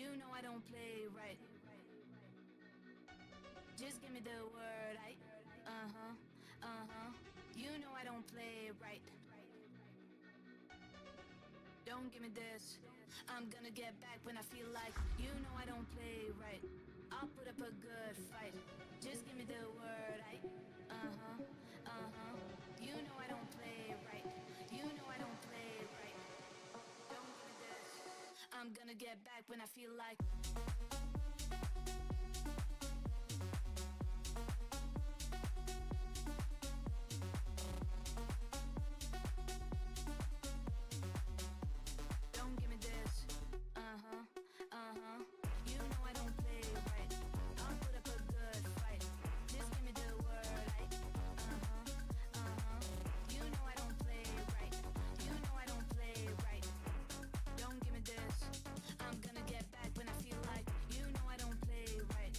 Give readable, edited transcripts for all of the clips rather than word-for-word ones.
You know I don't play right. Just give me the word, You know I don't play right. Don't give me this. I'm gonna get back when I feel like. You know I don't play right. I'll put up a good fight. Just give me the word, You know I don't play right. You know I don't play right. Don't give me this. I'm gonna get back when I feel like. You know I don't play right. I'll put up a good fight. Just give me the word, You know I don't play right. You know I don't play right. Don't give me this. I'm gonna get back when I feel like. You know I don't play right.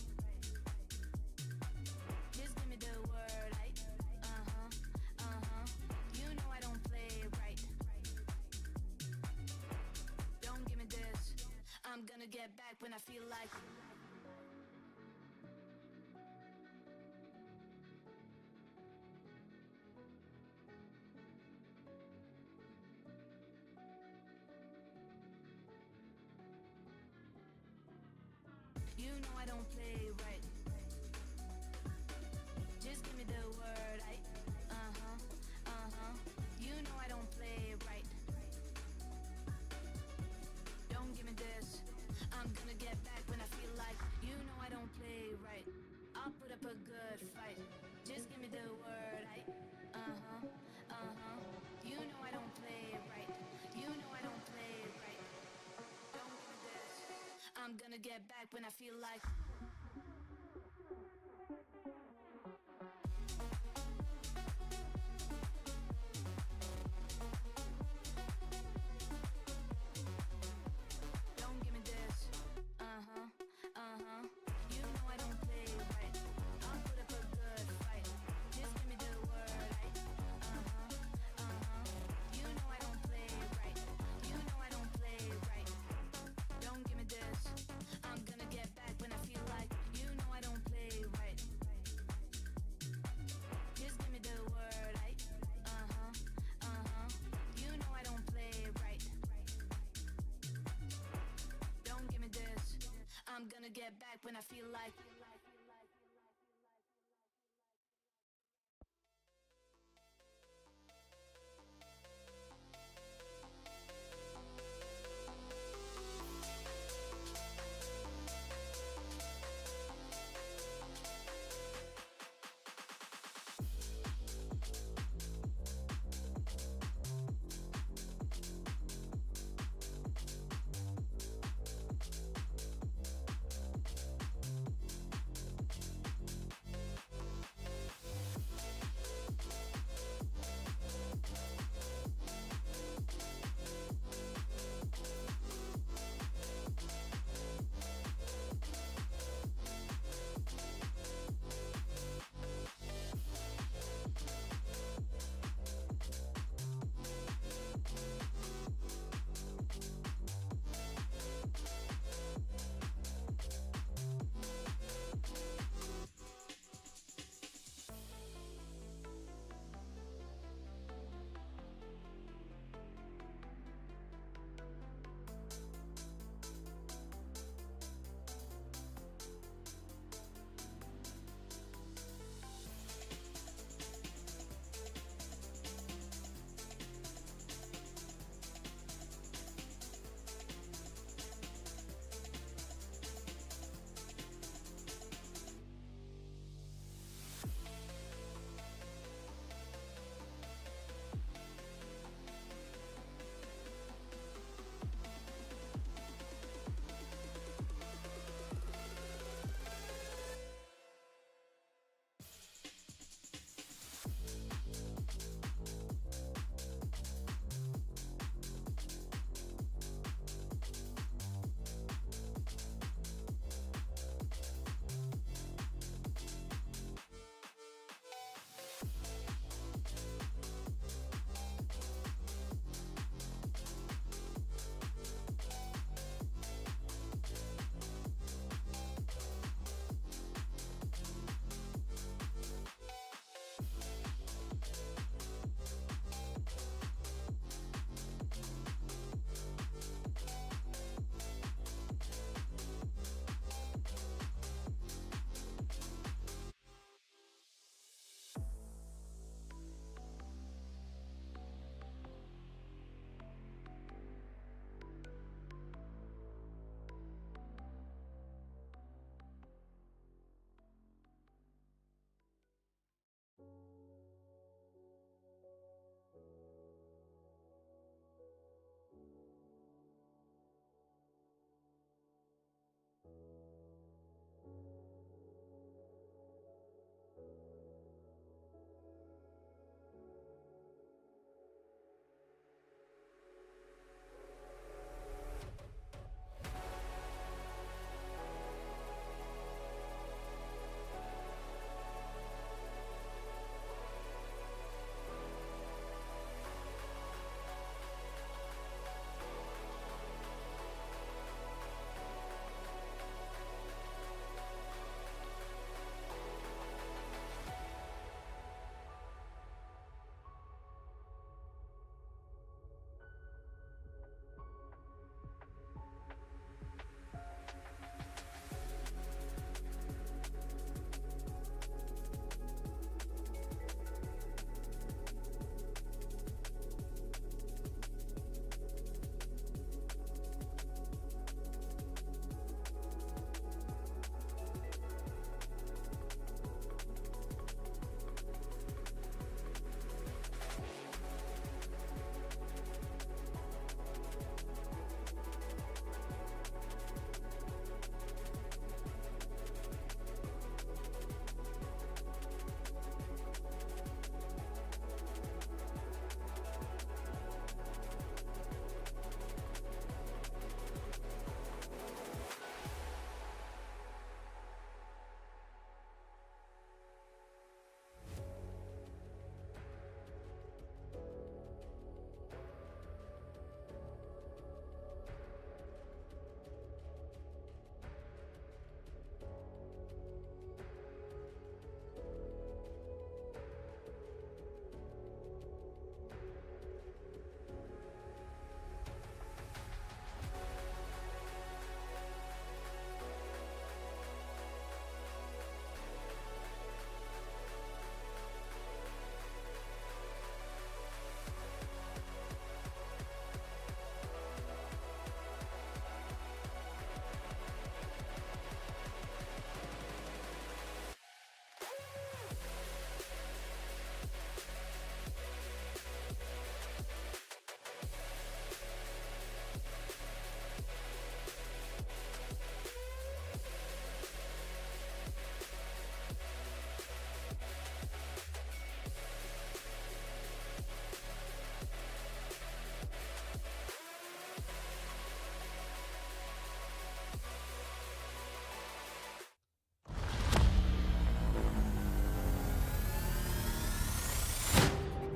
Just give me the word, You know I don't play right. Don't give me this. I'm gonna get back when I feel like. You know I don't play right. Just give me the word, You know I don't play right. Don't give me this. I'm gonna get back when I feel like. You know I don't play right. I'll put up a good fight. Just give me the word, You know I don't play right. You know I don't play right. Don't give me this. I'm gonna get back when I feel like. You know I don't play right. I'll put up a good fight. Just give me the word, You know I don't play right. You know I don't play right. Don't give me this. I'm gonna get back when I feel like. You know I don't play right. Just give me the word, You know I don't play right. Don't give me this. I'm gonna get back when I feel like.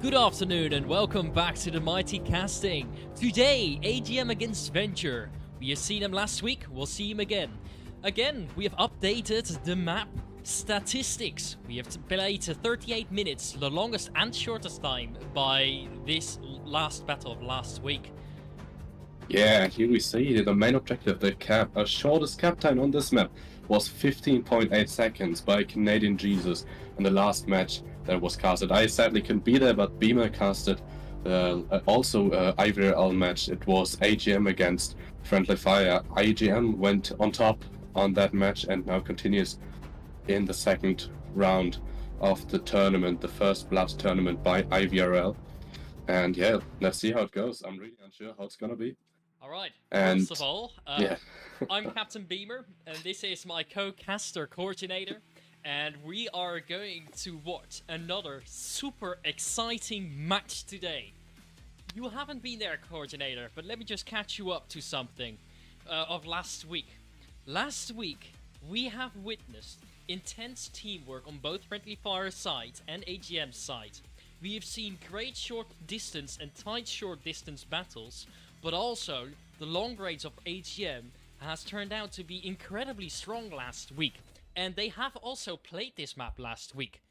Good afternoon and welcome back to the Mighty Casting. Today, AGM against Venture. We have seen him last week, we'll see him again. Again, we have updated the map statistics. We have played 38 minutes, the longest and shortest time by this last battle of last week. Yeah, here we see the main objective, the shortest cap time on this map was 15.8 seconds by Canadian Jesus in the last match that was casted. I sadly couldn't be there, but Beamer casted also IVRL match. It was AGM against Friendlyfire. IGM went on top on that match and now continues in the second round of the tournament, the first blood tournament by IVRL. And yeah, let's see how it goes. I'm really unsure how it's gonna be. Alright, And first of all, yeah. I'm Captain Beamer, and this is my co-caster coordinator, and we are going to watch another super exciting match today. You haven't been there, coordinator, but let me just catch you up to something of last week. Last week, we have witnessed intense teamwork on both Friendlyfire side and AGM side. We have seen great short distance and tight short distance battles, but also the long range of AGM has turned out to be incredibly strong last week, and they have also played this map last week.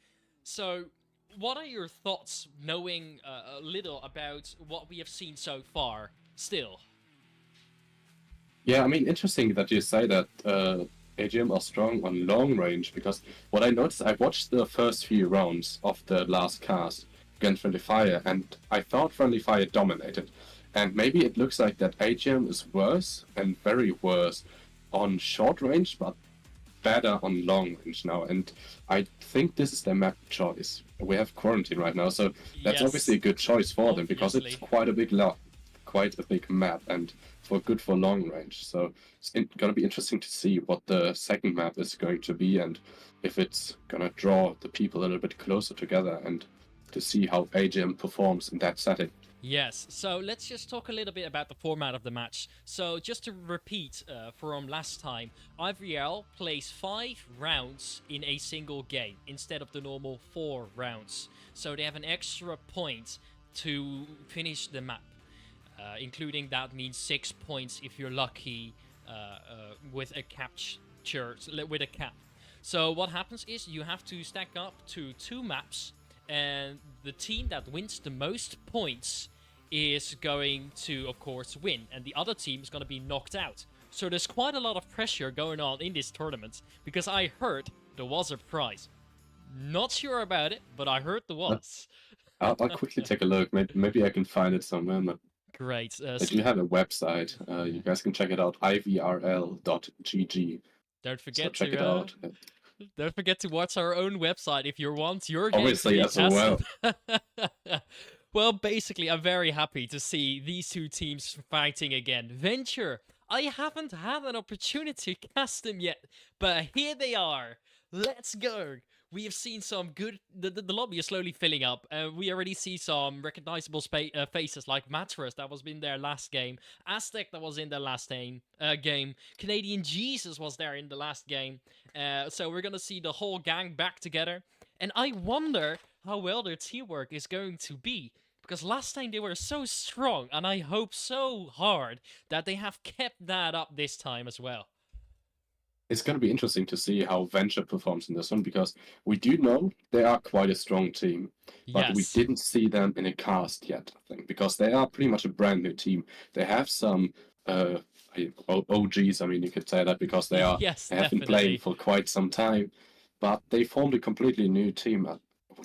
So, what are your thoughts knowing a little about what we have seen so far still? Yeah, I mean, interesting that you say that AGM are strong on long range, because what I noticed, I watched the first few rounds of the last cast against Friendlyfire, and I thought Friendlyfire dominated. And maybe it looks like that AGM is worse, and very worse, on short range, but better on long range now. And I think this is their map choice. We have quarantine right now, so that's Yes, obviously a good choice for them, because it's obviously. quite a big map, and good for long range. So it's gonna be interesting to see what the second map is going to be, and if it's gonna draw the people a little bit closer together, and to see how AGM performs in that setting. Yes, so let's just talk a little bit about the format of the match. So just to repeat from last time, IVRL plays 5 rounds in a single game instead of the normal 4 rounds. So they have an extra point to finish the map, including that means 6 points if you're lucky with a capture, with a cap. So what happens is you have to stack up to 2 maps, and the team that wins the most points is going to, of course, win, and the other team is going to be knocked out. So there's quite a lot of pressure going on in this tournament, because I heard there was a prize. Not sure about it, but I heard there was. I'll quickly take a look. Maybe I can find it somewhere. Great. I do have a website. You guys can check it out, ivrl.gg. Don't So forget check it to out. don't forget to watch our own website if you want your game Obviously, to be as well. casted. Well, basically, I'm very happy to see these two teams fighting again. Venture, I haven't had an opportunity to cast them yet, but here they are. Let's go. We have seen some good... The lobby is slowly filling up. We already see some recognizable faces like Mattress that was in their last game. Aztec that was in their last game. Canadian Jesus was there in the last game. So we're going to see the whole gang back together. And I wonder how well their teamwork is going to be. Because last time they were so strong, and I hope so hard that they have kept that up this time as well. It's going to be interesting to see how Venture performs in this one, because we do know they are quite a strong team, but we Yes. didn't see them in a cast yet, I think, because they are pretty much a brand new team. They have some OGs, I mean, you could say that, because they have Yes, been definitely. playing for quite some time, but they formed a completely new team.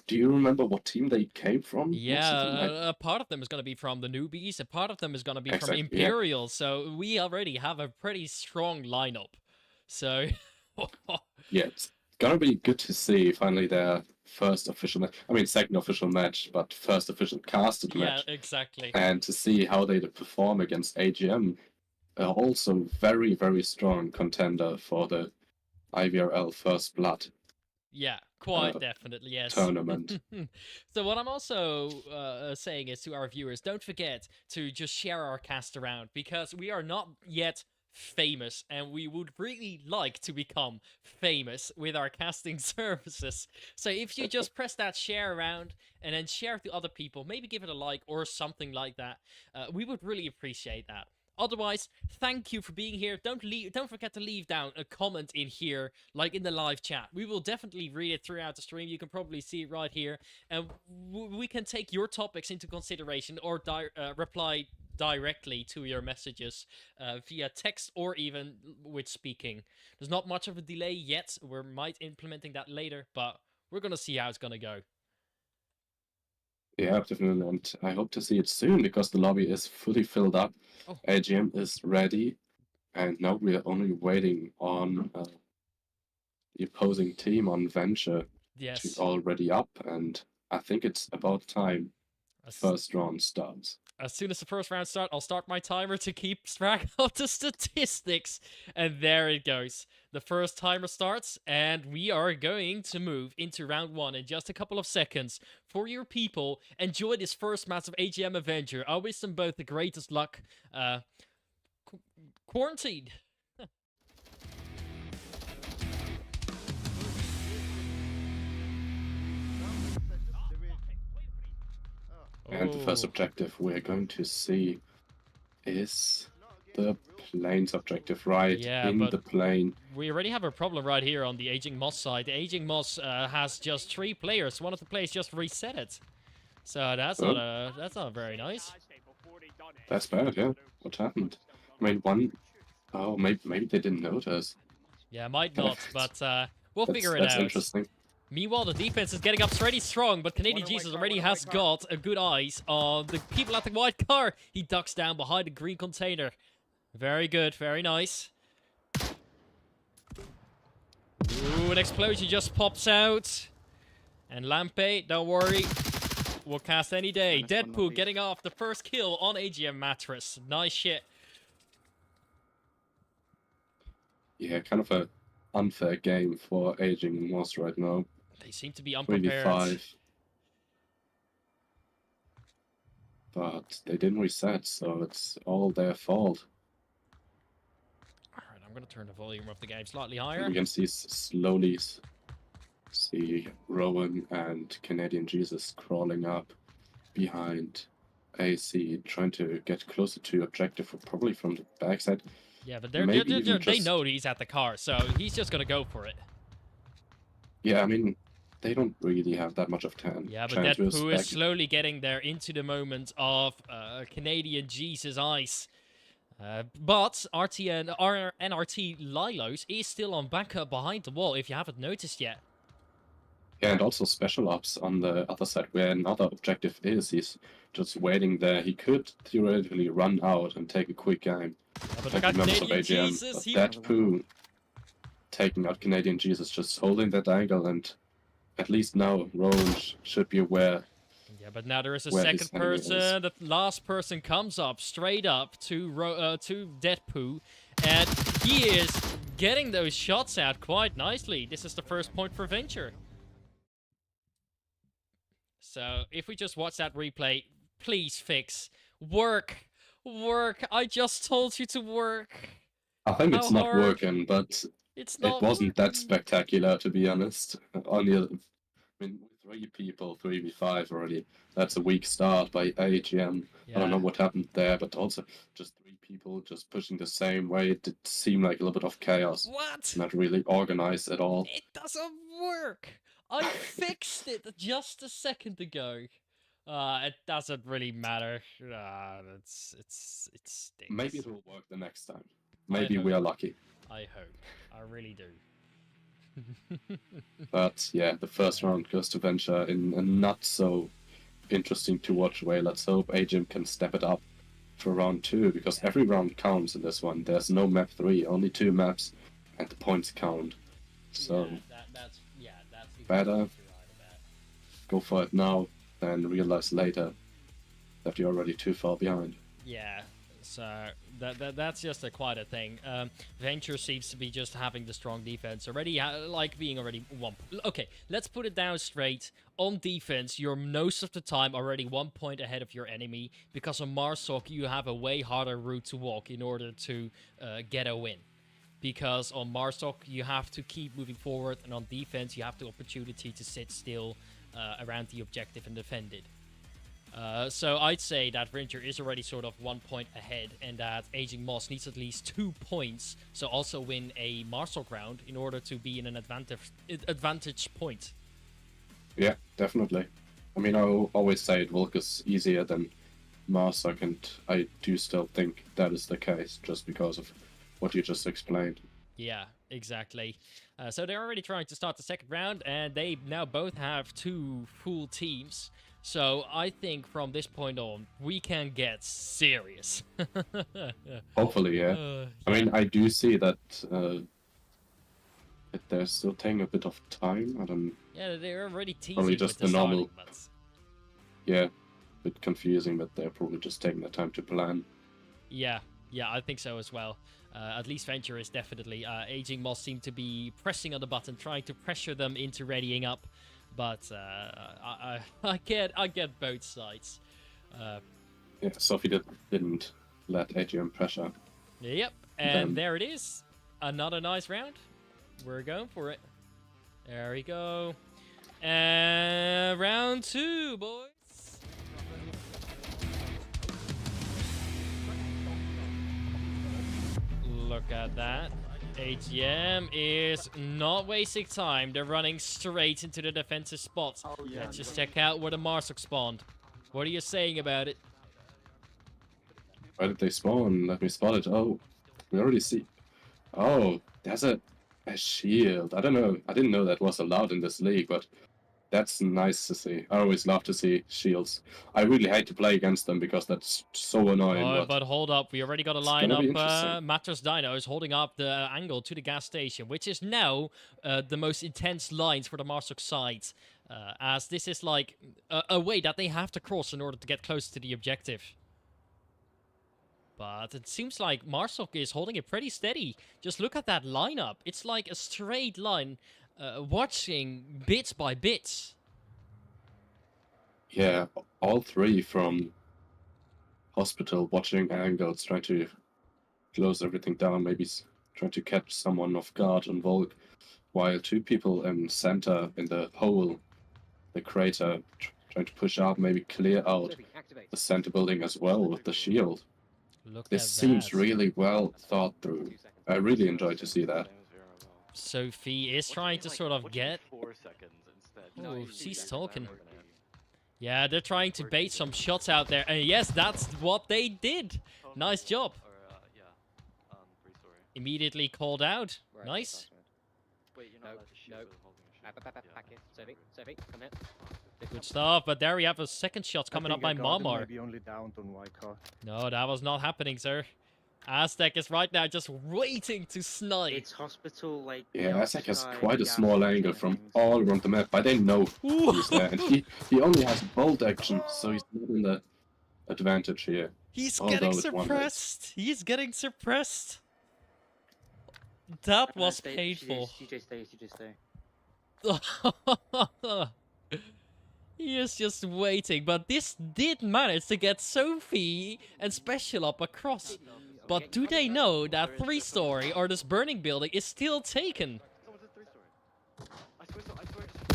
Do you remember what team they came from? Most of them? Yeah, a part of them is going to be from the newbies, a part of them is going to be from Exactly, yeah. Imperial, so we already have a pretty strong lineup. So, Yeah, it's gonna be good to see finally their first official match. I mean, second official match, but first official casted yeah, match. exactly. And to see how they perform against AGM, also very, very strong contender for the IVRL First Blood Yeah, quite definitely, yes. tournament. So what I'm also saying is to our viewers, don't forget to just share our cast around, because we are not yet famous, and we would really like to become famous with our casting services. So if you just press that share around and then share it to other people, maybe give it a like or something like that, we would really appreciate that. Otherwise, thank you for being here. Don't forget to leave down a comment in here, like in the live chat. We will definitely read it throughout the stream. You can probably see it right here, and we can take your topics into consideration or reply directly to your messages via text or even with speaking. There's not much of a delay yet. We might implementing that later, but we're gonna see how it's gonna go. Yeah, definitely, and I hope to see it soon because the lobby is fully filled up. Oh. AGM is ready, and now we are only waiting on the opposing team on Venture. Yes. She's already up, and I think it's about time first round starts. As soon as the first round starts, I'll start my timer to keep track of the statistics. And there it goes. The first timer starts, and we are going to move into round 1 in just a couple of seconds. For your people, enjoy this first match of AGM Avenger. I wish them both the greatest luck. Quarantined. And the first objective we're going to see is the plane's objective, right in the plane. We already have a problem right here on the Aging Moss side. The Aging Moss has just 3 players. One of the players just reset it. So that's not very nice. That's bad, yeah. What happened? I mean, oh, maybe they didn't notice. Yeah, might not, but we'll figure it out. That's interesting. Meanwhile, the defense is getting up pretty strong, but Canadian Jesus already has got a good eyes on the people at the white car. He ducks down behind the green container. Very good, very nice. Ooh, an explosion just pops out. And Lampe, don't worry, we'll cast any day. Deadpool getting off the first kill on AGM Mattress. Nice shit. Yeah, kind of a unfair game for Aging Moss right now. They seem to be unprepared. 3v5. But they didn't reset, so it's all their fault. Alright, I'm going to turn the volume of the game slightly higher. We can slowly see Rowan and Canadian Jesus crawling up behind AC, trying to get closer to objective, probably from the backside. Yeah, but they know he's at the car, so he's just going to go for it. Yeah, I mean, they don't really have that much of time. Yeah, but Deadpool is slowly getting there into the moment of Canadian Jesus ice. But NRT Lilos is still on backup behind the wall, if you haven't noticed yet. Yeah, and also Special Ops on the other side, where another objective is. He's just waiting there. He could theoretically run out and take a quick game. Yeah, but look at Canadian Jesus. Deadpool taking out Canadian Jesus, just holding that angle, and at least now Rowan should be aware. Yeah, but now there is a second person. The last person comes up, straight up to Deadpool, and he is getting those shots out quite nicely. This is the first point for Venture. So if we just watch that replay, please fix. Work. I just told you to work. I think it's not working, but it wasn't that spectacular, to be honest. I mean, 3 people, 3v5 already. That's a weak start by AGM. Yeah. I don't know what happened there, but also just 3 people just pushing the same way. It did seem like a little bit of chaos. What? Not really organized at all. It doesn't work. I fixed it just a second ago. It doesn't really matter. It stinks. Maybe it will work the next time. Maybe we are lucky. I hope. I really do. But yeah, the first round goes to Venture in a not so interesting to watch way. Let's hope AGM can step it up for round 2, because every round counts in this one. There's no map 3, only 2 maps, and the points count. So that's better go for it now than realize later that you're already too far behind. Yeah, So that's just quite a thing. Venture seems to be just having the strong defense already, like being already one. Okay, let's put it down straight. On defense, you're most of the time already 1 point ahead of your enemy, because on Marsok you have a way harder route to walk in order to get a win. Because on Marsok you have to keep moving forward, and on defense you have the opportunity to sit still around the objective and defend it. So I'd say that Venture is already sort of 1 point ahead, and that Aging Moss needs at least 2 points, so also win a Marsok round in order to be in an advantage point. Yeah, definitely. I mean, I always say Volk is easier than Marsok, and I do still think that is the case, just because of what you just explained. Yeah, exactly. So they're already trying to start the second round, and they now both have 2 full teams. So I think from this point on, we can get serious. Hopefully, yeah. I mean, I do see that they're still taking a bit of time. I don't. Yeah, they're already teasing. Probably just with the normal. but... Yeah, a bit confusing, but they're probably just taking the time to plan. Yeah, I think so as well. At least Venture is definitely. Aging Moss seem to be pressing on the button, trying to pressure them into readying up. But I get both sides. Yeah, Sophie didn't let AGM pressure. Yep, and there it is. Another nice round. We're going for it. There we go. And round 2, boys. Look at that. AGM is not wasting time. They're running straight into the defensive spots. Oh, yeah. Let's just check out where the Marsok spawned. What are you saying about it? Where did they spawn? Let me spot it. Oh, we already see. Oh, there's a shield. I don't know. I didn't know that was allowed in this league, but that's nice to see. I always love to see shields. I really hate to play against them because that's so annoying. Oh, but hold up. We already got a line up. Mattress Dino is holding up the angle to the gas station, which is now the most intense lines for the Marsok side. As this is like a way that they have to cross in order to get close to the objective. But it seems like Marsok is holding it pretty steady. Just look at that lineup. It's like a straight line. Watching bits by bits. Yeah, all 3 from hospital, watching angles, trying to close everything down, maybe trying to catch someone off guard on Volk, while 2 people in center in the hole, the crater, trying to push out, maybe clear out the center building as well with the shield. This seems really well thought through. I really enjoy to see that. Sophie is trying to sort of get... Oh, she's talking. Yeah, they're trying to bait some shots out there. And yes, that's what they did. Nice job. Immediately called out. Nice. Good stuff, but there we have a second shot coming up by Marmar. No, that was not happening, sir. Aztec is right now just waiting to snipe. It's hospital, like... Yeah, Aztec has quite a small angle from all around the map, but they know he's there. And he only has bolt action, so he's not in the advantage here. He's getting suppressed. He's getting suppressed. That was painful. CJ stay. He is just waiting, but this did manage to get Sophie and Special up across. But do they know that 3-story or this burning building is still taken?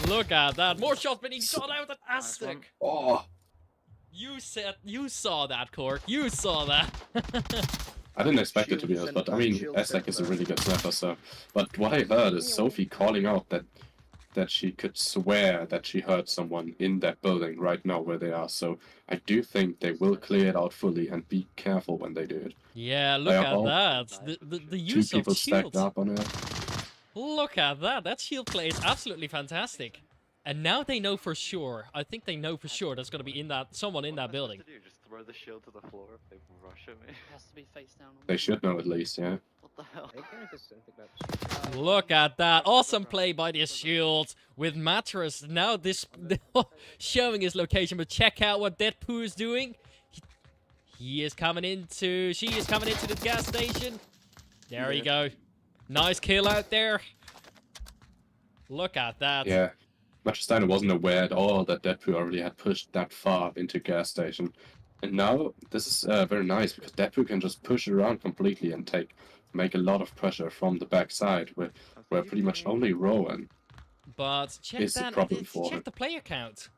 Look at that. More shots being shot out at Aztec. Oh. You saw that, Cork. You saw that. I didn't expect it to be honest, but I mean, Aztec is a really good sniper, so... But what I heard is Sophie calling out that she could swear that she heard someone in that building right now where they are. So I do think they will clear it out fully and be careful when they do it. Yeah, look at that. The use 2 people of shield. stacked up on it. Look at that. That shield play is absolutely fantastic. And now they know for sure. I think they know for sure there's going to be someone in that building. Just throw the shield to the floor if they rush at me. It has to be face down. They should know at least, yeah. What the hell? Look at that. Awesome play by this shield with Mattress. Now this showing his location, but check out what Deadpoo is doing. She is coming into the gas station. There you go. Nice kill out there. Look at that. Yeah. Manchester wasn't aware at all that Deadpool already had pushed that far into gas station. And now, this is very nice, because Deadpool can just push it around completely and make a lot of pressure from the backside, where pretty much only Rowan But check is the that. problem for Check him. the player count.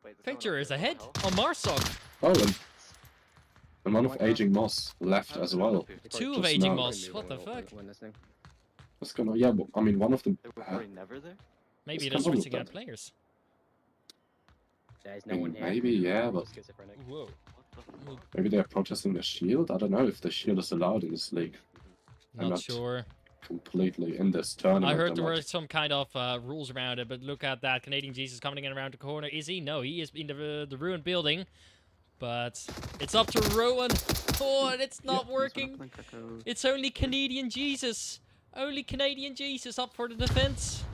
Wait, there's Venture someone is up there. ahead What on Marsok. Oh, and one of Aging Moss left as well. Two of Just Aging now. Moss. What the fuck? What's going on? Yeah, well, I mean, one of them... They were probably never there? Maybe It's they're come on with switching out that. players. There's I no mean, one here. maybe, yeah, but Schizophrenic. Whoa. What the fuck? maybe they're protesting the shield? I don't know if the shield is allowed in this league. I'm Not not sure. completely in this tournament. I heard I'm there not- were some kind of rules around it, but look at that. Canadian Jesus coming in around the corner. Is he? No, he is in the ruined building. But it's up to Rowan. Oh, and it's not working. It's only Canadian Jesus. Only Canadian Jesus up for the defense.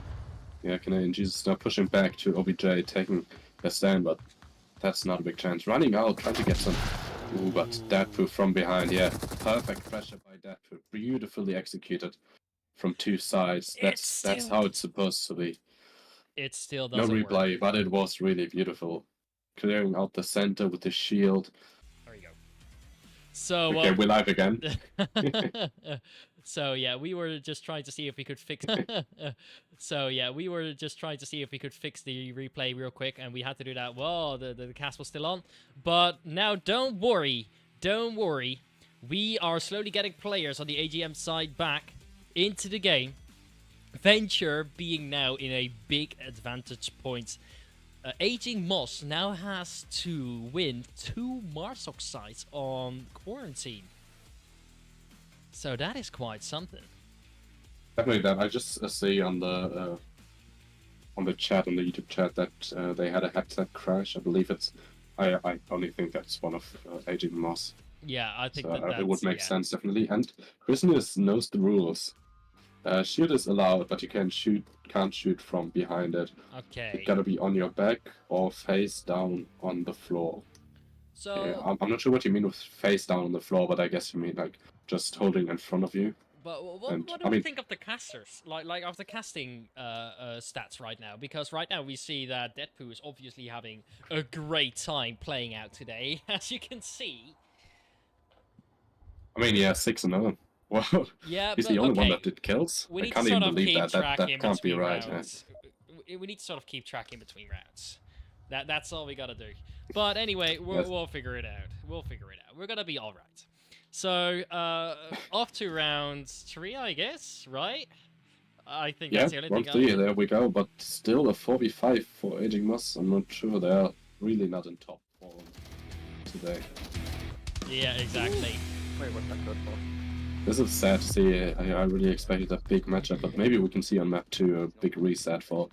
Yeah, Canadian Jesus now pushing back to OBJ, taking a stand, but that's not a big chance. Running out, trying to get some... Ooh, but Deadpool from behind, yeah. Perfect pressure by Deadpool. Beautifully executed from two sides. That's how it's supposed to be. It still No doesn't replay, work. but it was really beautiful. Clearing out the center with the shield. There you go. So, Okay, we're live again. so yeah, we were just trying to see if we could fix. So yeah, we were just trying to see if we could fix the replay real quick, and we had to do that. Well, the cast was still on, but now don't worry, we are slowly getting players on the AGM side back into the game. Venture being now in a big advantage point. Aging Moss now has to win 2 Marsok sites on quarantine. So that is quite something. Definitely that. I just see on the chat, on the YouTube chat, that they had a headset crash. I believe it's... I only think that's one of Aging Moss. Yeah, I think So, that's... it would make yeah. sense, definitely. And Christmas knows the rules. Shield is allowed, but you can't shoot from behind it. Okay. You gotta be on your back or face down on the floor. So... Yeah, I'm not sure what you mean with face down on the floor, but I guess you mean like just holding in front of you. But what And, do I we mean- think of the casters? Like of the casting stats right now? Because right now we see that Deadpool is obviously having a great time playing out today, as you can see. I mean, yeah, 6-0. Wow. Yeah, He's but the only one okay. that did kills. We I need can't to even sort of believe keep that. track That in can't be between right. Yeah. rounds. We need to sort of keep track in between rounds. That's all we gotta do. But anyway, we'll figure it out. We'll figure it out. We're gonna be all right. So off to round 3, I guess, right? I think Yeah, that's the only round thing. 3, there we go. But still a 4v5 for Aging Moss. I'm not sure they're really not in top form today. Yeah, exactly. Wait, what's that code for? This is sad to see. I really expected a big matchup, but maybe we can see on map 2 a big reset for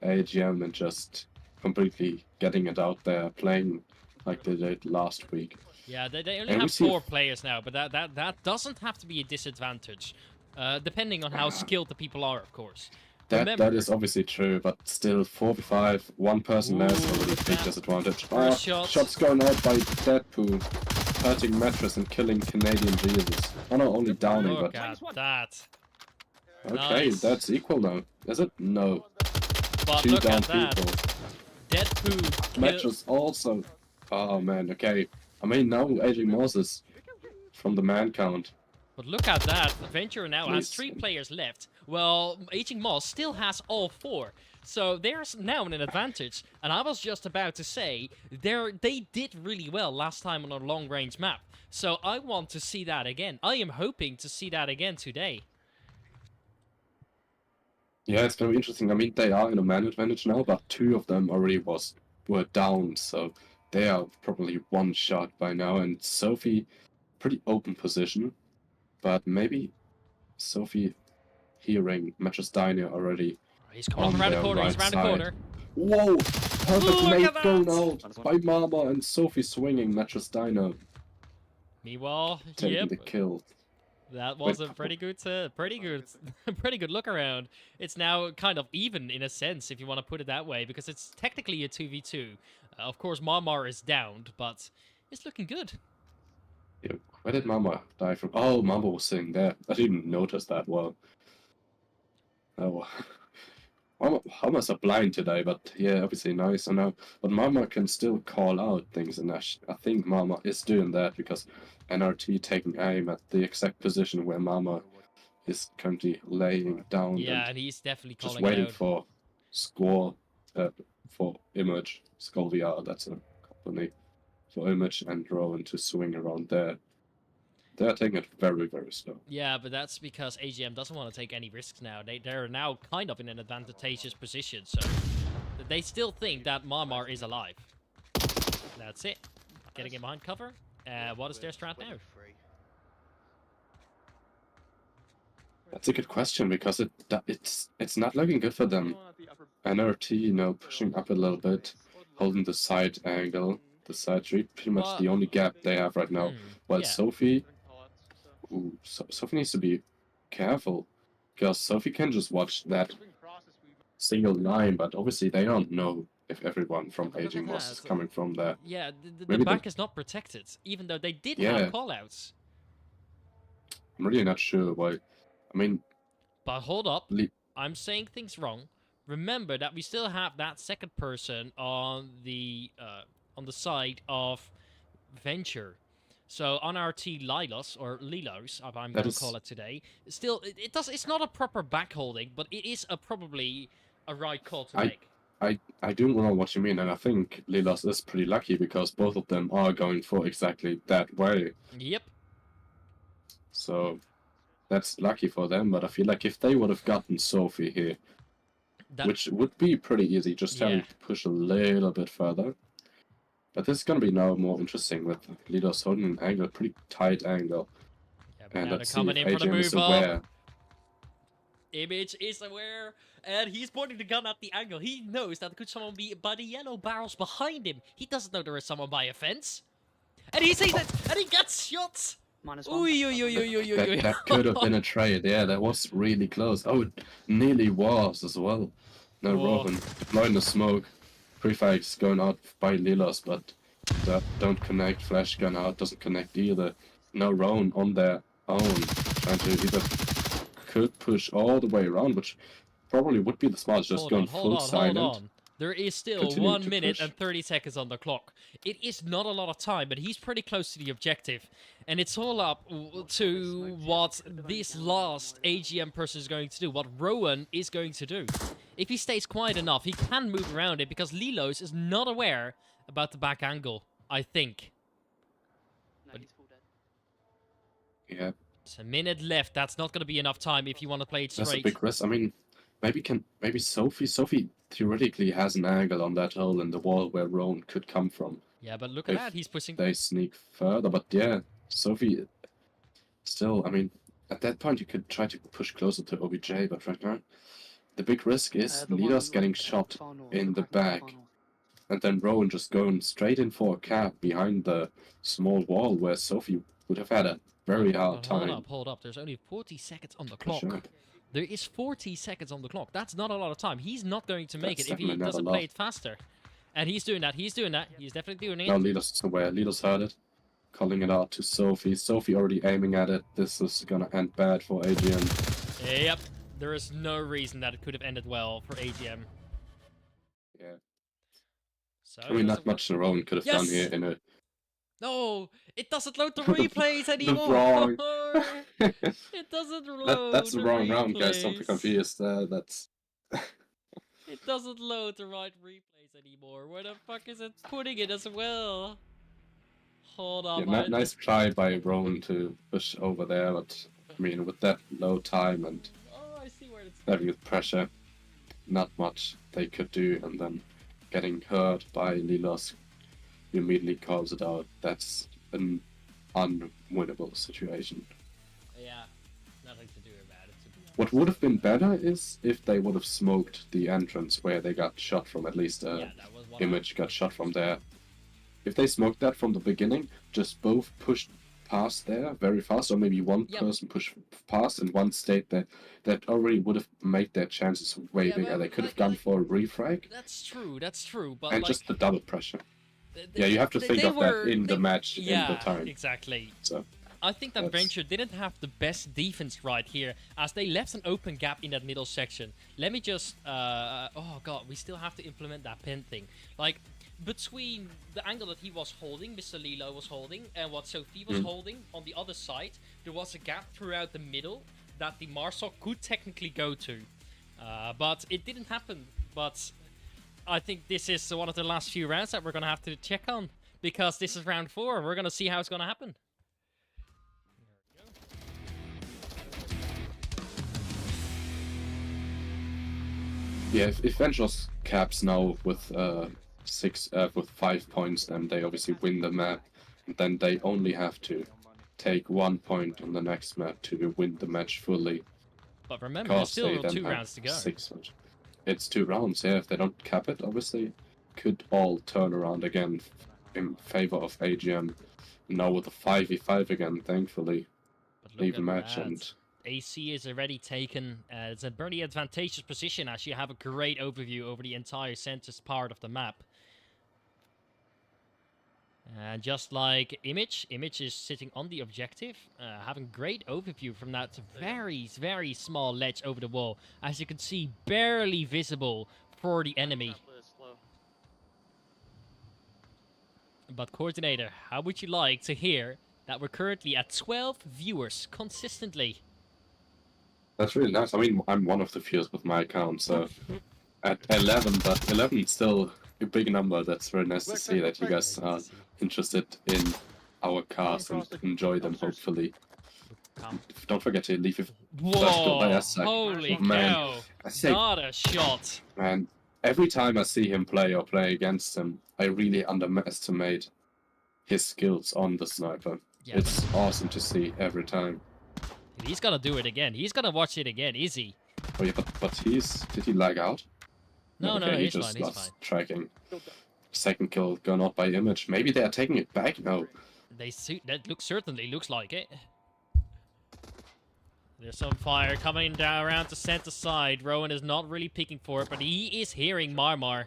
AGM and just completely getting it out there, playing like they did last week. Yeah, they only And we have see 4 players now, but that doesn't have to be a disadvantage, depending on how skilled the people are, of course. That is obviously true, but still 4v5, one person less, Ooh, already look big at that. disadvantage. First shot. Shots going out by Deadpool, hurting Mattress and killing Canadian Jesus. Oh no, only downing, Look but at that. okay, Nice. that's equal now. Is it? No. But 2 look down at that. people. Deadpool. Mattress also. Oh man, okay. I mean, now Aging Moss is from the man count. But look at that. Venture now has Please. 3 players left. Well, Aging Moss still has all 4. So there's now an advantage. And I was just about to say, they did really well last time on a long-range map. So I want to see that again. I am hoping to see that again today. Yeah, it's gonna be interesting. I mean, they are in a man advantage now, but 2 of them already were down, so they are probably 1 shot by now. And Sophie, pretty open position, but maybe Sophie hearing Mattress Diner already. He's coming On around the their corner. He's right around the side. corner. Whoa! Perfect Look nade at going that! out by Mama and Sophie swinging Mattress Diner, Meanwhile, taking yep. the kill. That was a pretty good, pretty good look around. It's now kind of even in a sense, if you want to put it that way, because it's technically a 2v2. Of course, Marmar is downed, but it's looking good. Yeah, where did Mama die from? Oh, Mama was sitting there. I didn't notice that well. Oh, Mama's are blind today, but yeah, obviously nice. I know, but Mama can still call out things, and I think Mama is doing that because NRT taking aim at the exact position where Mama is currently laying down Yeah, and and he's definitely just calling it waiting out. for score for Image Skull VR. That's a company for Image and Rowan to swing around there. They're taking it very, very slow. Yeah, but that's because AGM doesn't want to take any risks now. They're now kind of in an advantageous position, so they still think that Marmar is alive. That's it. Getting it behind cover. What is their strat now? That's a good question because it's not looking good for them. NRT, pushing up a little bit, holding the side angle, the side street, pretty much the only gap they have right now. While yeah. Sophie, Sophie needs to be careful because Sophie can just watch that single line, but obviously they don't know if everyone from AGM was coming from there. Yeah, the back is not protected, even though they did have callouts. I'm really not sure why. I mean, but hold up, I'm saying things wrong. Remember that we still have that second person on the side of Venture. So on RT Lilos or Lilos, I'm going to call it today. Still, it's not a proper back holding, but it is probably a right call to make. I do know what you mean, and I think Lilos is pretty lucky because both of them are going for exactly that way. Yep. So that's lucky for them, but I feel like if they would have gotten Sophie here, which would be pretty easy, just having to push a little bit further. But this is going to be now more interesting with Lilos holding an angle, pretty tight angle. Yeah, but and now let's see if AGM is aware. Image is aware, and he's pointing the gun at the angle. He knows that could someone be by the yellow barrels behind him. He doesn't know there is someone by a fence. And he sees it, and he gets shot! That could have been a trade, yeah, that was really close. Oh, it nearly was as well. No, Rowan deploying the smoke. Prefix going out by Lilos, but that don't connect. Flash gun out, doesn't connect either. No, Rowan on their own, trying to either could push all the way around, which probably would be the smartest, just going full silent. Hold on. There is still 1 minute and 30 seconds on the clock. It is not a lot of time, but he's pretty close to the objective. And it's all up to what this last AGM person is going to do, what Rowan is going to do. If he stays quiet enough, he can move around it, because Lilos is not aware about the back angle, I think. No, he's full dead. Yeah. It's a minute left. That's not going to be enough time if you want to play it straight. That's a big risk. I mean, maybe Sophie theoretically has an angle on that hole in the wall where Rowan could come from. Yeah, but look at that. He's pushing. They sneak further, but yeah, Sophie still, I mean, at that point you could try to push closer to OBJ, but right now the big risk is Lilos getting shot in the back. And then Rowan just going straight in for a cap behind the small wall where Sophie would have had a very hard time. Hold up. There's only 40 seconds on the clock. Sure. There is 40 seconds on the clock. That's not a lot of time. He's not going to make it if he doesn't play it faster. And he's doing that. He's definitely doing it. No, Lilos is aware. Lilos heard it. Calling it out to Sophie. Sophie already aiming at it. This is gonna end bad for AGM. Yep. There is no reason that it could have ended well for AGM. Yeah. So, I mean, not much Rowan could have done here in a... No! It doesn't load the replays anymore! Wrong. It doesn't load That's the wrong replays. round, guys. Don't be confused. That's... It doesn't load the right replays anymore. Where the fuck is it putting it as well? Hold on. Yeah, nice try by Rowan to push over there, but I mean, with that low time and I see where it's having the pressure, not much they could do, and then getting hurt by Lilos, he immediately calls it out. That's an unwinnable situation. Yeah, nothing to do about it. What would have been better is if they would have smoked the entrance where they got shot from, at least Image got shot from there. If they smoked that from the beginning, just both pushed past there very fast, or maybe one person pushed past and one stayed there, that already would have made their chances way bigger. They could have gone for a refrag. That's true, but and just the double pressure. Yeah, you have to think they of were- that in the they- match, in Yeah, the time. exactly. So I think that That's- Venture didn't have the best defense right here, as they left an open gap in that middle section. Let me just... oh god, we still have to implement that pin thing. Like, between the angle that he was holding, Mr. Lilo was holding, and what Sophie was holding on the other side, there was a gap throughout the middle that the Marsoc could technically go to. But it didn't happen. But I think this is one of the last few rounds that we're going to have to check on. Because this is round 4. We're going to see how it's going to happen. yeah, if Ventures caps now with with 5 points, then they obviously win the map. And then they only have to take 1 point on the next map to win the match fully. But remember, there's Because they still then 2 have rounds to go. 6 matches. It's 2 rounds, yeah. If they don't cap it, obviously, could all turn around again in favor of AGM. Now with a 5v5 again, thankfully, But look even at match that. and AC is already taken. It's a very advantageous position as you have a great overview over the entire center part of the map. And just like Image is sitting on the objective, having great overview from that very, very small ledge over the wall. As you can see, barely visible for the enemy. But Coordinator, how would you like to hear that we're currently at 12 viewers consistently? that's really nice. I mean, I'm one of the few with my account, so at 11, but 11 is still a big number. That's very nice to see that you guys are interested in our cars and enjoy them, hopefully. Don't forget to leave your first goal by Whoa! Aztec. Holy Man, cow! I say, Not a shot! man, every time I see him play or play against him, I really underestimate his skills on the sniper. Yeah, It's awesome to see every time. he's gonna do it again. He's gonna watch it again, is he? Oh yeah, but did he lag out? No, okay, he he's just fine, he's lost fine. tracking. Second kill gone out by Image. Maybe they are taking it back now. That certainly looks like it. There's some fire coming down around the center side. Rowan is not really picking for it, but he is hearing Marmar.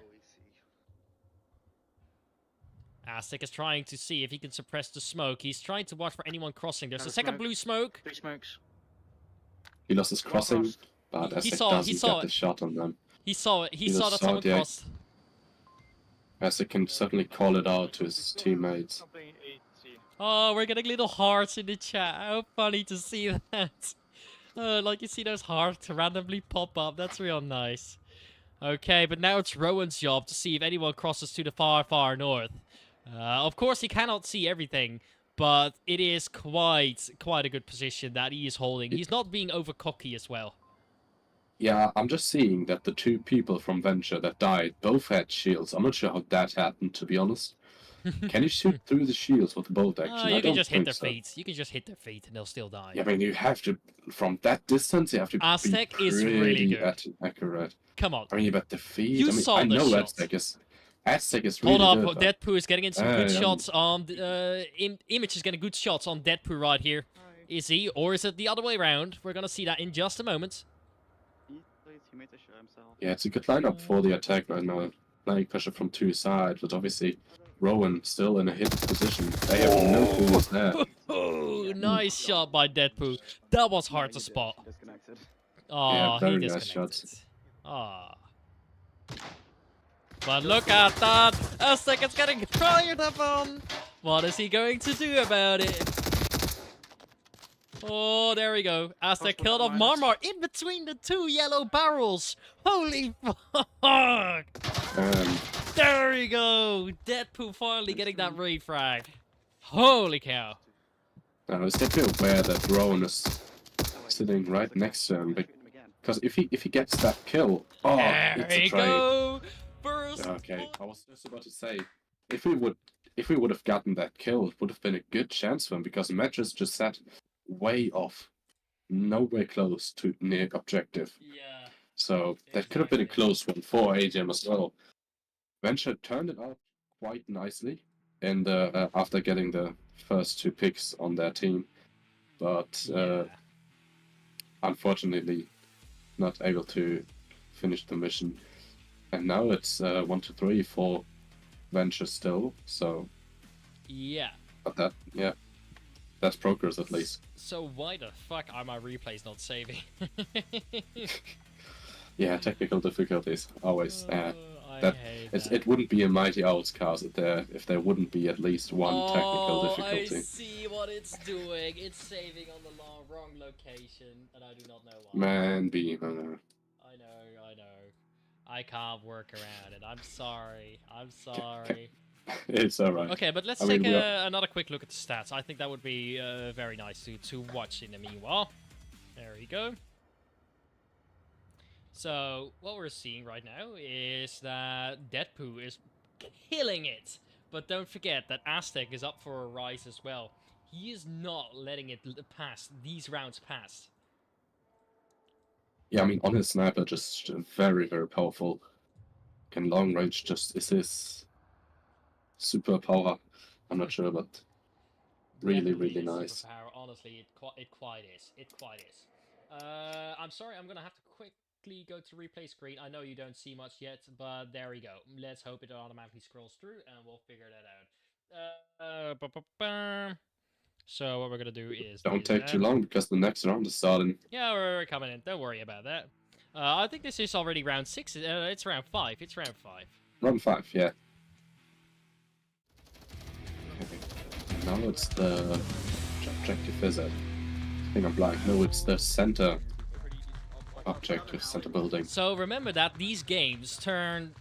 Aztec is trying to see if he can suppress the smoke. He's trying to watch for anyone crossing. There's a second blue smoke. 3 smokes. He lost his crossing, crossed. but He Aztec saw doesn't it. get the shot on them. He saw it. He He saw just that saw someone it, yeah. crossed. Aztec can certainly call it out to his teammates. Oh, we're getting little hearts in the chat. How funny to see that. Like you see those hearts randomly pop up. That's real nice. Okay, but now it's Rowan's job to see if anyone crosses to the far, far north. Of course, he cannot see everything, but it is quite a good position that he is holding. He's not being over cocky as well. Yeah, I'm just seeing that the 2 people from Venture that died both had shields. I'm not sure how that happened, to be honest. Can you shoot through the shields with the bolt action? You I can don't just hit think their so. feet. You can just hit their feet and they'll still die. Yeah, I mean, you have to, from that distance, you have to Aztec be is pretty really good. accurate. Come on. I mean, but the feed, You I mean, saw I the know shot. Aztec is really Hold good. up, Deadpoo is getting in some good yeah. shots on... Image is getting good shots on Deadpoo right here. Is he? Or is it the other way around? We're gonna see that in just a moment. He plays teammate to show himself. Yeah, it's a good lineup for the attack right now. Applying pressure from 2 sides, but obviously Rowan still in a hit position. They have no clue what's there. Oh, nice shot by Deadpoo. That was hard to spot. Disconnected. Oh, Yeah, very he nice disconnected. shots. Ah. But look at that! Aztec is getting fired up on! What is he going to do about it? Oh, there we go. Aztec killed off Marmar in between the 2 yellow barrels. Holy fuck! There we go! Deadpool finally getting that raid frag. Holy cow. Now, is Deadpool aware that Rowan is sitting right next to him? Because if he gets that kill, oh, There it's a we trade. go! First. Okay, I was just about to say, if we would have gotten that kill, it would have been a good chance for him because matches just sat way off, nowhere close to near objective. Yeah. So that could have been a close one for AGM as well. Venture turned it out quite nicely in the after getting the first 2 picks on their team, but unfortunately not able to finish the mission. And now it's 1, 2, 3 for Venture still, so Yeah. but that that's progress at least. So why the fuck are my replays not saving? Yeah, technical difficulties always. I That hate it wouldn't be a Mighty Owls cast if there wouldn't be at least one technical I difficulty. see what it's doing. It's saving on the wrong location, and I do not know why. Man, be I know. I can't work around it. I'm sorry. it's alright. Okay, but let's I mean, take we another quick look at the stats. I think that would be very nice to watch in the meanwhile. There we go. So, what we're seeing right now is that Deadpoo is killing it. But don't forget that Aztec is up for a rise as well. He is not letting it pass, these rounds pass. Yeah, I mean, on his sniper, just very, very powerful. Can long range just is his superpower. I'm not sure, but really, Definitely really a nice. superpower. Honestly, it quite is. It quite is. I'm sorry, I'm gonna have to quickly go to replay screen. I know you don't see much yet, but there we go. Let's hope it automatically scrolls through, and we'll figure that out. So what we're gonna do is Don't take too long because the next round is starting. Yeah, we're coming in. Don't worry about that. I think this is already round 6. It's round 5. It's round 5. Round 5, yeah. Okay. Now it's the objective visit. I think I'm blind. No, it's the center objective, center building. So remember that these games turn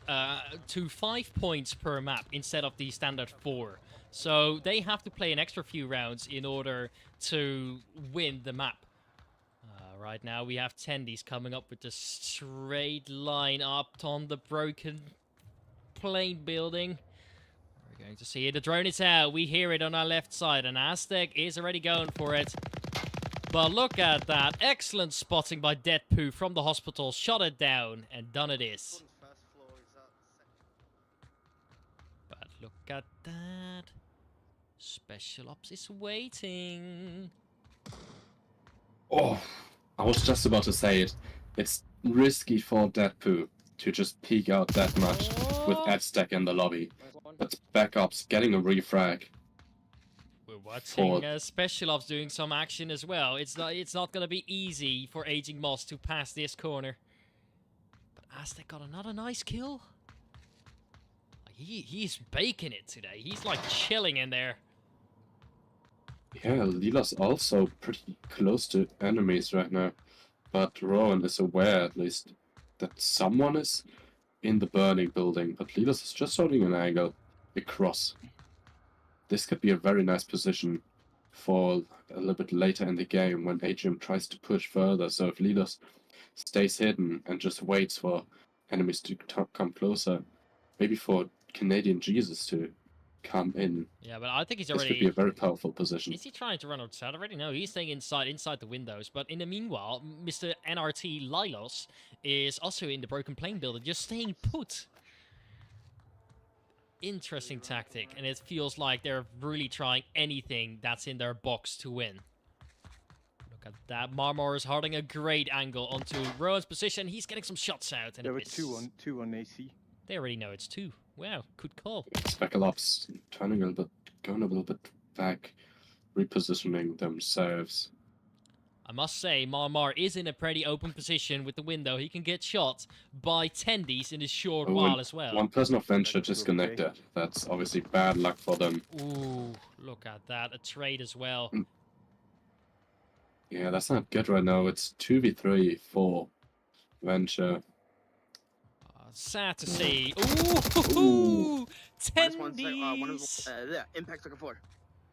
to 5 points per map instead of the standard 4. So they have to play an extra few rounds in order to win the map. Right now we have Tendies coming up with the straight line up on the broken plane building. We're going to see it. The drone is out. We hear it on our left side, and Aztec is already going for it. But look at that. Excellent spotting by Deadpoo from the hospital. Shot it down, and done it is. But look at that. Special Ops is waiting. Oh, I was just about to say it. It's risky for Deadpoo to just peek out that much with Aztec in the lobby. But backups getting a refrag. We're watching Special Ops doing some action as well. It's not gonna be easy for Aging Moss to pass this corner. But Aztec got another nice kill. He's baking it today. He's like chilling in there. Yeah, Lila's also pretty close to enemies right now. But Rowan is aware at least that someone is in the burning building. But Lila's is just holding an angle across. This could be a very nice position for a little bit later in the game when AGM tries to push further. So if Lilas stays hidden and just waits for enemies to come closer, maybe for Canadian Jesus to come in. Yeah, but I think he's This already... could be a very powerful position. Is he trying to run outside already? No, he's staying inside the windows. But in the meanwhile, Mr. NRT Lilos is also in the broken plane building, just staying put. Interesting tactic, and it feels like they're really trying anything that's in their box to win. Look at that. Marmor is holding a great angle onto Rowan's position. He's getting some shots out. And There were two on AC. They already know it's 2. Wow, good call. Speckle Ops turning a little bit, going a little bit back, repositioning themselves. I must say, Marmar is in a pretty open position with the window. He can get shot by Tendies in a short while as well. One person of Venture disconnected. That's obviously bad luck for them. Ooh, look at that. A trade as well. Yeah, that's not good right now. It's 2v3 for Venture. Sad to see. Ooh, Tendies! Tendies! Impact looking for.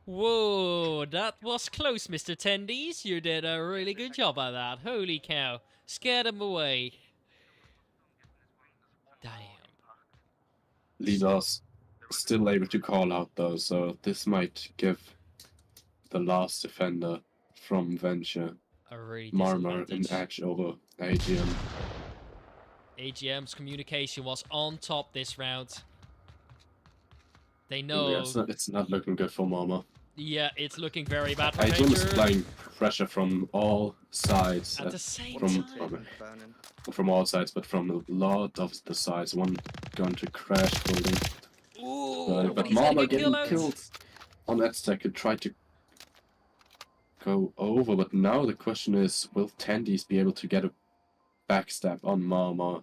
Whoa, that was close, Mr. Tendies. You did a really good job at that. Holy cow. Scared him away. Damn. Leaders still able to call out though, so this might give the last defender from Venture, A really Marmor, an disadvantage. edge over AGM. AGM's communication was on top this round. They know. Yeah, it's not looking good for Marmor. Yeah, it's looking very bad for AGM is Venture. applying pressure from all sides. At the same from, time. from all sides, but from a lot of the sides. One going to crash building. Ooh, But he's gonna Mama get getting out. killed on Aztec could try to go over, but now the question is, will Tendies be able to get a backstab on Mama?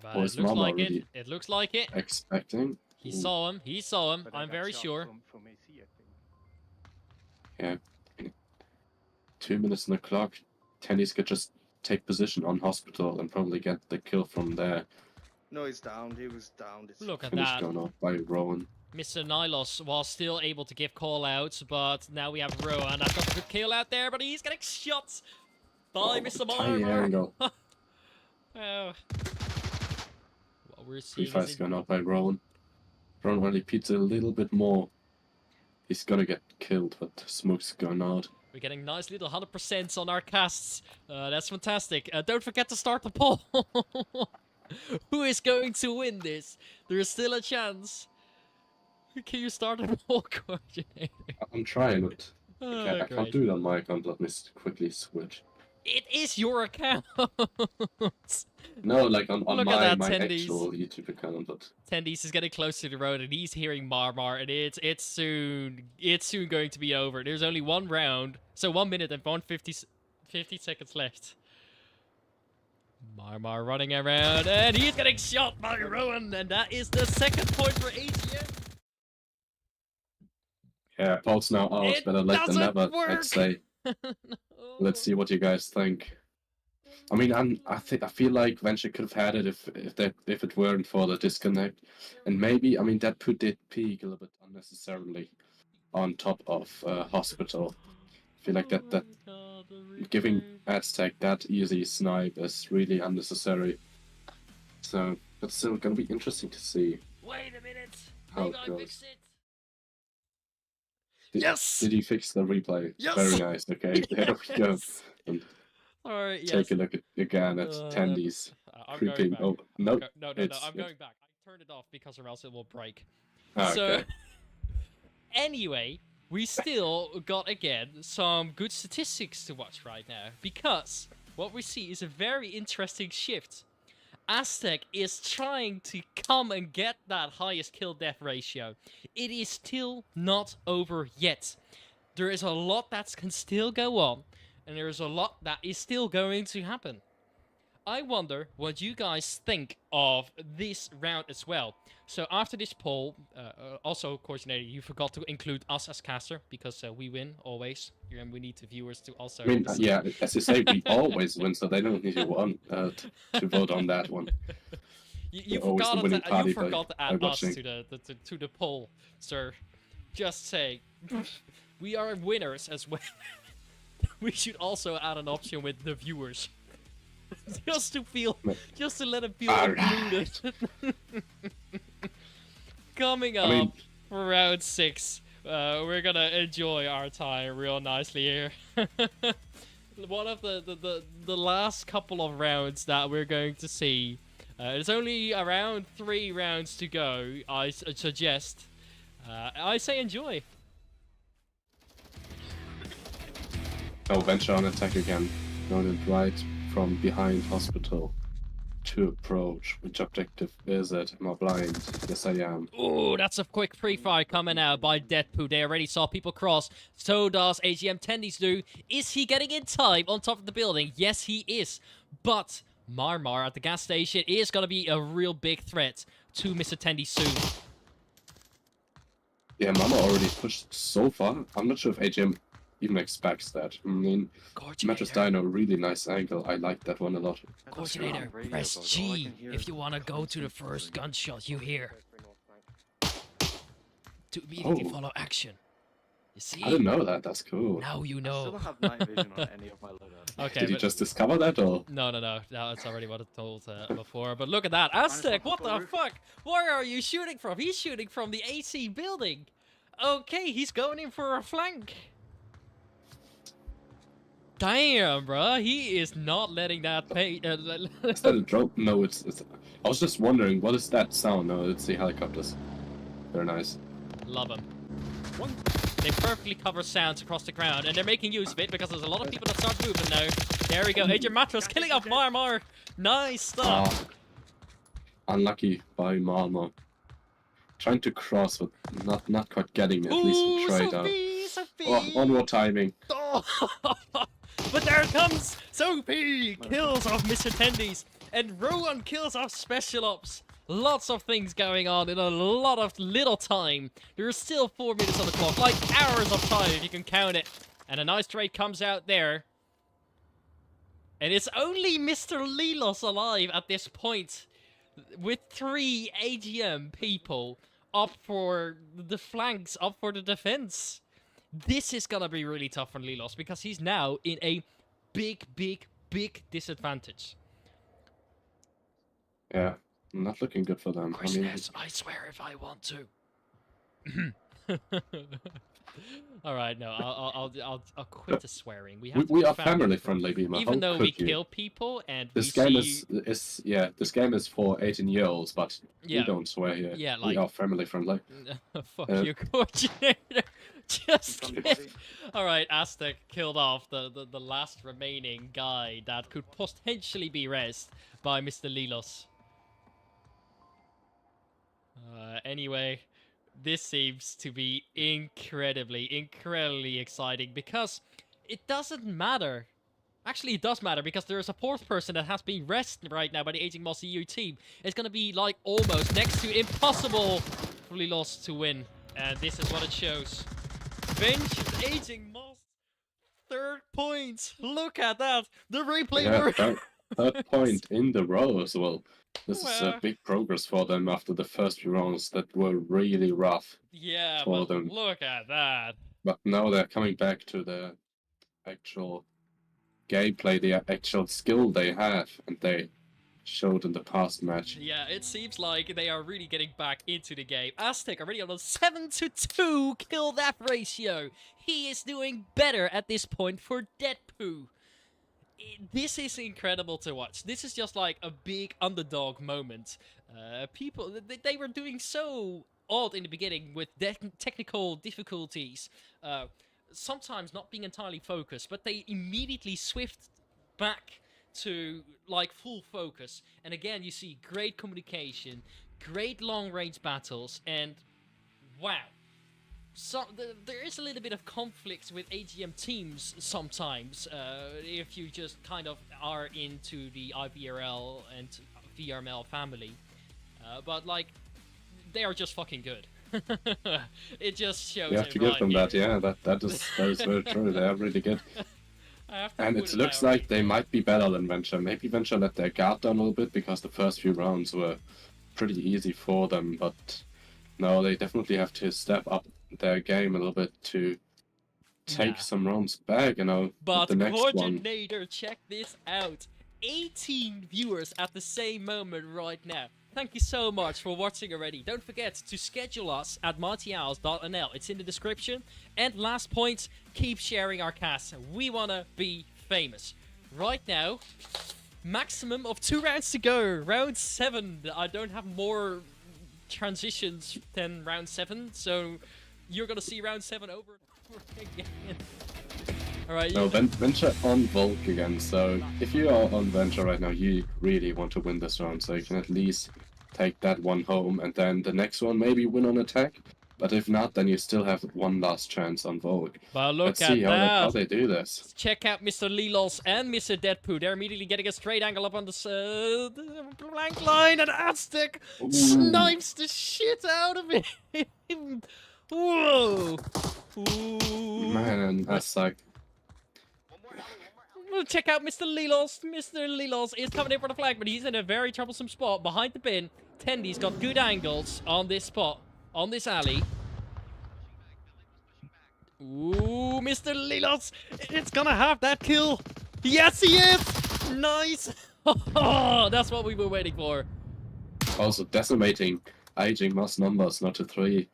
But Or it is looks Mama like already it. It looks like it. expecting? He saw him. He saw him. But I I'm got very shot sure. From AC, I think. Yeah. 2 minutes on the clock. Tendies could just take position on Hospital and probably get the kill from there. No, he's down. He was down. It's Look at Finish that. going off by Rowan. Mr. Nylos was still able to give call outs, but now we have Rowan. I've got a good kill out there, but he's getting shot by Mr. Tiny Marmor. angle. Oh. What we're seeing Refire's is going off by Rowan. Rowan only repeats a little bit more. He's gonna get killed, but Smoke's gone out. we're getting nice little 100% on our casts. That's fantastic. Don't forget to start the poll. Who is going to win this? There is still a chance. Can you start a poll, coordinator? I'm trying, but I Oh, can't do it on my account. Let me quickly switch. It is your account. No, like on Look my, at that, my Tendies. actual YouTube account, but Tendies is getting close to the road, and he's hearing Marmar, and it's soon going to be over. There's only one round, so 1 minute and 50 seconds left. Marmar running around, and he's getting shot by Rowan, and that is the second point for AGM. yeah, Paul's now out. It Better late than doesn't never, work. I'd say. Let's see what you guys think. I mean, I feel like Venture could have had it if it weren't for the disconnect, and maybe I mean that put it peak a little bit unnecessarily on top of Hospital. I feel like that giving Aztec that easy snipe is really unnecessary. So it's still gonna be interesting to see Wait a minute. how Maybe it I goes. fix it. Yes! Did you fix the replay? Yes! Very nice. Okay, there we go. Yes. And Alright, yes. take a look again at Tendies I'm going creeping. back. Oh no, No, it's- I'm going back. I turned it off because or else it will break. Ah, So, okay. anyway, we still got, again, some good statistics to watch right now. Because what we see is a very interesting shift. Aztec is trying to come and get that highest kill-death ratio. It is still not over yet. There is a lot that can still go on, and there is a lot that is still going to happen. I wonder what you guys think of this round as well. So after this poll, also, coordinator, you forgot to include us as caster, because we win always, and we need the viewers to also... I mean, yeah, as you say, we always win, so they don't need to vote on that one. You They're always the forgot, winning to, party you forgot to by add us watching. to the poll, sir. Just saying. We are winners as well. We should also add an option with the viewers. Just to let it feel included. Coming up for round 6, we're gonna enjoy our time real nicely here. One of the last couple of rounds that we're going to see. There's only around 3 rounds to go. I suggest. I say enjoy. Oh, Venture on attack again. Going it right from behind Hospital to approach. Which objective is it? Am I blind? Yes, I am. Ooh, that's a quick pre-fire coming out by Deadpoo. They already saw people cross. So does AGM Tendies do. Is he getting in time on top of the building? Yes, he is. But Marmar at the gas station is going to be a real big threat to Mr. Tendies soon. Yeah, Mama already pushed so far. I'm not sure if AGM even expects that. I mean, Mattress Dino, really nice angle. I like that one a lot. Coordinator, press G if you want to go to the first gunshot you hear. To immediately follow action. You see? I didn't know that. That's cool. Now you I still know. don't have night vision on any of my loadouts. Okay, Did you but- just discover that, or? No, that's already what I told before. But look at that. Aztec, what the fuck? Where are you shooting from? He's shooting from the AC building. Okay, he's going in for a flank. Damn, bro. He is not letting that pay. Is that a drone? No, it's. I was just wondering, what is that sound? No, it's the helicopters. They're nice. Love them. They perfectly cover sounds across the ground, and they're making use of it because there's a lot of people that start moving now. There we go. Agent Mattress killing off Marmar. Nice stuff. Unlucky by Marmor. trying to cross, but not quite getting at least a trade out. Sophie! Oh, onward timing. Oh. But there comes Sophie! Kills off Mr. Tendies, and Rowan kills off Special Ops. Lots of things going on in a lot of little time. There is still 4 minutes on the clock, like hours of time if you can count it. And a nice trade comes out there. And it's only Mr. Lilos alive at this point, with 3 AGM people up for the flanks, up for the defense. This is gonna be really tough for Lilos, because he's now in a big disadvantage. Yeah, not looking good for them. Christmas, I swear if I want to. All right, no, I'll quit the swearing. We are family friendly, Beamer. Even though we you? kill people and This we game see... this game is for 18-year-olds, but Yeah. we don't swear here. Yeah, we like... are family friendly. Fuck you, coordinator. Just Something kidding. like Alright, Aztec killed off the last remaining guy that could potentially be rezzed by Mr. Lilos. Anyway, this seems to be incredibly exciting, because it doesn't matter. Actually, it does matter, because there is a 4th person that has been rezzed right now by the Aging Moss EU team. It's gonna be like almost next to impossible for Lilos to win. And this is what it shows. Bench Aging Moss, 3rd point. Look at that. The replay Yeah, third point in the row as well. This is a big progress for them after the first few rounds that were really rough. Yeah, for but them. look at that. But now they're coming back to the actual gameplay, the actual skill they have, and they showed in the past match. Yeah, it seems like they are really getting back into the game. Aztec already on a 7-2 kill that ratio. He is doing better at this point for Deadpoo. This is incredible to watch. This is just like a big underdog moment. People, they were doing so odd in the beginning with technical difficulties. Sometimes not being entirely focused, but they immediately swift back to like full focus. And again, you see great communication, great long-range battles, and wow. So there is a little bit of conflict with AGM teams sometimes, if you just kind of are into the IVRL and VRML family. But like, they are just fucking good. It just shows. You have to give them that, yeah. That is very true. They are really good. And it looks like they might be better than Venture. Maybe Venture let their guard down a little bit because the first few rounds were pretty easy for them, but no, they definitely have to step up their game a little bit to take some rounds back, you know. But the next coordinator, one. check this out. 18 viewers at the same moment right now. Thank you so much for watching already. Don't forget to schedule us at martials.nl. It's in the description. And last point, keep sharing our cast. We wanna be famous. Right now, maximum of 2 rounds to go. Round 7. I don't have more transitions than round 7, so you're gonna see round 7 over and over again. Alright. No, Venture on Volk again, so if you are on Venture right now, you really want to win this round, so you can at least take that one home, and then the next one maybe win on attack, but if not, then you still have one last chance on Volk. But look Let's at see how that. they do this. Check out Mr. Lilos and Mr. Deadpoo. They're immediately getting a straight angle up on the blank line, and Aztec snipes the shit out of him. Whoa. Ooh. Man, and that's like... Check out Mr. Lilos. Mr. Lilos is coming in for the flag, but he's in a very troublesome spot behind the bin. Tendy's got good angles on this spot, on this alley. Ooh, Mr. Lilos, it's gonna have that kill. Yes, he is. Nice. That's what we were waiting for. Also decimating Aging Moss numbers, not to 3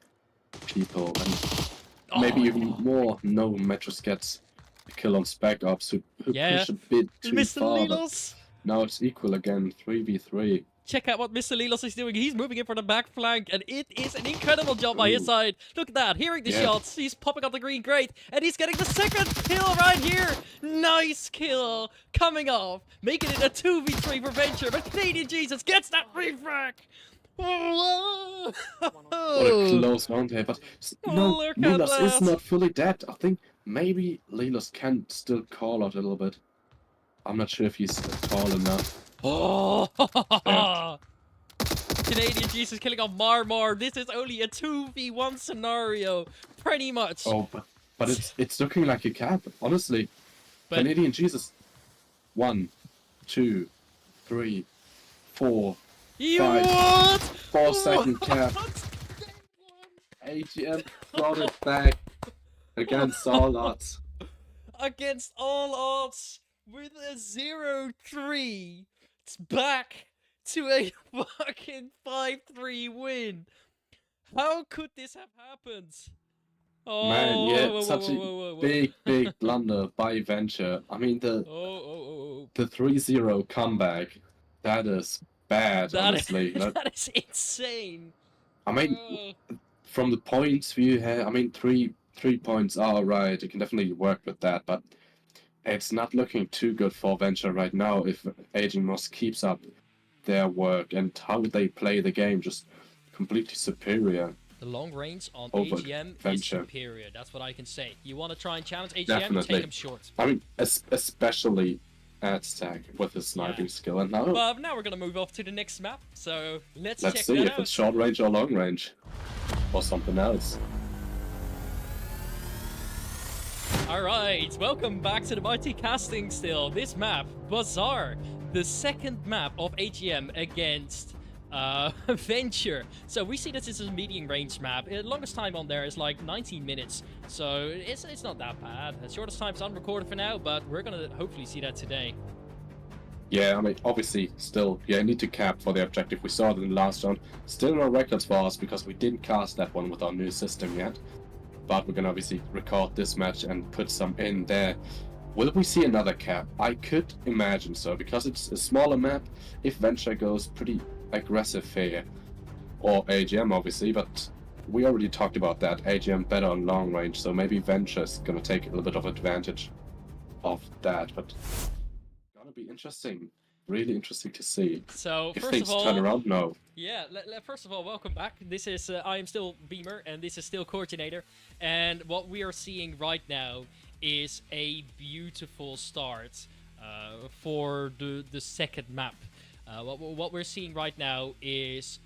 people, and maybe even more. No Metros gets a kill on Spec Ops who push a bit too Mr. far. Lilos. Now it's equal again, 3v3. Check out what Mr. Lilos is doing. He's moving in for the back flank, and it is an incredible job by his side. Look at that. Hearing the shots, he's popping up the green grate, and he's getting the second kill right here. Nice kill coming off, making it a 2v3 for Venture, but Canadian Jesus gets that refrac. Whoa! What a close round here, but no, Look at Lilas is that. not fully dead. I think maybe Lilas can still call out a little bit. I'm not sure if he's tall enough. Oh! Yeah. Canadian Jesus killing off Marmar. This is only a 2v1 scenario, pretty much. Oh, but it's looking like a cap, honestly. But- Canadian Jesus. 1, 2, 3, 4, You 5, what? 4-second cap. AGM brought it back against all odds. Against all odds, with a 0-3, it's back to a fucking 5-3 win. How could this have happened? Oh, Man, yeah, whoa, such whoa, whoa. a big blunder by Venture. I mean, the 3-0 comeback, that is bad, honestly. That is insane. I mean, from the points view here, I mean, three points are right. You can definitely work with that, but it's not looking too good for Venture right now if AGM keeps up their work and how they play the game, just completely superior. The long range on Over AGM is Venture. superior. That's what I can say. You want to try and challenge AGM? Definitely. Take him short. I mean, especially Aztec with his sniping skill. And now, But now we're gonna move off to the next map. So let's check see that if out. it's short range or long range. Or something else. Alright, welcome back to the Mighty Casting still. This map, Bazaar, the second map of AGM against Venture. So we see this is a medium range map. The longest time on there is like 19 minutes. So it's not that bad. The shortest time is unrecorded for now, but we're gonna hopefully see that today. Yeah, I mean, obviously, still, you need to cap for the objective. We saw it in the last round. Still no records for us because we didn't cast that one with our new system yet. But we're gonna obviously record this match and put some in there. Will we see another cap? I could imagine so, because it's a smaller map. If Venture goes pretty aggressive here, or AGM obviously, but we already talked about that. AGM better on long range, so maybe Venture's gonna take a little bit of advantage of that. But gonna be interesting, really interesting to see. So If first things of all, turn around, no. yeah, first of all, welcome back. This is I am still Beamer, and this is still Coordinator. And what we are seeing right now is a beautiful start for the second map. What we're seeing right now is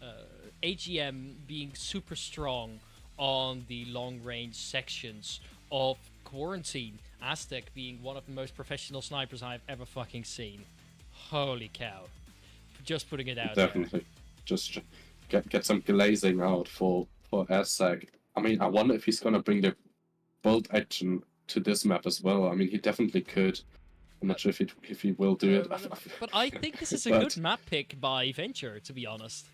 AGM being super strong on the long-range sections of Quarantine. Aztec being one of the most professional snipers I've ever fucking seen. Holy cow. Just putting it out Definitely. Just get some glazing out for Aztec. I mean, I wonder if he's gonna bring the bolt action to this map as well. I mean, he definitely could. I'm not sure if he will do it. But I think this is a But- good map pick by Venture, to be honest.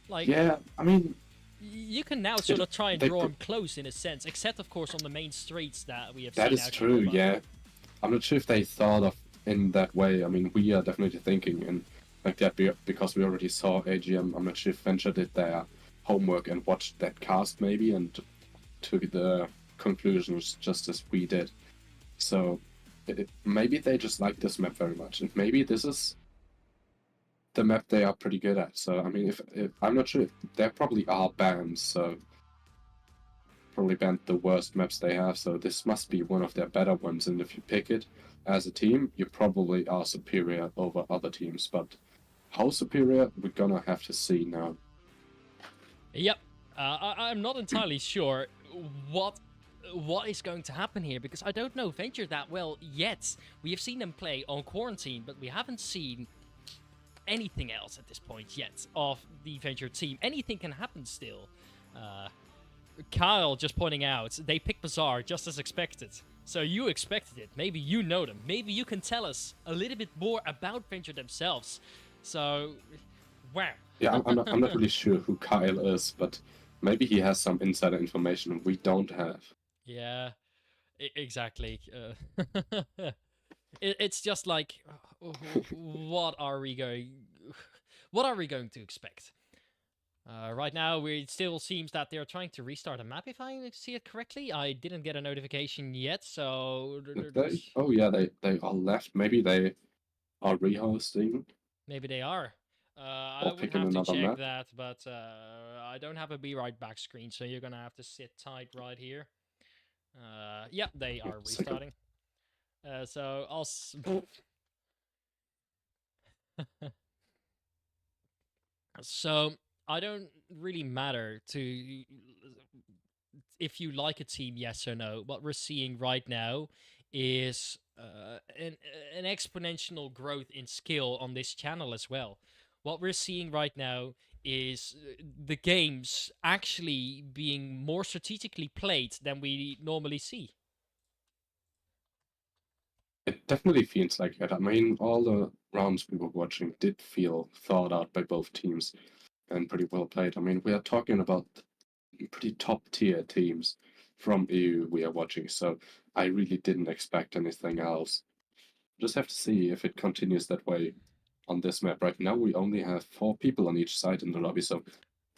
Like, Yeah, I mean, you can now sort of try and they draw put- him close in a sense, except of course on the main streets that we have that seen is out true, in Roma. yeah. I'm not sure if they thought of in that way. I mean, we are definitely thinking in like that because we already saw AGM. I'm not sure if Venture did their homework and watched that cast maybe and took the conclusions just as we did. So maybe they just like this map very much, and maybe this is the map they are pretty good at. So I mean, if I'm not sure, there probably are bans. So probably banned the worst maps they have. So this must be one of their better ones. And if you pick it as a team, you probably are superior over other teams. But how superior, we're gonna have to see now. Yep. I'm not entirely sure what is going to happen here, because I don't know Venture that well yet. We have seen them play on Quarantine, but we haven't seen anything else at this point yet of the Venture team. Anything can happen still. Kyle just pointing out, they picked Bazaar just as expected. So you expected it. Maybe you know them. Maybe you can tell us a little bit more about Venture themselves. So, wow. Yeah, I'm not really sure who Kyle is, but maybe he has some insider information we don't have. Yeah, exactly. It's just like, what are we going to expect? Right now, it still seems that they're trying to restart a map, if I see it correctly. I didn't get a notification yet, so... Oh yeah, they all left. Maybe they are rehosting. Maybe they are. I Or would picking have to another check map. that, but I don't have a be right back screen, so you're gonna have to sit tight right here. Yeah, they are Second. restarting. So I'll. So I don't really matter to if you like a team, yes or no. What we're seeing right now is an exponential growth in skill on this channel as well. What we're seeing right now is the games actually being more strategically played than we normally see. It definitely feels like it. I mean, all the rounds we were watching did feel thought out by both teams and pretty well played. I mean, we are talking about pretty top tier teams from EU we are watching, so I really didn't expect anything else. Just have to see if it continues that way on this map. Right now, we only have 4 people on each side in the lobby, so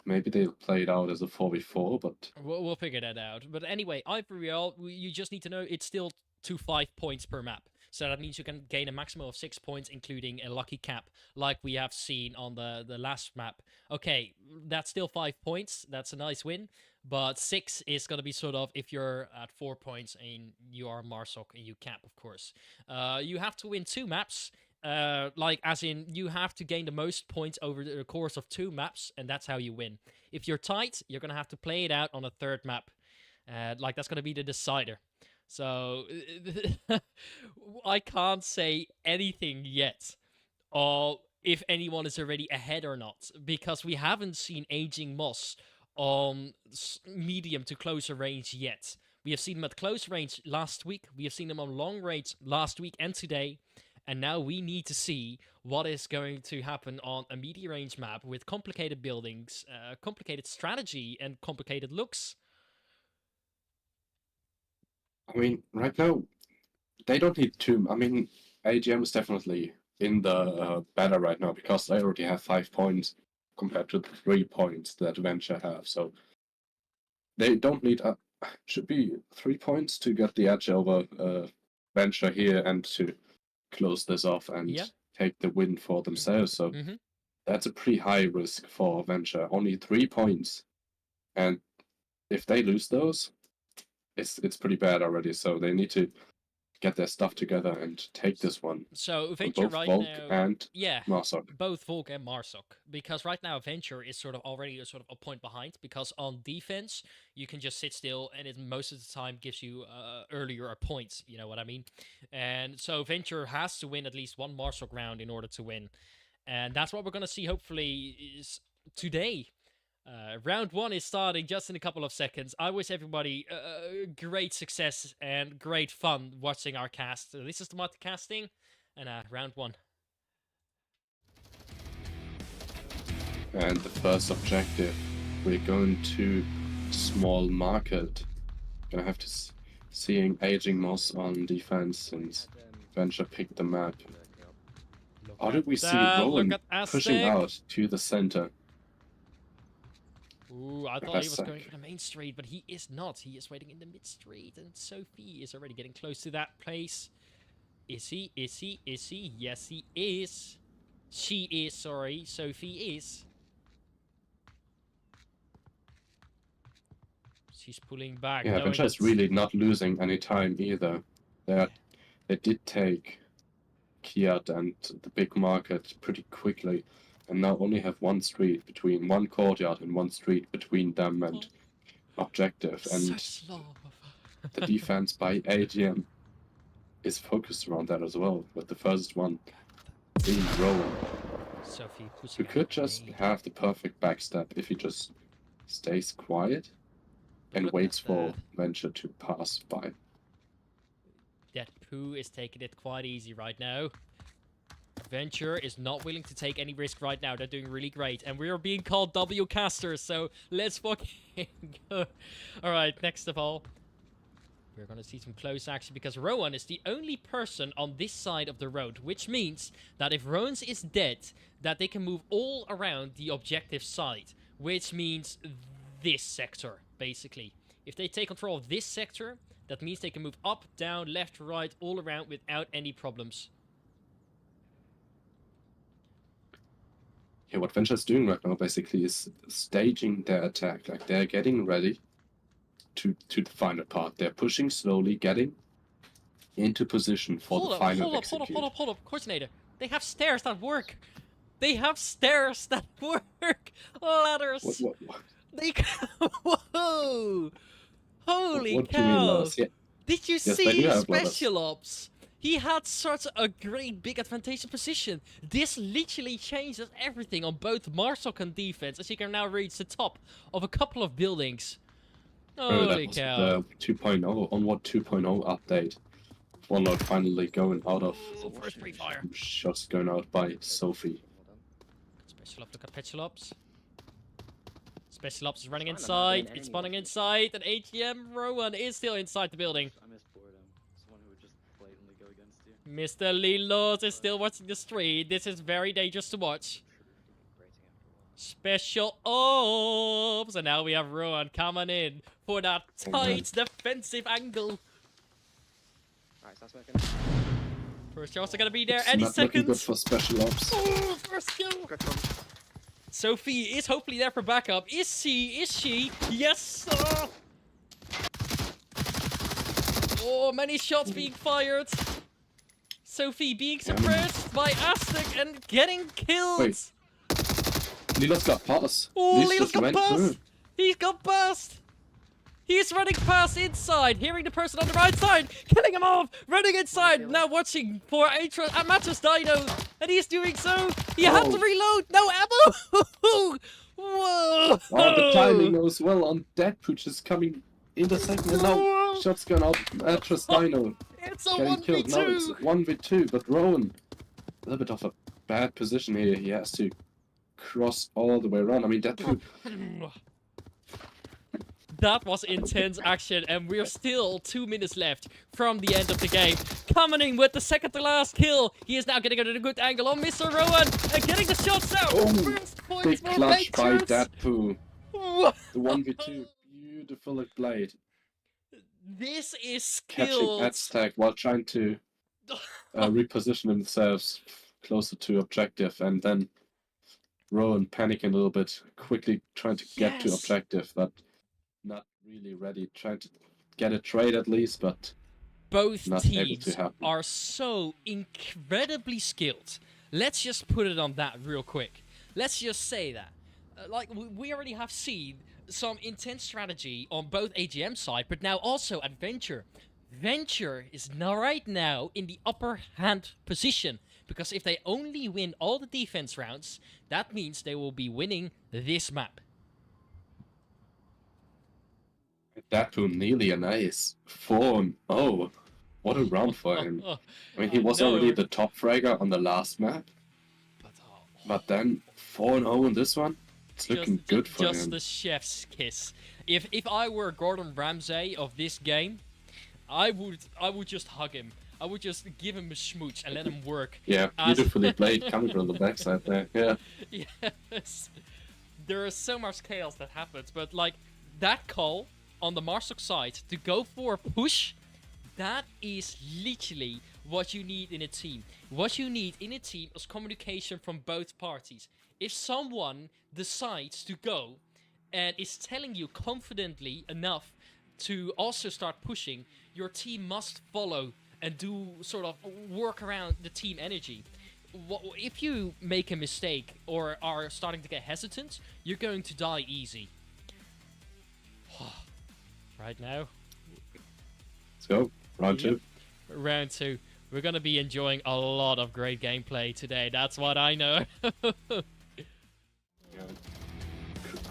maybe they'll play it out as a 4v4, but We'll figure that out. But anyway, IVRL, you just need to know it's still 5 points per map. So that means you can gain a maximum of 6 points, including a lucky cap, like we have seen on the last map. Okay, that's still 5 points. That's a nice win. But 6 is going to be sort of if you're at 4 points and you are Marsok and you cap, of course. You have to win 2 maps. Like, as in, you have to gain the most points over the course of 2 maps, and that's how you win. If you're tight, you're going to have to play it out on a 3rd map. Like, that's going to be the decider. So, I can't say anything yet, or if anyone is already ahead or not, because we haven't seen Aging Moss on medium to closer range yet. We have seen him at close range last week, we have seen him on long range last week and today, and now we need to see what is going to happen on a medium range map with complicated buildings, complicated strategy, and complicated looks. I mean, right now, they don't need too. I mean, AGM is definitely in the better right now because they already have 5 points compared to the 3 points that Venture have. So they don't need. Should be 3 points to get the edge over Venture here and to close this off and take the win for themselves. So that's a pretty high risk for Venture. Only 3 points, and if they lose those, it's pretty bad already. So they need to get their stuff together and take this one. So Venture both right Volk now, and Marsok. both Volk and Marsok, because right now Venture is sort of already a point behind. Because on defense you can just sit still, and it most of the time gives you earlier points. You know what I mean? And so Venture has to win at least one Marsok round in order to win, and that's what we're gonna see. Hopefully, is today. Round 1 is starting just in a couple of seconds. I wish everybody great success and great fun watching our cast. This is the multicasting, and round 1. And the first objective, we're going to small market. Gonna have to seeing Aging Moss on defense since Venture picked the map. How did we see Rowan pushing out to the center? Ooh, I thought he was going to the main street, but he is not. He is waiting in the mid street, and Sophie is already getting close to that place. Is he? Is he? Is he? Yes, he is. She is, sorry. Sophie is. She's pulling back. Yeah, Venture is really not losing any time either. They did take Kiat and the big market pretty quickly, and now only have one street between one courtyard and one street between them and objective. And the defense by AGM is focused around that as well, with the first one being Rowan, who could just have the perfect backstab if he just stays quiet and waits for Venture to pass by. That Pooh is taking it quite easy right now. Venture is not willing to take any risk right now. They're doing really great. And we are being called W casters, so let's fucking go. Alright, next of all, we're going to see some close action because Rowan is the only person on this side of the road, which means that if Rowan is dead, that they can move all around the objective side, which means this sector, basically. If they take control of this sector, that means they can move up, down, left, right, all around without any problems. Yeah, what Venture's doing right now basically is staging their attack. Like they're getting ready to the final part. They're pushing slowly, getting into position for the final execute. Hold up, Coordinator. They have stairs that work. They have stairs that work. Ladders. What? They whoa! Holy What do cow! you mean, Lars? Yeah. Did you Yes, they see do have Special Ops? He had such a great big advantageous position. This literally changes everything on both Marsoc and defense, as you can now reach the top of a couple of buildings. Holy cow! The 2.0 Onward 2.0 update. Onward finally going out of First pre-fire. shots going out by Sophie. Special Ops, look at Special Ops. Special Ops is running inside. It's spawning inside, and AGM Rowan is still inside the building. I miss boredom. Someone who would just blatantly go against you. Mr. Lilos is still watching the street. This is very dangerous to watch. Special Ops! And now we have Rowan coming in for that tight defensive angle. Alright, so that's working. First shots are gonna be there It's any not looking good second. for Special Ops. Oh, first kill! Good one. Sophie is hopefully there for backup. Is she? Is she? Yes, sir! Oh, many shots being fired. Sophie being suppressed by Aztec and getting killed. Wait. Lilos got pass. Oh, Lilos Lilos just got went past. through. He's got past. He's running past inside, hearing the person on the right side, killing him off, running inside, now watching for Mattress Dino, and he's doing so. He had to reload, no ammo. Whoa! Oh, the timing goes well on Deadpool just coming in the second and now shots going out. Mattress Dino It's a getting killed. Now it's 1v2. 1v2, but Rowan, a little bit of a bad position here. He has to cross all the way around. I mean, Deadpool. That was intense action, and we're still 2 minutes left from the end of the game. Coming in with the second to last kill. He is now getting a good angle on Mr. Rowan and getting the shots out. Oh, First points big for clutch by Matrix. Deadpool. Whoa. The 1v2, beautiful played. This is Catching skilled. Aztec while trying to reposition themselves closer to objective, and then Rowan panicking a little bit, quickly trying to get to Yes. objective, but not really ready. Trying to get a trade at least, but Both not able teams to happen. are so incredibly skilled. Let's just put it on that real quick. Let's just say that. Like, we already have seen some intense strategy on both AGM side, but now also at Venture. Venture is now right now in the upper hand position, because if they only win all the defense rounds, that means they will be winning this map. Deadpool nearly an ace. 4-0. What a round for him. I mean, he was already the top fragger on the last map, but then 4-0 in this one. It's looking good for just him. the chef's kiss. If I were Gordon Ramsay of this game, I would just hug him. I would just give him a smooch and let him work. Yeah, beautifully played coming from the backside there. Yeah. Yes. There is so much chaos that happens, but like that call on the Marsoc side to go for a push, that is literally what you need in a team. What you need in a team is communication from both parties. If someone decides to go and is telling you confidently enough to also start pushing, your team must follow and do sort of work around the team energy. If you make a mistake or are starting to get hesitant, you're going to die easy. Right now, Let's go. Round two. Round 2. We're going to be enjoying a lot of great gameplay today. That's what I know. Yeah.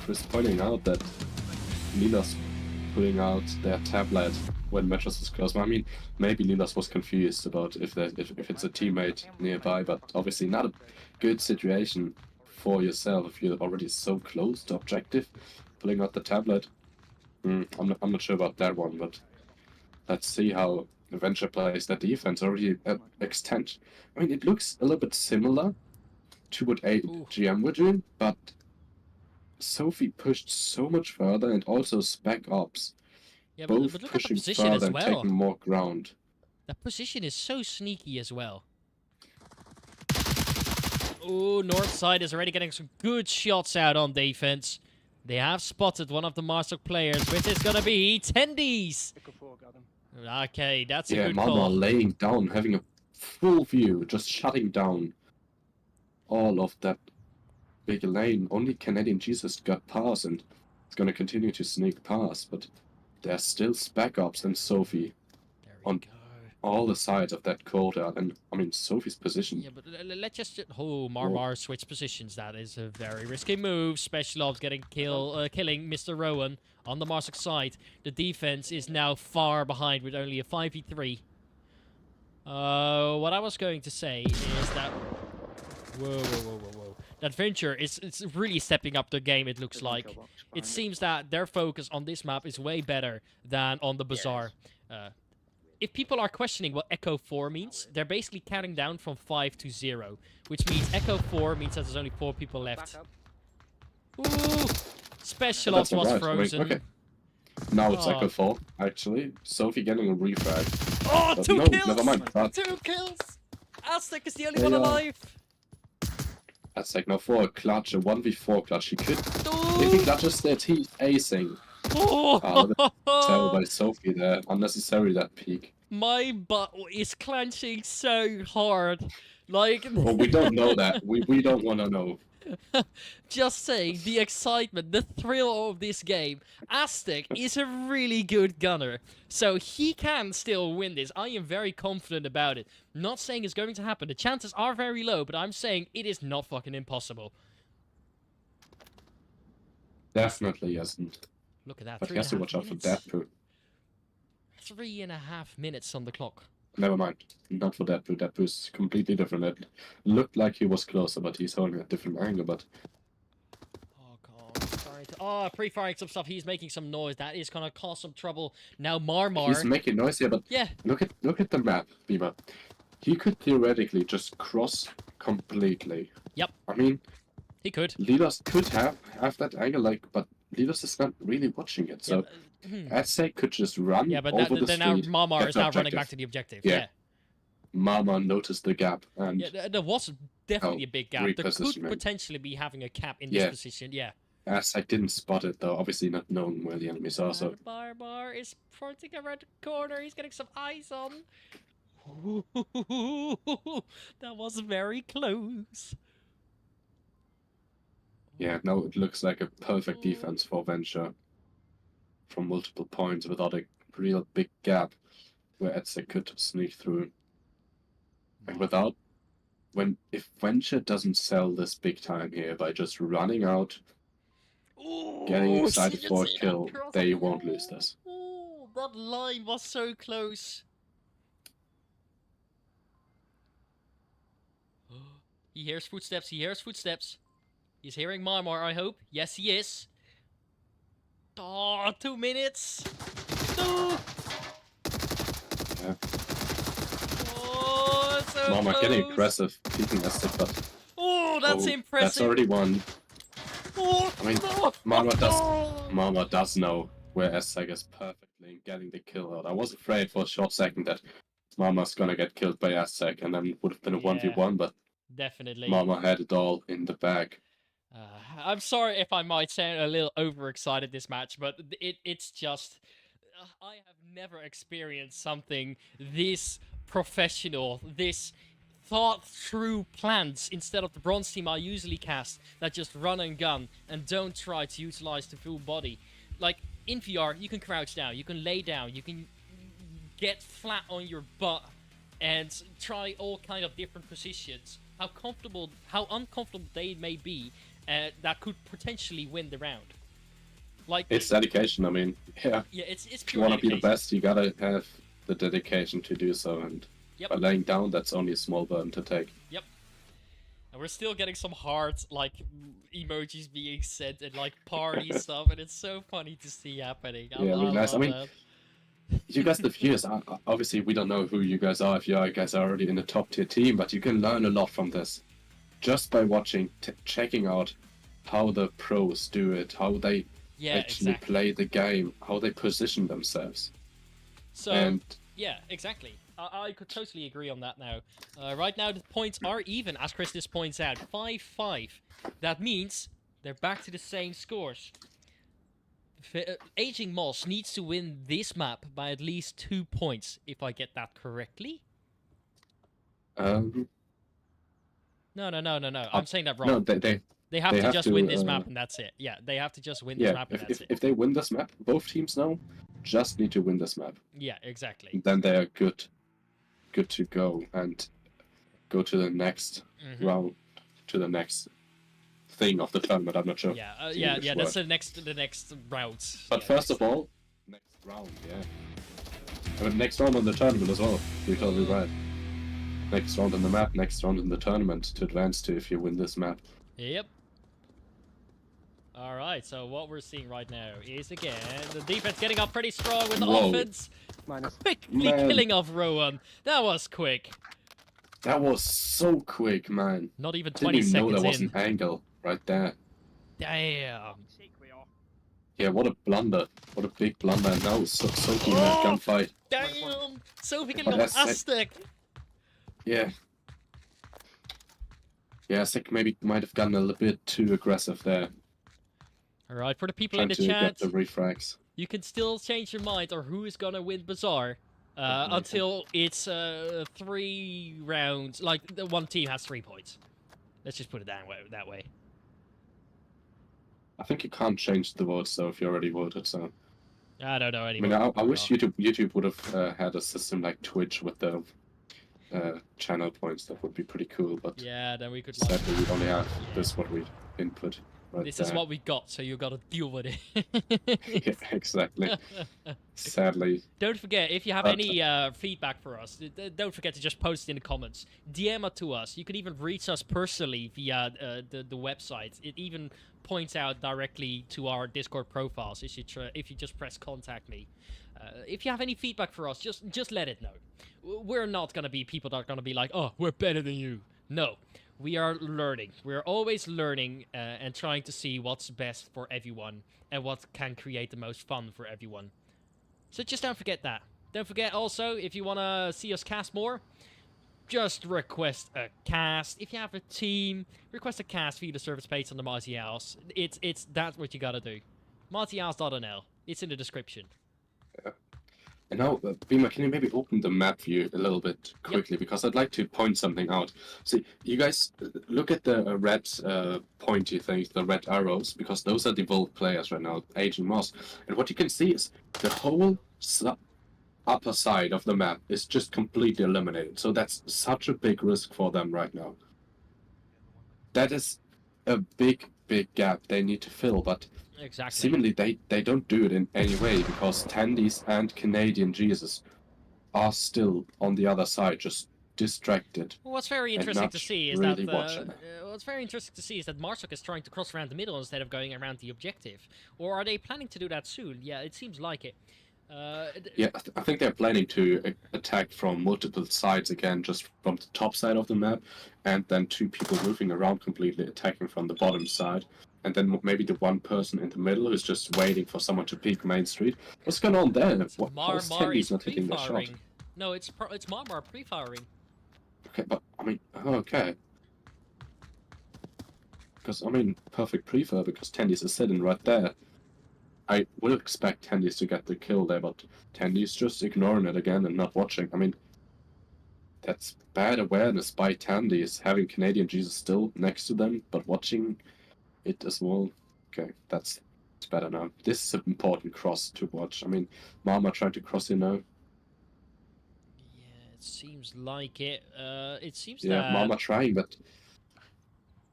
Chris pointing out that Lilas pulling out their tablet when Mattress was close. I mean, maybe Lilas was confused about if it's a teammate nearby, but obviously not a good situation for yourself if you're already so close to objective. Pulling out the tablet. I'm not sure about that one, but let's see how Venture plays that defense already extend. I mean, it looks a little bit similar to what AGM were doing, but Sophie pushed so much further, and also Spec Ops both but look at the pushing position further as and well. taking more ground. That position is so sneaky as well. Ooh, north side is already getting some good shots out on defense. They have spotted one of the Marstok players, which is gonna be Tendies. Echo 4 got him. Okay, that's a Yeah, good Mama call. laying down, having a full view, just shutting down all of that big lane. Only Canadian Jesus got past and it's gonna continue to sneak past, but there's still Spec Ops and Sophie There we on go. all the sides of that courtyard. And I mean, Sophie's position. Yeah, but let's just... Oh, Marmar switch positions. That is a very risky move. Special Ops getting killing Mr. Rowan on the Marstok side. The defense is now far behind with only a 5v3. What I was going to say is that... Whoa. That Venture is it's really stepping up the game, it looks like. It seems that their focus on this map is way better than on the Bazaar. If people are questioning what Echo 4 means, they're basically counting down from 5 to 0. Which means Echo 4 means that there's only 4 people left. Ooh! Special Ops was frozen. Okay. Now it's Oh. Echo 4, actually. Sophie getting a refrag. Oh, But 2 no, kills! never mind. But 2 kills! Aztec is the only Yeah, one yeah. alive! that's like now for a clutch, a 1v4 clutch. He could, if he Ooh! clutches that, he's acing. Oh! Tell by Sophie there, unnecessary that peak. My butt is clenching so hard. Like, Well, we don't know that. We don't want to know. just saying, the excitement, the thrill of this game. Aztec is a really good gunner, so he can still win this. I am very confident about it. Not saying it's going to happen. The chances are very low, but I'm saying it is not fucking impossible. Definitely isn't. Look at that. But he has to watch out for Deadpool. 3.5 minutes on the clock. Never mind. Not for Deadpool. Deadpool's completely different. It looked like he was closer, but he's holding a different angle. But Oh, God. Sorry to... Oh, pre-firing some stuff. He's making some noise. That is going to cause some trouble. Now, Marmar... he's making noise here. But Yeah. look at the map, Beamer. He could theoretically just cross completely. Yep. I mean, He could. Leaders could have that angle, like, but Leaders is not really watching it. So Aztec could just run Yeah, but over the then now street. Marmar get is the now running objective. back to the objective. Yeah. Yeah. Mama noticed the gap and There was definitely a big gap. There could repositioning. potentially be having a cap in this Yeah. position. Yeah. Aztec didn't spot it though, obviously not knowing where the enemies are. So And Marmar is pointing around the corner. He's getting some eyes on. That was very close. yeah, now it looks like a perfect defense for Venture from multiple points without a real big gap where Aztec could sneak through. And without if Venture doesn't sell this big time here by just running out, getting Ooh, excited see, for a see, kill, cross- they won't lose this. Ooh, that line was so close. He hears footsteps. He hears footsteps. He's hearing Marmar, I hope. Yes, he is. Oh, 2 minutes. No. Yeah. Oh, it's so Mama close. getting aggressive, peeking Aztec, but Oh, that's impressive. that's already one. Oh, I mean, no. Mama does know where Aztec is perfectly and getting the kill out. I was afraid for a short second that Mama's gonna get killed by Aztec and then it would have been a 1v1, but Definitely. Mama had it all in the bag. I'm sorry if I might sound a little overexcited this match, but it's just... I have never experienced something this professional, this thought-through plans instead of the bronze team I usually cast that just run and gun and don't try to utilize the full body. Like, in VR, you can crouch down, you can lay down, you can get flat on your butt and try all kind of different positions. How uncomfortable they may be, that could potentially win the round. Like, It's dedication, I mean, yeah. yeah, it's If you pure want to be the dedication. best, you gotta have the dedication to do so, and Yep. by laying down, that's only a small burden to take. Yep. And we're still getting some heart, like, emojis being sent and, like, party stuff, and it's so funny to see happening. Yeah, really nice. I love mean, that. You guys, the viewers, obviously we don't know who you guys are, if you guys are already in the top tier team, but you can learn a lot from this. Just by watching, checking out how the pros do it, how they Yeah, actually exactly. play the game, how they position themselves. So, And yeah, exactly. I could totally agree on that now. Right now, the points are even, as Christus points out, 5-5. That means they're back to the same scores. Aging Moss needs to win this map by at least 2 points, if I get that correctly. No. I'm saying that wrong. No, They have they to have just to, win this map and that's it. Yeah, they have to just win this map and that's it. if they win this map, both teams now just need to win this map. Yeah, exactly. And then they are good to go and go to the next round, to the next thing of the tournament. I'm not sure. Yeah, that's the next round. But first of all, next round, yeah. I mean, next round on the tournament as well. You're totally right. Next round on the map, next round in the tournament to advance to if you win this map. Yep. Alright, so what we're seeing right now is, again, the defense getting up pretty strong with the offense. Minus. Quickly killing off Rowan. That was quick. That was so quick, man. Not even I 20 didn't even know seconds there was in. an angle right there. Damn. Yeah, what a blunder. What a big blunder. And now Sophie in that gunfight. Damn. Sophie But getting off that's Aztec. Yeah. Yeah, Sek maybe might have gotten a little bit too aggressive there. Alright, for the people Trying in the to chat, get the refrags. you can still change your mind on who is gonna win Bazaar until it's 3 rounds. Like, the one team has 3 points. Let's just put it that way. I think you can't change the votes though if you already voted, so... I don't know I anymore. mean, I wish YouTube would have had a system like Twitch with the channel points. That would be pretty cool, but Yeah, then we could... sadly we only have this what we input. Right This there. is what we got, so you gotta deal with it. Yeah, exactly. Sadly. Don't forget, if you have But- any feedback for us, don't forget to just post in the comments. DM it to us. You can even reach us personally via the website. It even points out directly to our Discord profiles if you just press contact me. If you have any feedback for us, just let it know. We're not gonna be people that are gonna be like, oh, we're better than you. No. We are learning. We're always learning and trying to see what's best for everyone and what can create the most fun for everyone. So just don't forget that. Don't forget also, if you want to see us cast more, just request a cast. If you have a team, request a cast via the service page on the Martials. That's what you gotta do. Martials.nl. It's in the description. And now, Beamer, can you maybe open the map view a little bit quickly? Because I'd like to point something out. See, you guys, look at the red pointy things, the red arrows, because those are the Volt players right now, Agent Moss. And what you can see is the whole upper side of the map is just completely eliminated. So that's such a big risk for them right now. That is a big gap they need to fill, but... Exactly. Seemingly, they don't do it in any way because Tandies and Canadian Jesus are still on the other side, just distracted. Well, what's very interesting to see is really that watching. what's very interesting to see is that Marsuk is trying to cross around the middle instead of going around the objective. Or are they planning to do that soon? Yeah, it seems like it. Yeah, I think they're planning to attack from multiple sides again, just from the top side of the map, and then 2 people moving around completely attacking from the bottom side. And then maybe the one person in the middle who's just waiting for someone to peek Main Street. What's going on there? How's Marmar Tandies is not hitting the shot? pre-firing. No, it's Marmar pre-firing. Okay, but I mean, okay. Because I mean, perfect pre-fire because Tandies is sitting right there. I would expect Tandies to get the kill there, but Tandies just ignoring it again and not watching. I mean, that's bad awareness by Tandies, having Canadian Jesus still next to them, but watching it as well. Okay, it's better now. This is an important cross to watch. I mean, Mama trying to cross in now. Yeah, it seems like it. It seems Yeah, that... Mama trying, but...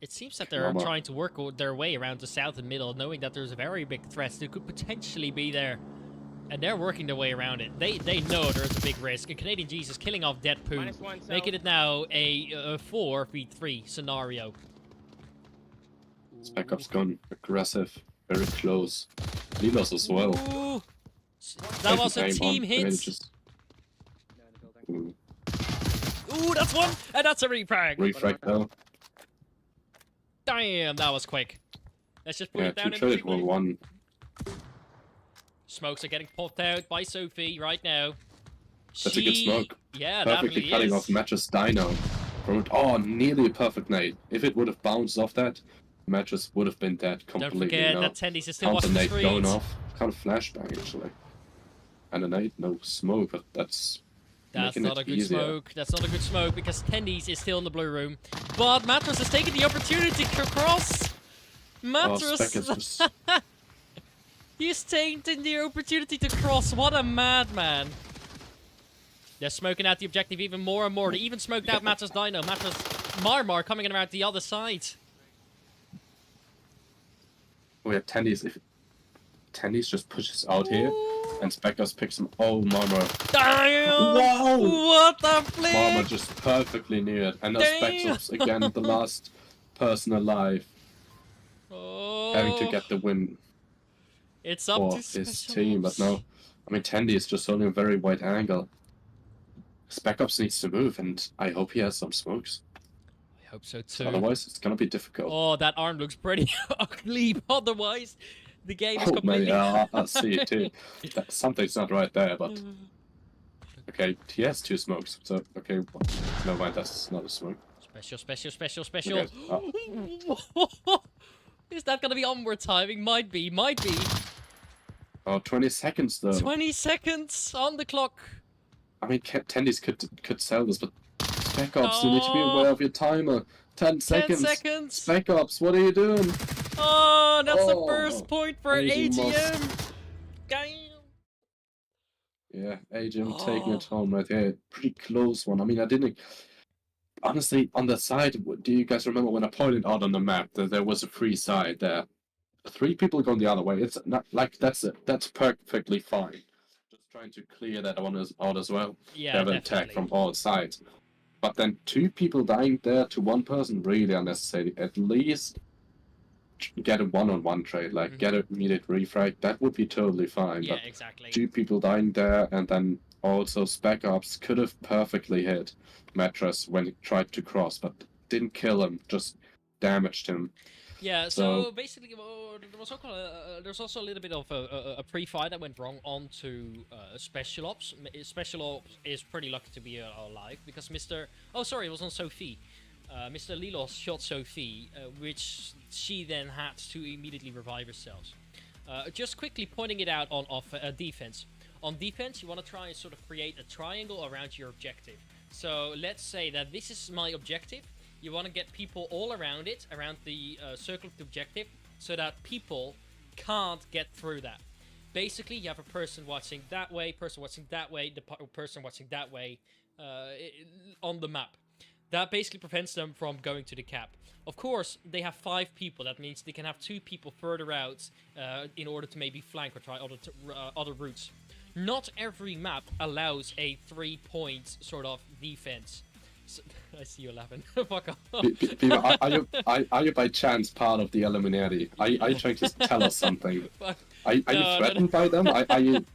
It seems that they're Mama. trying to work their way around the south and middle, knowing that there's very big threats that could potentially be there. And they're working their way around it. They know there's a big risk. And Canadian Jesus killing off Dead Poo, -1 making it now a 4v3 scenario. Backup's gone aggressive, very close. Lilos as well. Ooh. That was a Aim team on, hit. and then just- No, in the building. Ooh, Ooh, that's one, and that's a refrag. refrag though. Damn, that was quick. Let's just put Yeah, it down 2 in kills the for 1. Smokes are getting popped out by Sophie right now. That's a good smoke. Yeah, that Perfectly really cutting is. off Mattress Dino. Oh, nearly a perfect nade. If it would have bounced off that, Mattress would have been dead completely. Don't forget now. that Tendies is still Counter watching the nade going streets. off. Kind of flashbang actually. And a nade, no smoke, but that's making not it a good easier. smoke. That's not a good smoke because Tendies is still in the blue room. But Mattress is taking the opportunity to cross. Mattress. He's taking the opportunity to cross. What a madman. They're smoking out the objective even more and more. They even smoked out Mattress Dino. Mattress Marmar coming in around the other side. Oh yeah, Tendies. If Tendies just pushes out here and Speckers picks him. Oh, Marmar. Damn! Wow! What the flip! Marmar just perfectly near it. And now Speckers again, the last person alive, having to get the win It's up for to his team. But no, I mean, Tendy is just holding a very wide angle. Spec Ops needs to move, and I hope he has some smokes. I hope so too. Otherwise, it's gonna be difficult. Oh, that arm looks pretty ugly. Otherwise, the game is completely... yeah, I see it too. Something's not right there, but... Okay, he has 2 smokes, so... Okay, well, no mind, that's not a smoke. Special. Okay, Is that gonna be onward timing? Might be. Oh, 20 seconds though. 20 seconds on the clock. I mean, Tendies could sell this, but Spec Ops, you need to be aware of your timer. 10 seconds. 10 seconds. Spec Ops, what are you doing? Oh, that's the first point for AGM AGM. Damn. Yeah, AGM taking it home right here. Pretty close one. I mean, I didn't... Honestly, on the side, do you guys remember when I pointed out on the map that there was a free side there? 3 people going the other way. It's not like that's perfectly fine. Just trying to clear that one out as well. Yeah, have an attack from all sides. But then 2 people dying there to 1 person, really unnecessary. At least get a one-on-one trade, like get an immediate refrag. That would be totally fine. Yeah, but exactly. 2 people dying there, and then also Spec Ops could have perfectly hit Mattress when he tried to cross, but didn't kill him, just damaged him. Yeah, so basically, there's also a little bit of a pre-fight that went wrong onto Special Ops. Special Ops is pretty lucky to be alive because Mr. Oh, sorry, it was on Sophie. Mr. Lilos shot Sophie, which she then had to immediately revive herself. Just quickly pointing it out on defense. On defense, you want to try and sort of create a triangle around your objective. So let's say that this is my objective. You want to get people all around it, around the circle of the objective, so that people can't get through that. Basically, you have a person watching that way, person watching that way, the person watching that way on the map. That basically prevents them from going to the cap. Of course, they have 5 people. That means they can have 2 people further out in order to maybe flank or try other routes. Not every map allows a 3-point sort of defense. So, I see you laughing. Fuck off. People, are you by chance part of the Illuminati? Are you trying to tell us something? Are you threatened by them? Are you?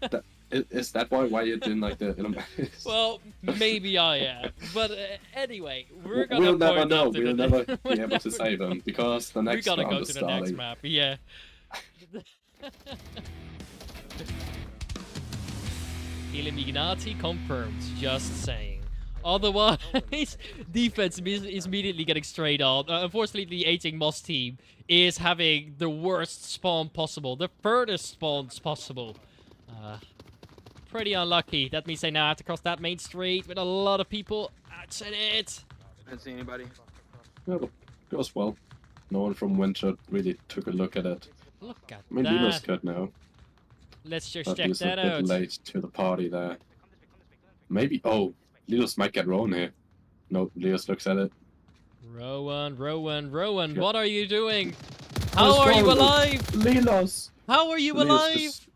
Is that why you didn't like the Illuminati? Well, maybe I am. But anyway, we'll never know. We'll never be able to save them because the next round go is to the starting. next map. Yeah. Illuminati confirmed. Just saying. Otherwise, defense is immediately getting straight on. Unfortunately, the 18 Moss team is having the worst spawn possible, the furthest spawns possible. Pretty unlucky. That means they now have to cross that main street with a lot of people. That's it. I didn't see anybody. Yeah, but it goes well. No one from Winter really took a look at it. Look at I mean, that. Lino's good now. Let's just But check he's that a bit out. late to the party there. Maybe. Oh, Lilos might get Rowan here. No, Lilos looks at it. Rowan, Yeah. what are you doing? How are you alive? Lilos! How are you Lilos alive? just-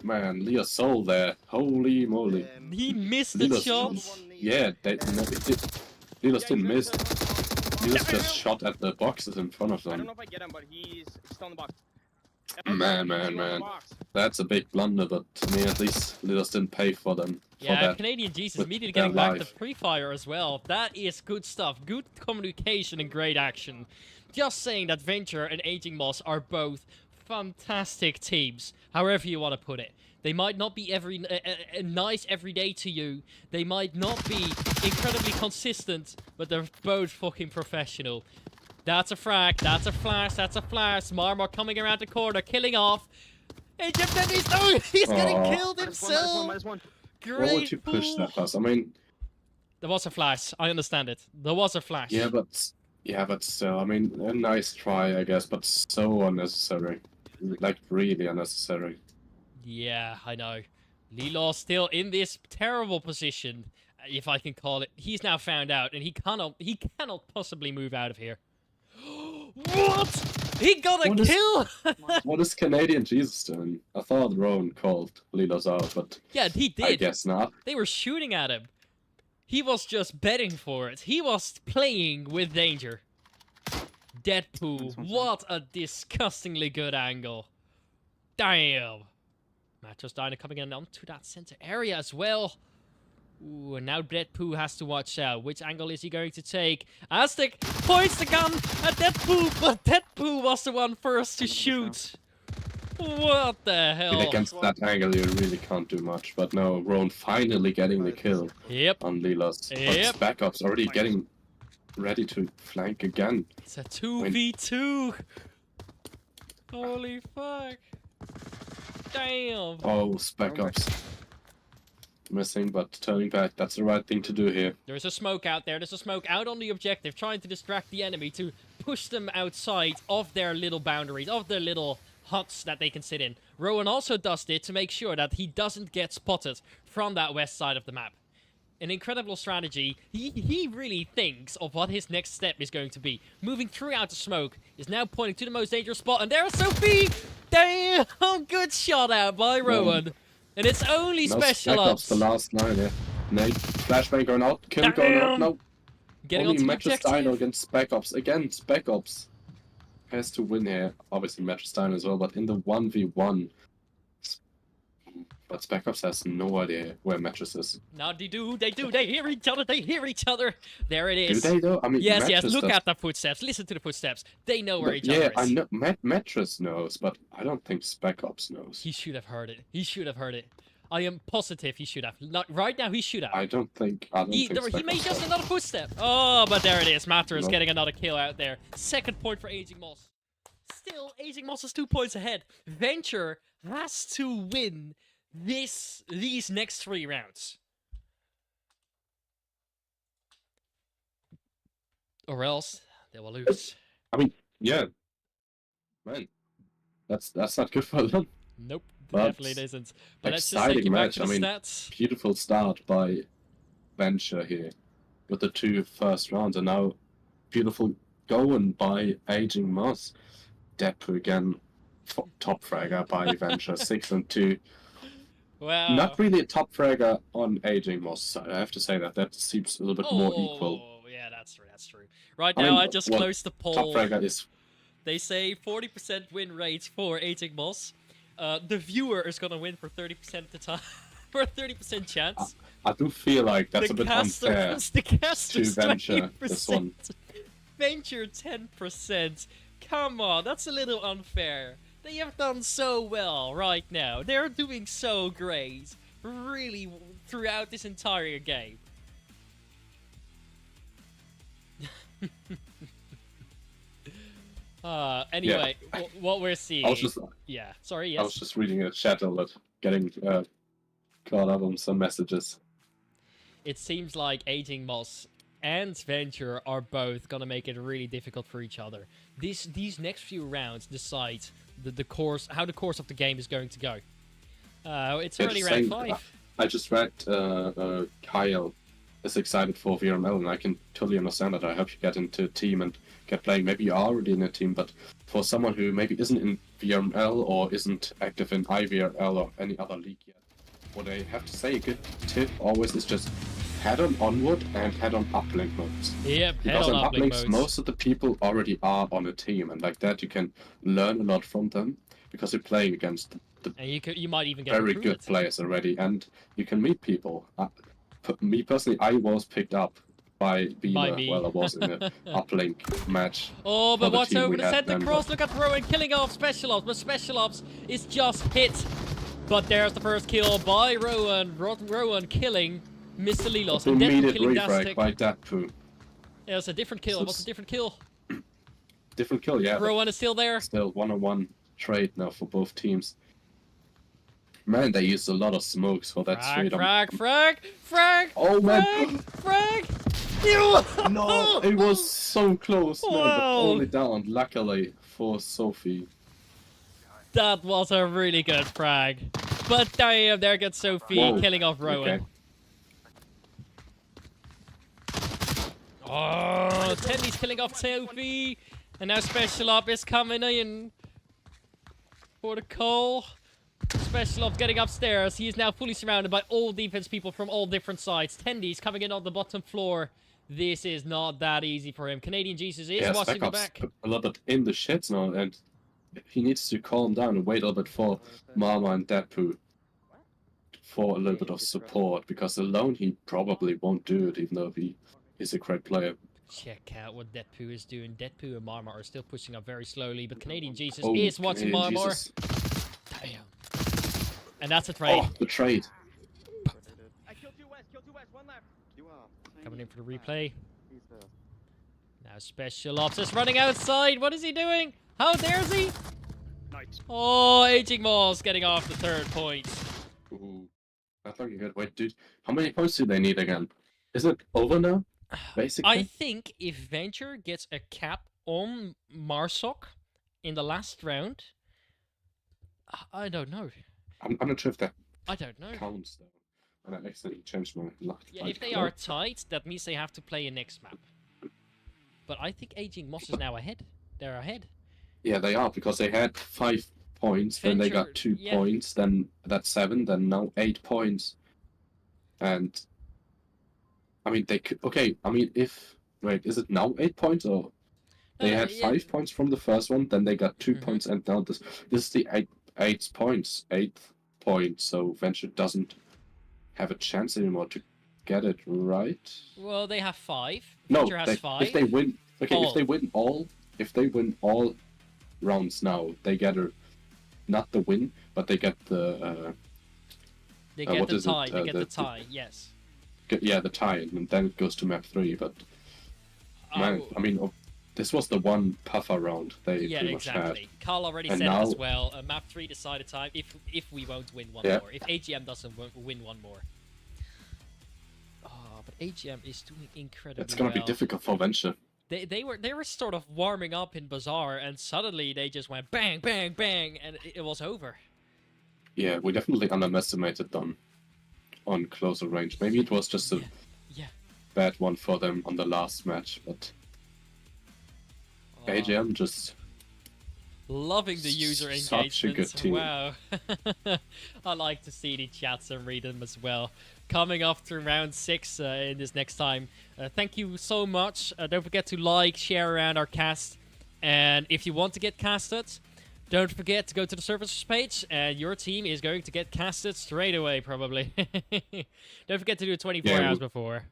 Man, Lilos soul there. Holy moly. He missed the Lilos- shot. Yeah, Lilos didn't miss. Lilos just shot at the boxes in front of I don't them. know if I get him, but he's still in the box. Man. He's still in the box. That's a big blunder, but to me at least, Lilos didn't pay for them. Yeah, for that. Canadian Jesus with immediately their getting back to life. pre-fire as well. That is good stuff. Good communication and great action. Just saying that Venture and Aging Moss are both fantastic teams, however you want to put it. They might not be nice every day to you. They might not be incredibly consistent, but they're both fucking professional. That's a frag. That's a flash. That's a flash. Marmor coming around the corner, killing off. AGM, he's getting killed himself. -1. Great. Why would you push that fast? I mean, There was a flash. I understand it. There was a flash. yeah, but still, I mean, a nice try, I guess, but so unnecessary. Like, really unnecessary. Yeah, I know. Lilo's still in this terrible position, if I can call it. He's now found out, and he cannot possibly move out of here. What? He got a kill! What is Canadian Jesus doing? I thought Rowan called Lilo's out, but Yeah, he did. I guess not. They were shooting at him. He was just betting for it. He was playing with danger. Deadpool. What a disgustingly good angle. Damn. Matros Diner coming in onto that center area as well. Ooh, and now Deadpool has to watch out. Which angle is he going to take? Aztec points the gun at Deadpool, but Deadpool was the one first to shoot. What the hell? Against that angle, you really can't do much. But no, Rowan finally getting the kill on Lilos. Yep. But Backup's already getting ready to flank again. It's a 2v2. Holy fuck. Damn. Oh, Spec Ops. Missing, but turning back. That's the right thing to do here. There's a smoke out there. There's a smoke out on the objective, trying to distract the enemy, to push them outside of their little boundaries, of their little huts that they can sit in. Rowan also does it to make sure that he doesn't get spotted from that west side of the map. An incredible strategy. He really thinks of what his next step is going to be. Moving throughout the smoke, is now pointing to the most dangerous spot, and there's Sophie! Damn! Good shot out by Rowan. And it's only special ops. The last line here. Nate, flashbang going out, kill going out, no. Getting only onto the Mattress objective. Dino against Spec Ops. Again, Spec Ops has to win here. Obviously Mattress Dino as well, but in the 1v1. But Spec Ops has no idea where Mattress is. No, they do, they hear each other, There it is. Do they though? I mean, Yes, Mattress look does... at the footsteps, listen to the footsteps. They know where each other Yeah, is. I know, Mattress knows, but I don't think Spec Ops knows. He should have heard it. I am positive he should have. Not right now, he should have. I don't think He Spec made Ops just does. another footstep. Oh, but there it is. Matter is No. getting another kill out there. Second point for Aging Moss. Still, Aging Moss is 2 points ahead. Venture has to win these next 3 rounds, or else they will lose. I mean, yeah. Man, that's not good for them. Nope, But definitely isn't. But let's just take exciting you back match. to the I mean, stats. beautiful start by Venture here with the 2 first rounds, and now beautiful going by Aging Moss. Deadpool again, top fragger by Venture, 6 and 2. Wow. Not really a top fragger on Aging Moss side. I have to say that seems a little bit more equal. Oh, yeah, that's true. Right I now, mean, I just well, closed the Top poll. fragger is They say 40% win rate for Aging Moss. The viewer is gonna win for 30% of the time. For a 30% chance. I do feel like that's The a bit caster- unfair The caster's to Venture 20%. this one. Venture 10%. Come on, that's a little unfair. They have done so well right now. They're doing so great. Really, throughout this entire game. Anyway, what we're seeing... I was just Yeah, sorry, I was yes. just reading a chat alert, getting caught up on some messages. It seems like Aging Moss and Venture are both gonna make it really difficult for each other. These next few rounds decide the course, how the course of the game is going to go. It's already round 5. I just read Kyle is excited for VRML, and I can totally understand that. I hope you get into a team and get playing. Maybe you're already in a team, but for someone who maybe isn't in VRML or isn't active in IVRL or any other league yet, what I have to say, a good tip always is just head on Onward and head on uplink modes. Yep, head Because on on uplink uplinks, modes. most of the people already are on a team, and like that you can learn a lot from them because you're playing against the And you might even get very recruited. good players already, and you can meet people. Me personally, I was picked up by Beamer me. while I was in an uplink match. Oh, for but the watch team over we the had center then, cross. Look at Rowan killing off Special Ops. But Special Ops is just hit. But there's the first kill by Rowan. Rowan killing Mr. Lilos. The And Deadpool immediate killing refrag Dastic. by Deadpool. Yeah, it's a different kill. What's a different kill? Different kill, yeah. but Rowan is still there. Still one-on-one trade now for both teams. Man, they used a lot of smokes for that trade. Frag! Oh man! Frag! No, it was so close, man, but Wow. only down, luckily, for Sophie. That was a really good frag. But damn, there gets Sophie Whoa. killing off Rowan. Okay. Oh, Tendy's killing off Sophie. And now Special Op is coming in for the call. Special Op getting upstairs. He is now fully surrounded by all defense people from all different sides. Tendy's coming in on the bottom floor. This is not that easy for him. Canadian Jesus is watching the Spec Ops back. a little bit in the shits now, and he needs to calm down and wait a little bit for Mama and Deadpool for a little bit of support, because alone he probably won't do it, even though he is a great player. Check out what Deadpool is doing. Deadpool and Marmar are still pushing up very slowly, but Canadian Jesus Oh, is watching Canadian Marmar. Jesus. Damn. And that's a trade. Oh, the trade. I killed two west, one left. Coming in for the replay. Now Special Ops is running outside. What is he doing? How dares he? Nice. Oh, Aging Moss getting off the third point. Ooh, that's looking good. Wait, dude, how many points do they need again? Is it over now? Basically? I think if Venture gets a cap on Marsok in the last round, I don't know. I'm not sure if that I don't know. counts, though. And I accidentally changed my luck. Yeah, if they are tight, that means they have to play a next map. But I think Aging Moss is now ahead. They're ahead. Yeah, they are, because they had 5 points, then they got Venture, 2 yeah. points, then that's 7, then now 8 points. And I mean, they could. Okay, I mean, wait, is it now 8 points, or they had yeah. 5 points from the first one, then they got 2 Mhm. points, and now this is the 8 points, 8th point. So Venture doesn't have a chance anymore to get it right. Well, they have 5. No, Venture has 5. if they win, okay, All. if they win all rounds now, they get not the win, but they get the They get what the is it? tie. They get the The- tie. Yes. the tie, and then it goes to map 3. But man, Oh, I mean, this was the one puffer round they yeah, pretty much had. exactly. Carl already And said it as now- well. Map 3 decided time if we won't win one Yeah. more. If AGM doesn't win one more. Oh, but AGM is doing incredibly It's gonna well. be difficult for Venture. They were sort of warming up in Bazaar, and suddenly they just went bang, bang, bang, and it was over. Yeah, we definitely underestimated them on closer range. Maybe it was just a Yeah. bad one for them on the last match, but Oh, AGM just loving the user Such a good engagements. team. Wow. I like to see the chats and read them as well. Coming off to round 6 in this next time. Thank you so much. Don't forget to like, share around our cast. And if you want to get casted, don't forget to go to the services page, and your team is going to get casted straight away, probably. Don't forget to do it 24 Yeah, hours before.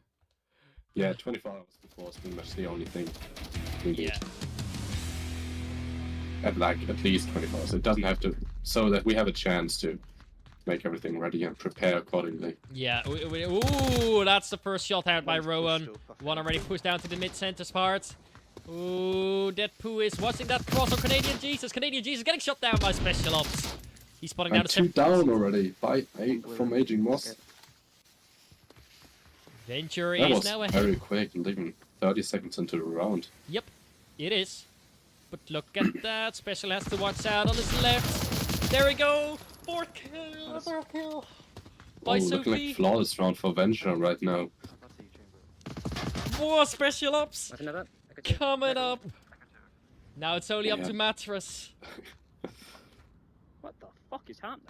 yeah, 24 hours before is pretty much the only thing we need. Yeah. At least 24 hours. It doesn't have to, so that we have a chance to make everything ready and prepare accordingly. Yeah. Ooh, that's the first shot out by One's pushed Rowan. up, I One think. already pushed down to the mid-center part. Ooh, Deadpool is watching that cross on Canadian Jesus. Canadian Jesus getting shot down by Special Ops. He's spotting down And the 2 step. down already from Aging Moss. Venture That is was now ahead. very quick, and even 30 seconds into the round. Yep, it is. But look at that. Special has to watch out on his left. There we go. Fourth kill. Fourth kill. By Looking Sophie. like flawless round for Venture right now. More Special Ops Imagine that. coming up. Now it's only up Yeah. to Mattress. What the fuck is happening?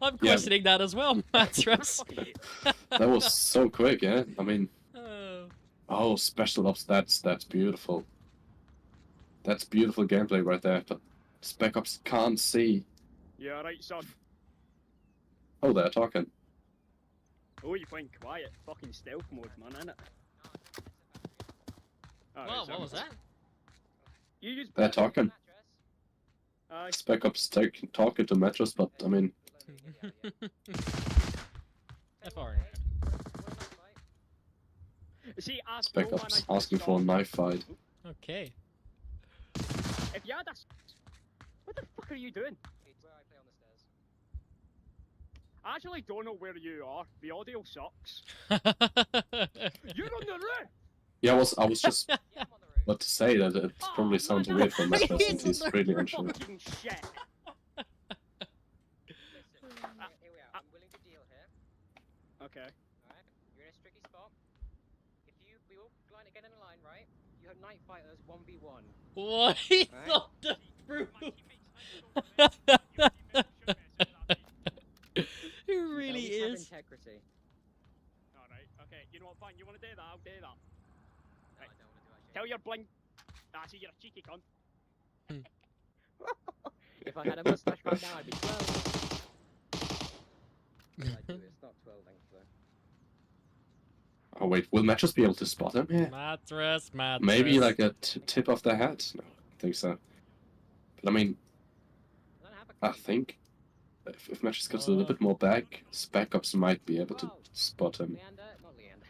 I'm questioning that as well, Mattress. That was so quick, yeah? I mean, Oh. oh, Special Ops, that's beautiful. That's beautiful gameplay right there, but Spec Ops can't see. Yeah, right, son. Oh, they're talking. Oh, you're playing quiet. Fucking stealth mode, man, innit? Alright, Well, so what was that? You use They're talking. Aye. Spec Ops talking to Mattress, but I mean, FR. See, I've Spec no one Ops I can asking for a stop. knife fight. Okay. If you had a... What the fuck are you doing? It's where I play on the stairs. I actually don't know where you are. The audio sucks. You're on the roof! Yeah, I was just Yeah, I'm on the roof. about to say that it probably sounds weird for Mattress since he's really unsure. Fucking shit. Listen, here we are. I'm willing to deal here. Okay. Alright? You're in a tricky spot. We all line again in a line, right? You have night fighters 1v1. What? He's Right. not the proof. He really Always have is. integrity. Alright, okay. You know what, fine. You want to do that? I'll do that. No, Right. I don't want to do that shit. Tell your blink. Ah, see, you're a cheeky cunt. If I had a mustache right now, I'd be 12. I do, it's not 12 length though. Oh wait, will Mattress be able to spot him? Yeah. Mattress. Maybe like a tip of the hat? No, I think so. But I mean, I don't have a I key. think if Mattress gets a little bit more back, Spec Ops might be able to Whoa. spot him. Leander? Not Leander.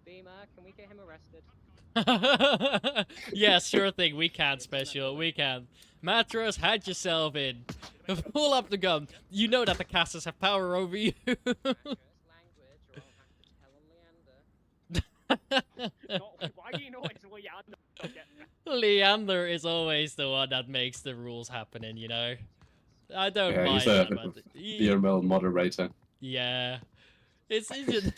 Beamer, can we get him arrested? Yeah, sure thing. We can, special. We can. Mattress, had yourself in. Pull up the gun. You know that the casters have power over you. Mattress, language, or I'll have to tell Leander. No, why do you know it's Leander? Okay. Leander is always the one that makes the rules happening, you know? I don't Yeah, mind he's a that, but... VRML moderator. Yeah. It's just...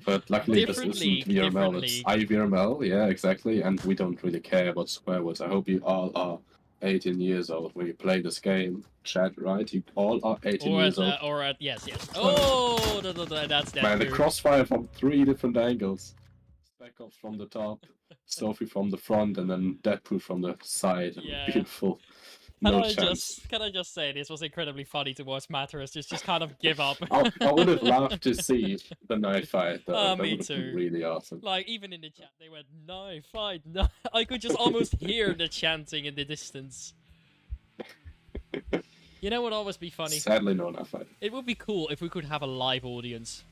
But luckily this Different isn't league, VRML, different it's league. IVRML, yeah, exactly, and we don't really care about swear words. I hope you all are 18 years old when you play this game. Chat, right? You all are 18 years old. Yes. Oh, that's that. Man, the too. crossfire from 3 different angles. Spec Ops from the top, Sophie from the front, and then Deadpool from the side. Yeah. Beautiful. Can No I chance. just say this was incredibly funny to watch Mattress just kind of give up. I would have loved to see the knife fight. That Me would have been too. really awesome. Like, even in the chat, they went, knife fight, no. I could just almost hear the chanting in the distance. You know what would always be funny? Sadly, no knife fight. It would be cool if we could have a live audience.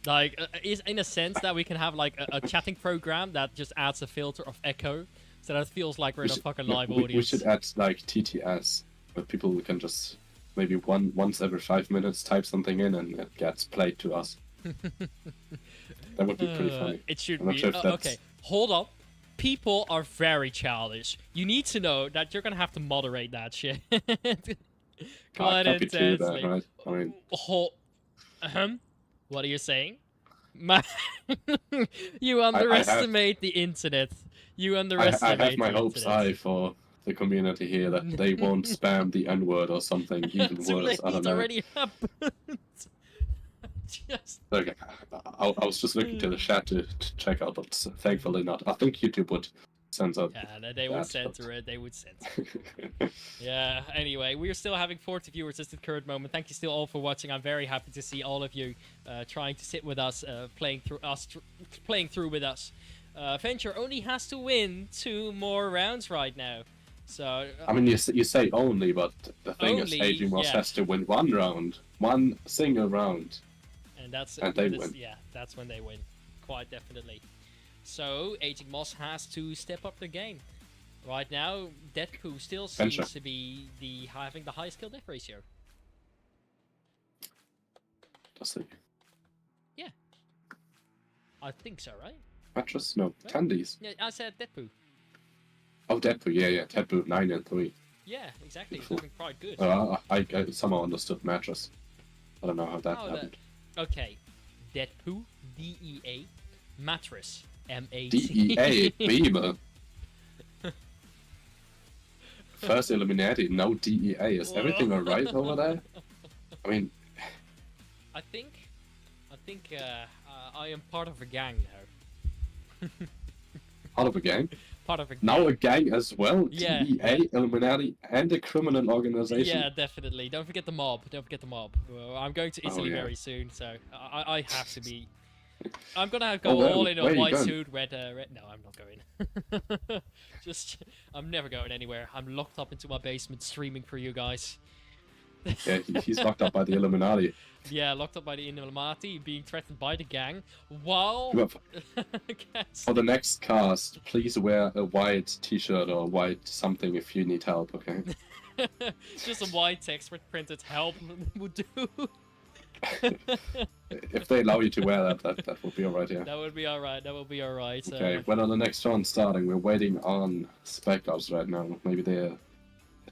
Like, is in a sense that we can have, like, a chatting program that just adds a filter of echo, so that it feels like we're in a fucking live audience. We should add, like, TTS, where people can just maybe once every 5 minutes type something in and it gets played to us. That would be pretty funny. It should I'm not be. sure if that's- Okay, hold up. People are very childish. You need to know that you're gonna have to moderate that shit. Quite Happy to do that, intensely. right? I mean, What are you saying? You underestimate the internet. You I underestimate have my the hopes internet. high for the community here that they won't spam the N-word or something even Too worse. late, I don't it's know. already happened. Just Okay, I was just looking to the chat to check out, but thankfully not. I think YouTube would censor. yeah, they would That's censor it. They would censor it. Yeah, anyway, we're still having 40 viewers at the current moment. Thank you still all for watching. I'm very happy to see all of you trying to sit with us, playing through with us. Venture only has to win 2 more rounds right now. So I mean, you say only, but the thing is, Only, AGM yeah. has to win 1 round, 1 single round. and that's And they win. Yeah, that's when they win, quite definitely. So Aging Moss has to step up the game. Right now, Deadpool still seems Venture. to be having the high skill death ratio. Does he? I think so, right? Mattress? No, Tandies. Yeah, I said Deadpool. Oh, Deadpool, yeah, Deadpool 9 and 3. Yeah, exactly. It's Cool. looking quite good. I somehow understood Mattress. I don't know how that Oh, happened. Okay, Deadpool, DEA, Mattress, MAT. DEA, Beamer. First Illuminati, now DEA. Is everything alright over there? I mean, I think I am part of a gang now. part of a gang. Part of a Now a gang as well. Yeah. DEA, Illuminati, and a criminal organization. Yeah, definitely. Don't forget the mob. Don't forget the mob. I'm going to Oh, Italy yeah. very soon, so I have to be. I'm gonna go where- all in where a you white going? suit, red. No, I'm not going. I'm never going anywhere. I'm locked up into my basement streaming for you guys. Yeah, he's locked up by the Illuminati. Yeah, locked up by the Illuminati, being threatened by the gang. While You For the next cast, please wear a white t-shirt or white something if you need help, okay? just a white text with printed "help" would do. If they allow you to wear that would be alright, yeah. That would be alright. That would be alright. Okay, when are the next round starting? We're waiting on Spec Ops right now. Maybe they're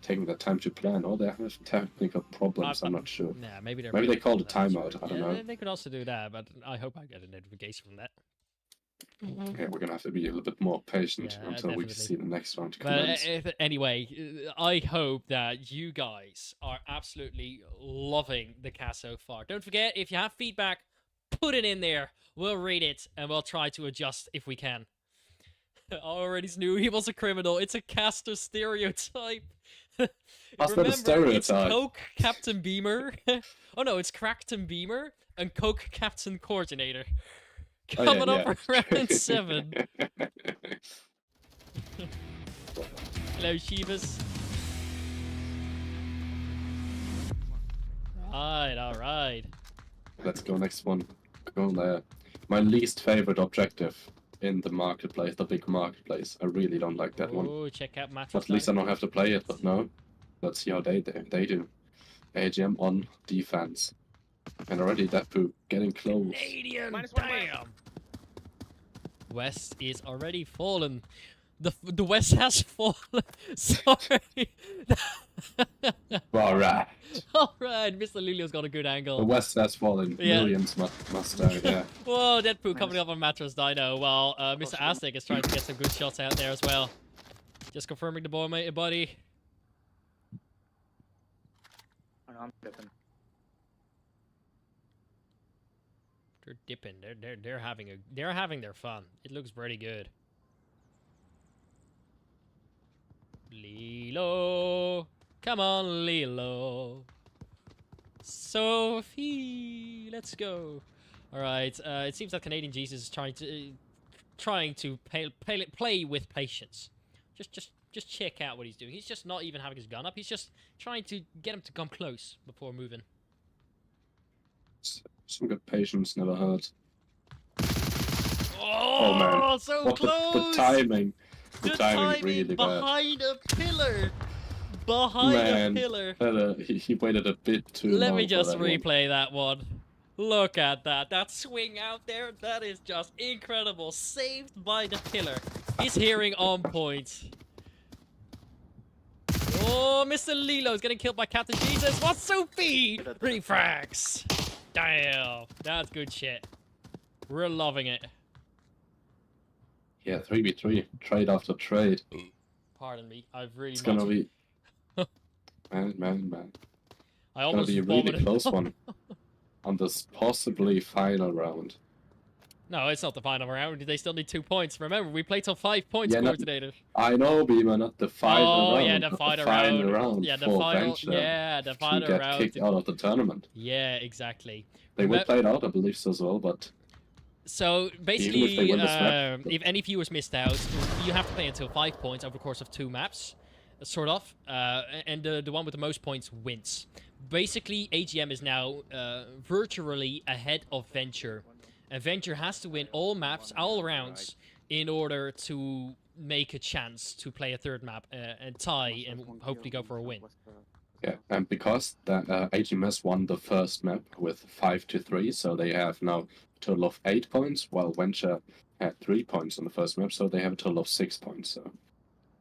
taking their time to plan, or they have technical problems, I'm not sure. Yeah, maybe Maybe they called a timeout, I don't know. They could also do that, but I hope I get a notification from that. Yeah, we're gonna have to be a little bit more patient Yeah, until we definitely. see the next round But commence. anyway, I hope that you guys are absolutely loving the cast so far. Don't forget, if you have feedback, put it in there. We'll read it and we'll try to adjust if we can. I already knew he was a criminal. It's a caster stereotype. How's that a Remember, it's stereotype? Coke Captain Beamer. Oh no, it's Crackton Beamer and Coke Captain Coordinator. Oh, Coming yeah, up for round 7. Hello, Shivas. Alright. Let's go next one. Go there. My least favorite objective in the marketplace, the big marketplace. I really don't like that one. Oh, check out Mattress. But at least I don't have to play it, but no. Let's see how they do. AGM on defense. And already that poo getting close. Canadian, -1 damn! West is already fallen. The West has fallen. Sorry. Alright. Alright, Mr. Lilio's got a good The angle. West has fallen. Yeah. Millions must die, yeah. Whoa, Deadpool coming up on Mattress Dino, while Mr. Aztec is trying to get some good shots out there as well. Just confirming the ball, mate, buddy. I'm dipping. They're dipping. They're having their fun. It looks pretty good. Lilo, come on, Lilo. Sophie, let's go. All right. It seems that Canadian Jesus is trying to play with patience. Just check out what he's doing. He's just not even having his gun up. He's just trying to get him to come close before moving. Some good patience never hurt. Oh, man. so What close! the timing. The The timing really bad. behind a pillar. Behind Man, a pillar. he waited a bit too long. Let me for just that one. replay that one. Look at that. That swing out there, that is just incredible. Saved by the pillar. His hearing on point. Oh, Mr. Lilo's getting killed by Captain Jesus. What's Sophie? Refrags. Damn. That's good shit. We're loving it. Yeah, 3v3. Trade after trade. Pardon me. I've really It's gonna not... be... Man. I It's gonna almost be a really vomited. close one. On this possibly final round. No, it's not the final round. They still need 2 points. Remember, we played till 5 points, Yeah, no- coordinator. I know, Beamer, not the final round. Yeah, the not final final round. Yeah, the for final. Venture Yeah, the to final get round. kicked out of the tournament. Yeah, exactly. They will Remem- play it out, I believe so as well, but So they basically, win this map. if any viewers missed out, you have to play until 5 points over the course of 2 maps, sort of. And the one with the most points wins. Basically, AGM is now virtually ahead of Venture. And Venture has to win all maps, all rounds, in order to make a chance to play a third map and tie and hopefully go for a win. yeah, and because that HMS won the first map with 5-3, so they have now a total of 8 points, while Venture had 3 points on the first map, so they have a total of 6 points. So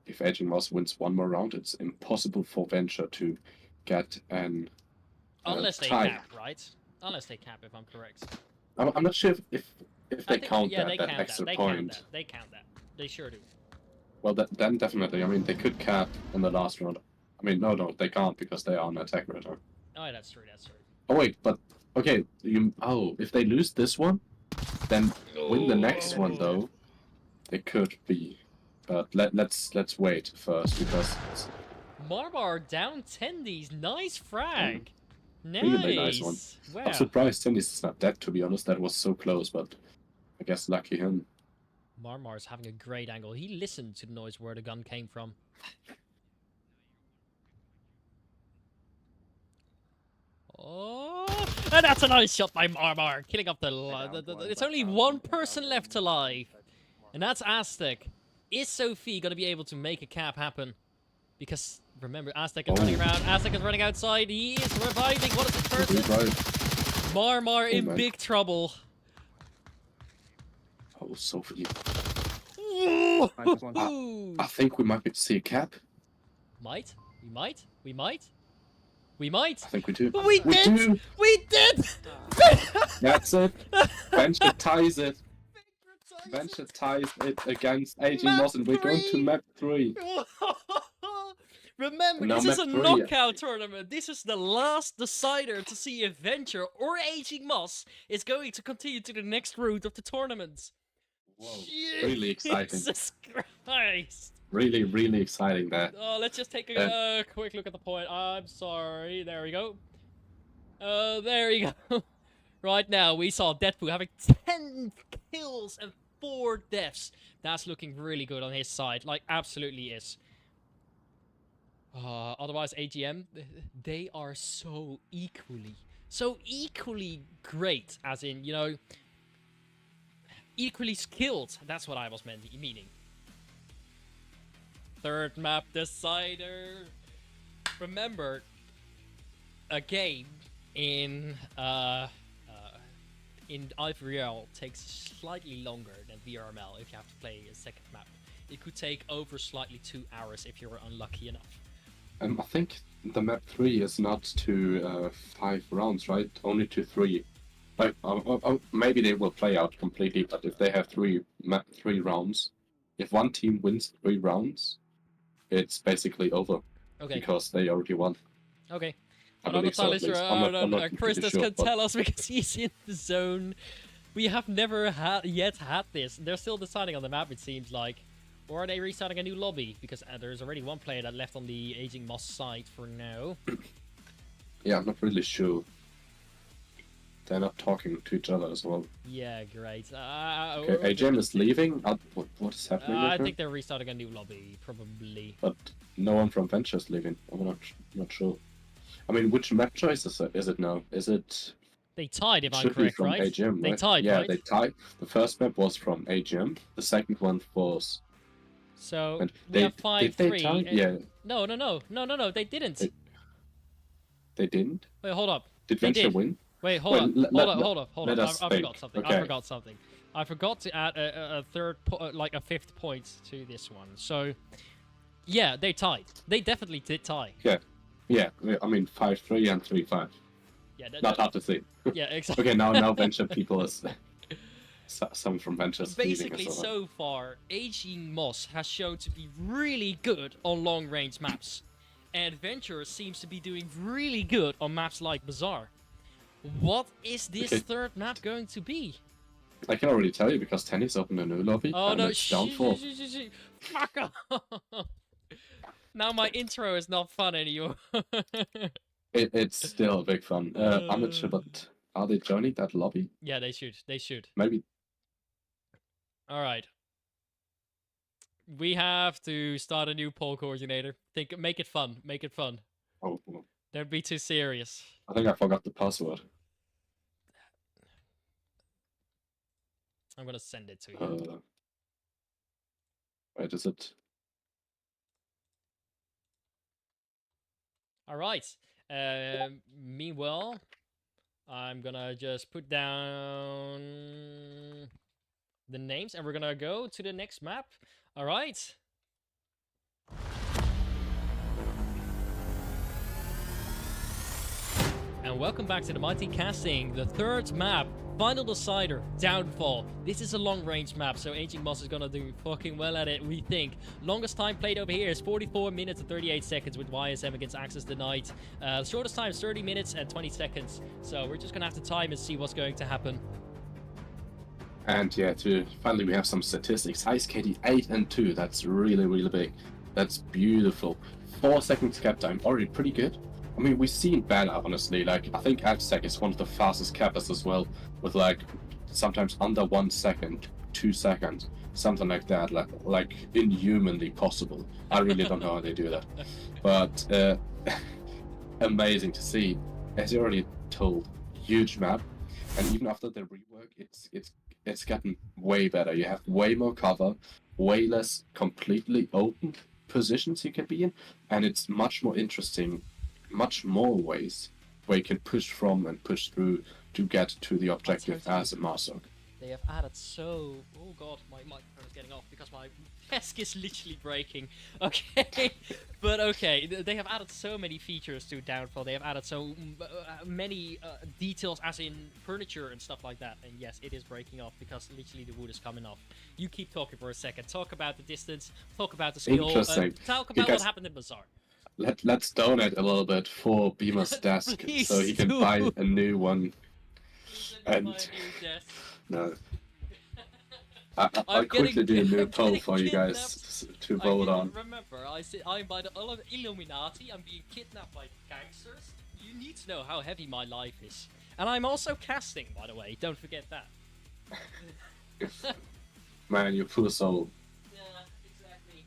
if HMS wins one more round, it's impossible for Venture to get an Unless they tie. cap, right? Unless they cap, if I'm correct. I'm not sure if I they think- count yeah, that, they that count extra that. They point. count that. They count that. They sure do. Well, then definitely. I mean, they could cap in the last round. I mean, no, they can't because they are on attack right now. Oh, that's true. That's true. Oh wait, but okay. If they lose this one, then win the next one though. It could be, but let's wait first because it's Marbar down tendies. Nice frag. Nice. really nice one. Wow. I'm surprised Tennis is not dead. To be honest, that was so close, but guess lucky him. Marmar's having a great angle. He listened to the noise where the gun came from. Oh, and that's a nice shot by Marmar, killing up the. It's only one person left alive, and that's Aztec. Is Sophie gonna be able to make a cap happen? Because remember, Aztec is running around. Aztec is running outside. He is reviving. What is this person? Marmar in big trouble. Oh, Sophie. Ooh. I think we might be able to see a cap. Might? We might? We might? We might? I think we do. We did! Do. We did! That's it. Venture ties it. Venture ties it against AG Moss, and we're going to map 3. Remember, Now this is a map 3. knockout tournament. This is the last decider to see if Venture or Aging Moss is going to continue to the next round of the tournament. Whoa, really exciting. Jesus Christ. Really, really exciting there. Oh, let's just take a quick look at the point. I'm sorry. There we go. There you go. Right now, we saw Deadpool having 10 kills and 4 deaths. That's looking really good on his side. Like, absolutely is. Otherwise, AGM, they are so equally great. As in, you know, equally skilled. That's what I was meaning. Third map decider. Remember, a game in IVRL takes slightly longer than VRML if you have to play a second map. It could take over slightly 2 hours if you were unlucky enough. I think the map 3 is not to 5 rounds, right? Only to 3. Like, maybe they will play out completely, but if they have 3 rounds, if one team wins 3 rounds, it's basically over. Okay. Because they already won. Okay. I believe so, at least. I'm not Christus sure, can but... tell us because he's in the zone. We have never yet had this. They're still deciding on the map, it seems like. Or are they restarting a new lobby? Because there's already one player that left on the Aging Moss side for now. Yeah, I'm not really sure. They're not talking to each other as well. Yeah, great. Okay, AGM is leaving. What is happening? I think they're restarting a new lobby, probably. But no one from Venture is leaving. I'm not sure. I mean, which map choice is it now? Is it? They tied, if I'm Should be correct, from right? AGM, They right? tied, yeah, right? they tied. The first map was from AGM. The second one was. So And we have did they 5-3. tie? Yeah, No, they didn't. they didn't. Wait, hold up. Did They Venture did. wait? Wait, hold up. let us I think. forgot something. Okay. I forgot something. I forgot to add a fifth point to this one. So, yeah, they tied. They definitely did tie. Yeah. I mean, 5-3 and 3-5. Yeah, Not hard to see. yeah, exactly. Okay, now Venture people is. Some from Venture. Basically, so far, Aging Moss has shown to be really good on long-range maps, and Venture seems to be doing really good on maps like Bazaar. What is this third map going to be? I can already tell you because Tennis opened a new lobby. Oh and no! it's downfall. Fuck off! Now my intro is not fun anymore. It's still a big fun. I'm not sure, but are they joining that lobby? Yeah, they should. They should. Maybe. All right. We have to start a new poll coordinator. Make it fun. Make it fun. Oh, Don't be too serious. I think I forgot the password. I'm gonna send it to you. Wait, is it? All right. Meanwhile, I'm gonna just put down the names, and we're gonna go to the next map. All right. And welcome back to the Mighty Casting, the third map, final decider, Downfall. This is a long-range map, so Aging Moss is gonna do fucking well at it, we think. Longest time played over here is 44 minutes and 38 seconds with YSM against Access Denied. Shortest time is 30 minutes and 20 seconds. So we're just gonna have to time and see what's going to happen. And yeah, finally we have some statistics. Ice KD 8 and 2. That's really, really big. That's beautiful. 4 seconds cap time, already pretty good. I mean, we've seen better, honestly. Like, I think Aztec is one of the fastest cappers as well, with like sometimes under 1 second, 2 seconds, something like that, like inhumanly possible. I really don't know how they do that, but amazing to see. As you already told, huge map, and even after the rework, it's gotten way better. You have way more cover, way less completely open positions you can be in, and it's much more interesting, much more ways where you can push from and push through to get to the objective as a Marsok. They have added so... Oh god, my microphone is getting off because my desk is literally breaking. Okay, but okay, they have added so many features to Downfall. They have added so many details, as in furniture and stuff like that. And yes, it is breaking off because literally the wood is coming off. You keep talking for a second. Talk about the distance. Talk about the skill. Interesting. Talk about what happened in Bazaar. Let's donate a little bit for Beamer's desk so he can buy a new one. And no, I'll quickly do a new poll for you guys to vote on. Remember, I'm by the Illuminati. I'm being kidnapped by gangsters. You need to know how heavy my life is, and I'm also casting, by the way. Don't forget that. Man, you poor soul. Yeah, exactly.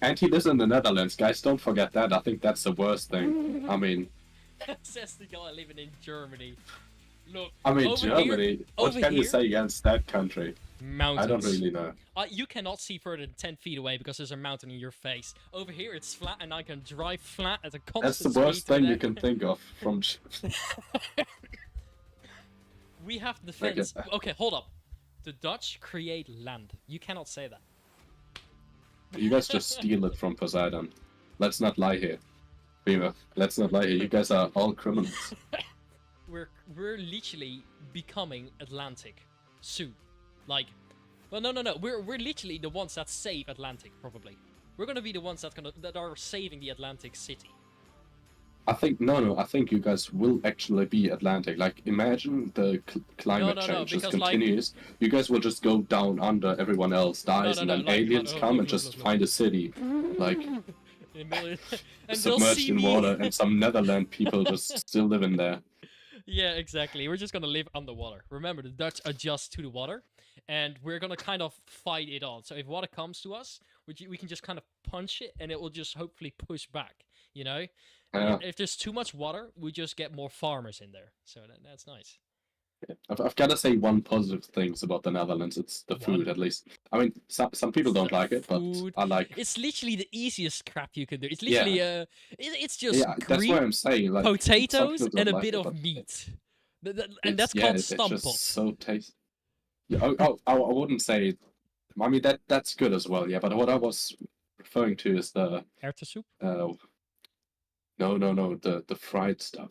And he lives in the Netherlands, guys. Don't forget that. I think that's the worst thing. I mean, says the guy living in Germany. Look, I mean, Germany. Here, what can you say against that country? Mountains. I don't really know. You cannot see further than 10 feet away because there's a mountain in your face. Over here, it's flat, and I can drive flat at a constant That's the worst thing you can think of from. We have the fence. Okay, hold up. The Dutch create land. You cannot say that. You guys just steal it from Poseidon. Let's not lie here. Beamer, let's not lie here. You guys are all criminals. We're literally becoming Atlantic soon. Like, well, no. We're literally the ones that save Atlantic, probably. We're gonna be the ones that are saving the Atlantic city. I think no. I think you guys will actually be Atlantic. Like, imagine the climate change just continues. Like, you guys will just go down under. Everyone else dies, and then aliens come and just find a city, like submerged in water, and some Netherland people just still living there. Yeah, exactly. We're just gonna live underwater. Remember, the Dutch adjust to the water, and we're gonna kind of fight it on. So if water comes to us, we can just kind of punch it, and it will just hopefully push back. You know, if there's too much water, we just get more farmers in there. So that's nice. Yeah. I've got to say one positive things about the Netherlands. It's the food, at least. I mean, some people don't like it, but I like. It's literally the easiest crap you can do. It's literally it's just that's what I'm saying. Like, potatoes and a bit of meat, and that's called stamppot. It's just so tasty. Yeah, I wouldn't say. I mean that's good as well. Yeah, but what I was referring to is the Erwten soup. No, the fried stuff.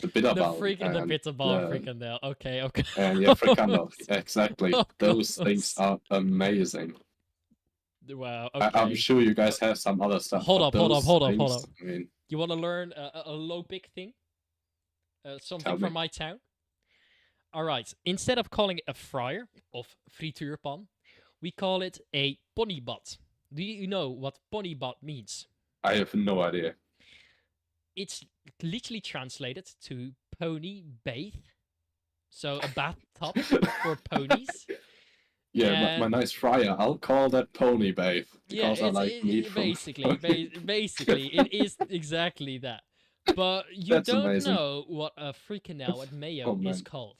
The bitterball. The bitterball frikandel. Okay. And yeah, frikandel. Exactly. Those things are amazing. Wow. Okay. I'm sure you guys have some other stuff. Hold up. I mean, you want to learn a low big thing? Something from my town? Alright. Instead of calling it a fryer of frituurpan, we call it a ponnybad. Do you know what ponnybad means? I have no idea. It's literally translated to pony bathe. So a bathtub for ponies. Yeah, my nice fryer. I'll call that pony bathe because I like meat from basically, it is exactly that. But you don't amazing. know what a frikandel with mayo is called.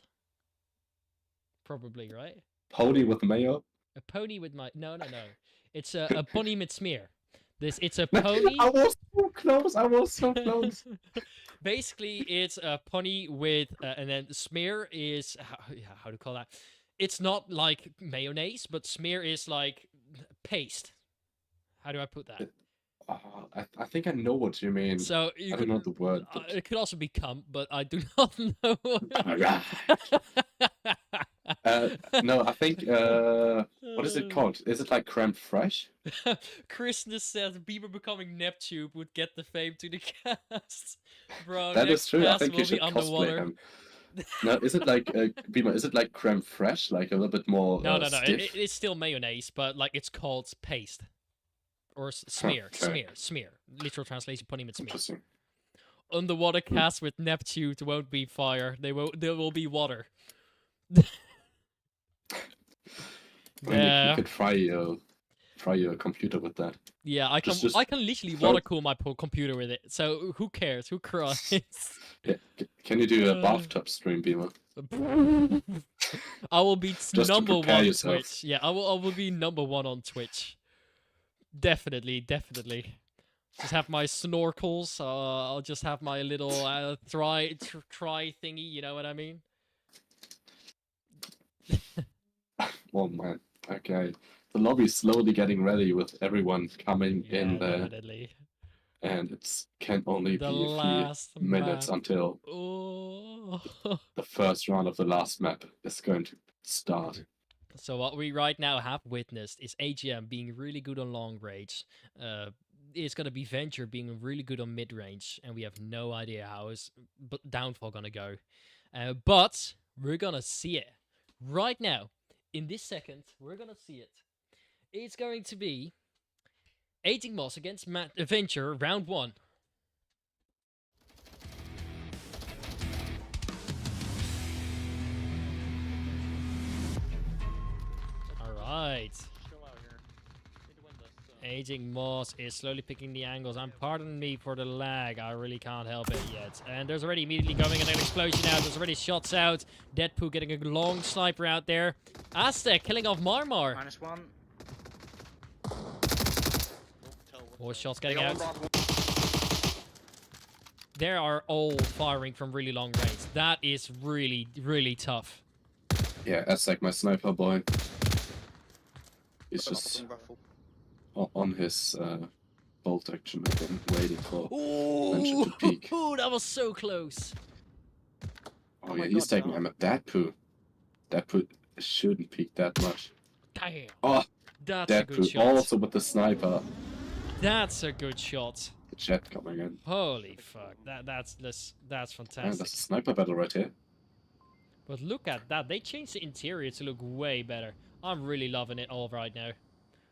Probably, right? Pony with mayo? A pony with no. It's a pony with smear. It's a pony. I was so close. Basically, it's a pony with, and then smear is how to call that? It's not like mayonnaise, but smear is like paste. How do I put that? I think I know what you mean. So I don't know the word. But... it could also be cum, but I do not know. No, I think what is it called? Is it like creme fraiche? Christmas says Bieber becoming Neptune would get the fame to the cast. Bro, that is true. I cast think you should cosplay him. No, is it like Beamer? Is it like creme fraiche, like a little bit more? No. It's still mayonnaise, but like it's called paste or smear. Smear. Literal translation: pony with smear. Interesting. Underwater cast with Neptune won't be fire. There will be water. I mean, Yeah. you could fry your computer with that. Yeah, I can Just I can literally throw- water cool my computer with it. So who cares? Who cries? Yeah. Can you do a Uh. bathtub stream, Beamer? I will be to number prepare one yourself. Twitch. Yeah, I will be number one on Twitch. Definitely. Just have my snorkels. I'll just have my little try thingy. You know what I mean? Oh man. Okay. The lobby's slowly getting ready with everyone coming Yeah, in there, definitely. and can only The be a last few minutes map. until Oh. the first round of the last map is going to start. So what we right now have witnessed is AGM being really good on long range. It's gonna be Venture being really good on mid range, and we have no idea how is Downfall gonna go. But we're gonna see it right now. In this second, we're gonna see it. It's going to be Aging Moss against Venture round 1. Alright. Chill out here. Need to win this. Aging Moss is slowly picking the angles. And pardon me for the lag. I really can't help it yet. And there's already immediately going an explosion out. There's already shots out. Deadpool getting a long sniper out there. Aztec killing off Marmar. -1. More shots getting out. They are all firing from really long range. That is really, really tough. Yeah, that's like my sniper boy. He's just on his bolt action again, waiting for Venture to peek. Ooh, that was so close. Oh my yeah, he's God, taking him at Deadpool. Deadpool shouldn't peek that much. Damn. Oh, That's a good Deadpool shot. also with the sniper. That's a good shot. The jet coming in. Holy fuck. That's And fantastic. that's a sniper battle right here. But look at that. They changed the interior to look way better. I'm really loving it all right now.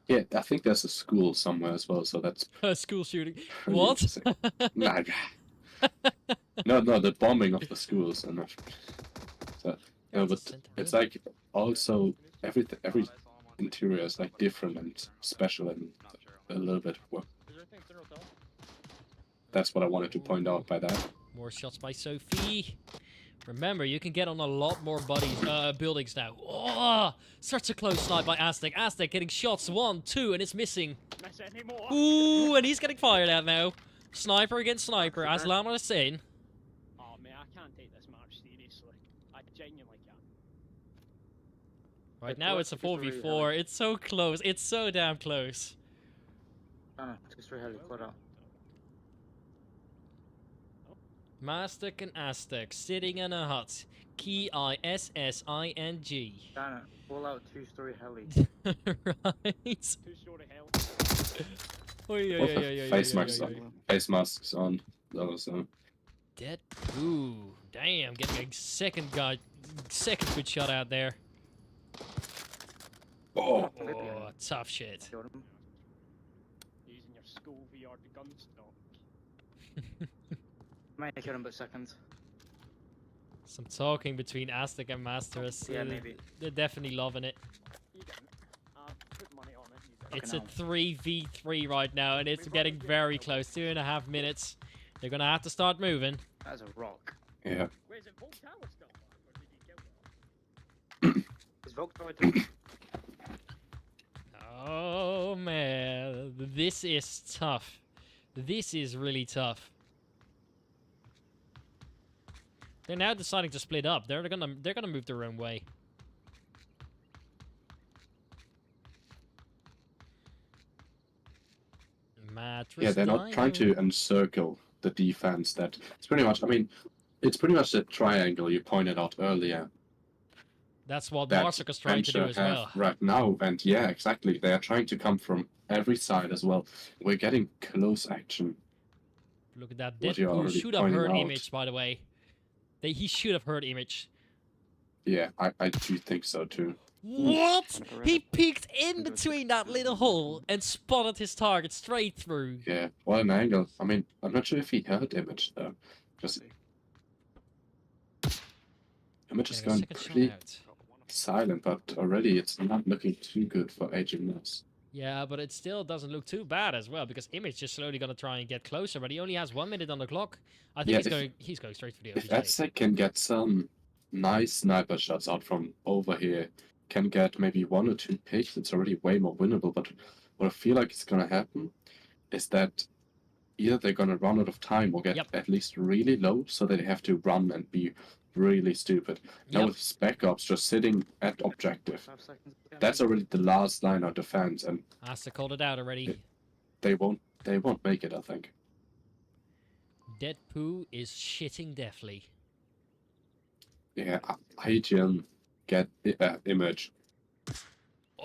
Yeah, I think there's a school somewhere as well, so that's School shooting. pretty What? interesting. Nah. No, the bombing of the schools and so, no, It's a but center. it's like also every interior is like different and special and a little bit. Well, Is everything clear hotel? that's what I wanted to point out by that. More shots by Sophie. Remember, you can get on a lot more buildings now. Oh, such a close snipe by Aztec. Aztec getting shots 1, 2, and it's missing. Miss anymore. Ooh, and he's getting fired at now. Sniper against sniper, as Lama is saying. Oh man, I can't take this match seriously. I genuinely can't. Right now it's a 4v4. It's so close. It's so damn close. Mastic and Aztec sitting in a hut. Kissing. All out 2-story heli. Right. 2-story hell. Oh, yeah, Both yeah, have yeah, yeah, face yeah, masks yeah, on. yeah. Face masks on. So. Dead. Ooh, damn, getting a second good shot out there. Oh, Oh, tough shit. Killed him. Using your school VR to gun stock. Might have killed him, but seconds. Some talking between Aztec and Masters. Yeah, maybe. They're definitely loving it. You didn't. Put money on it. You didn't. It's a hell. 3v3 right now, and it's getting very close. 2.5 minutes. They're gonna have to start moving. That's a rock. yeah. Wait, is it Volk Tower still? Or did he kill that? Is Volkswagen Oh man, this is tough. This is really tough. They're now deciding to split up. They're gonna move their own way. Mattress Yeah, they're not trying to encircle the defense. That it's pretty much. I mean, it's pretty much the triangle you pointed out earlier. That's what That Marsaka's trying to do Venture as have well. right now, and yeah, exactly. They are trying to come from every side as well. We're getting close action. Look at that. What you're Deadpool already should have pointing heard out. Image, by the way. He should have heard Image. Yeah, I do think so too. What? He peeked in between that little hole and spotted his target straight through. Yeah, what an angle. I mean, I'm not sure if he heard Image though. Just Image is Getting a going second shot pretty out. silent, but already it's not looking too good for AGM. Yeah, but it still doesn't look too bad as well, because Image is slowly gonna try and get closer, but he only has 1 minute on the clock. I think Yeah, he's going straight for the if OBJ. Edsec can get some nice sniper shots out from over here, can get maybe 1 or 2 picks, it's already way more winnable. But what I feel like is gonna happen is that either they're gonna run out of time or get Yep. at least really low, so that they have to run and be really stupid. Now Yep. with Spec Ops just sitting at objective, 5 seconds. that's already the last line of defense, and Asta called it out already. they won't make it, I think. Dead Poo is shitting deathly. Yeah, IGM get Image.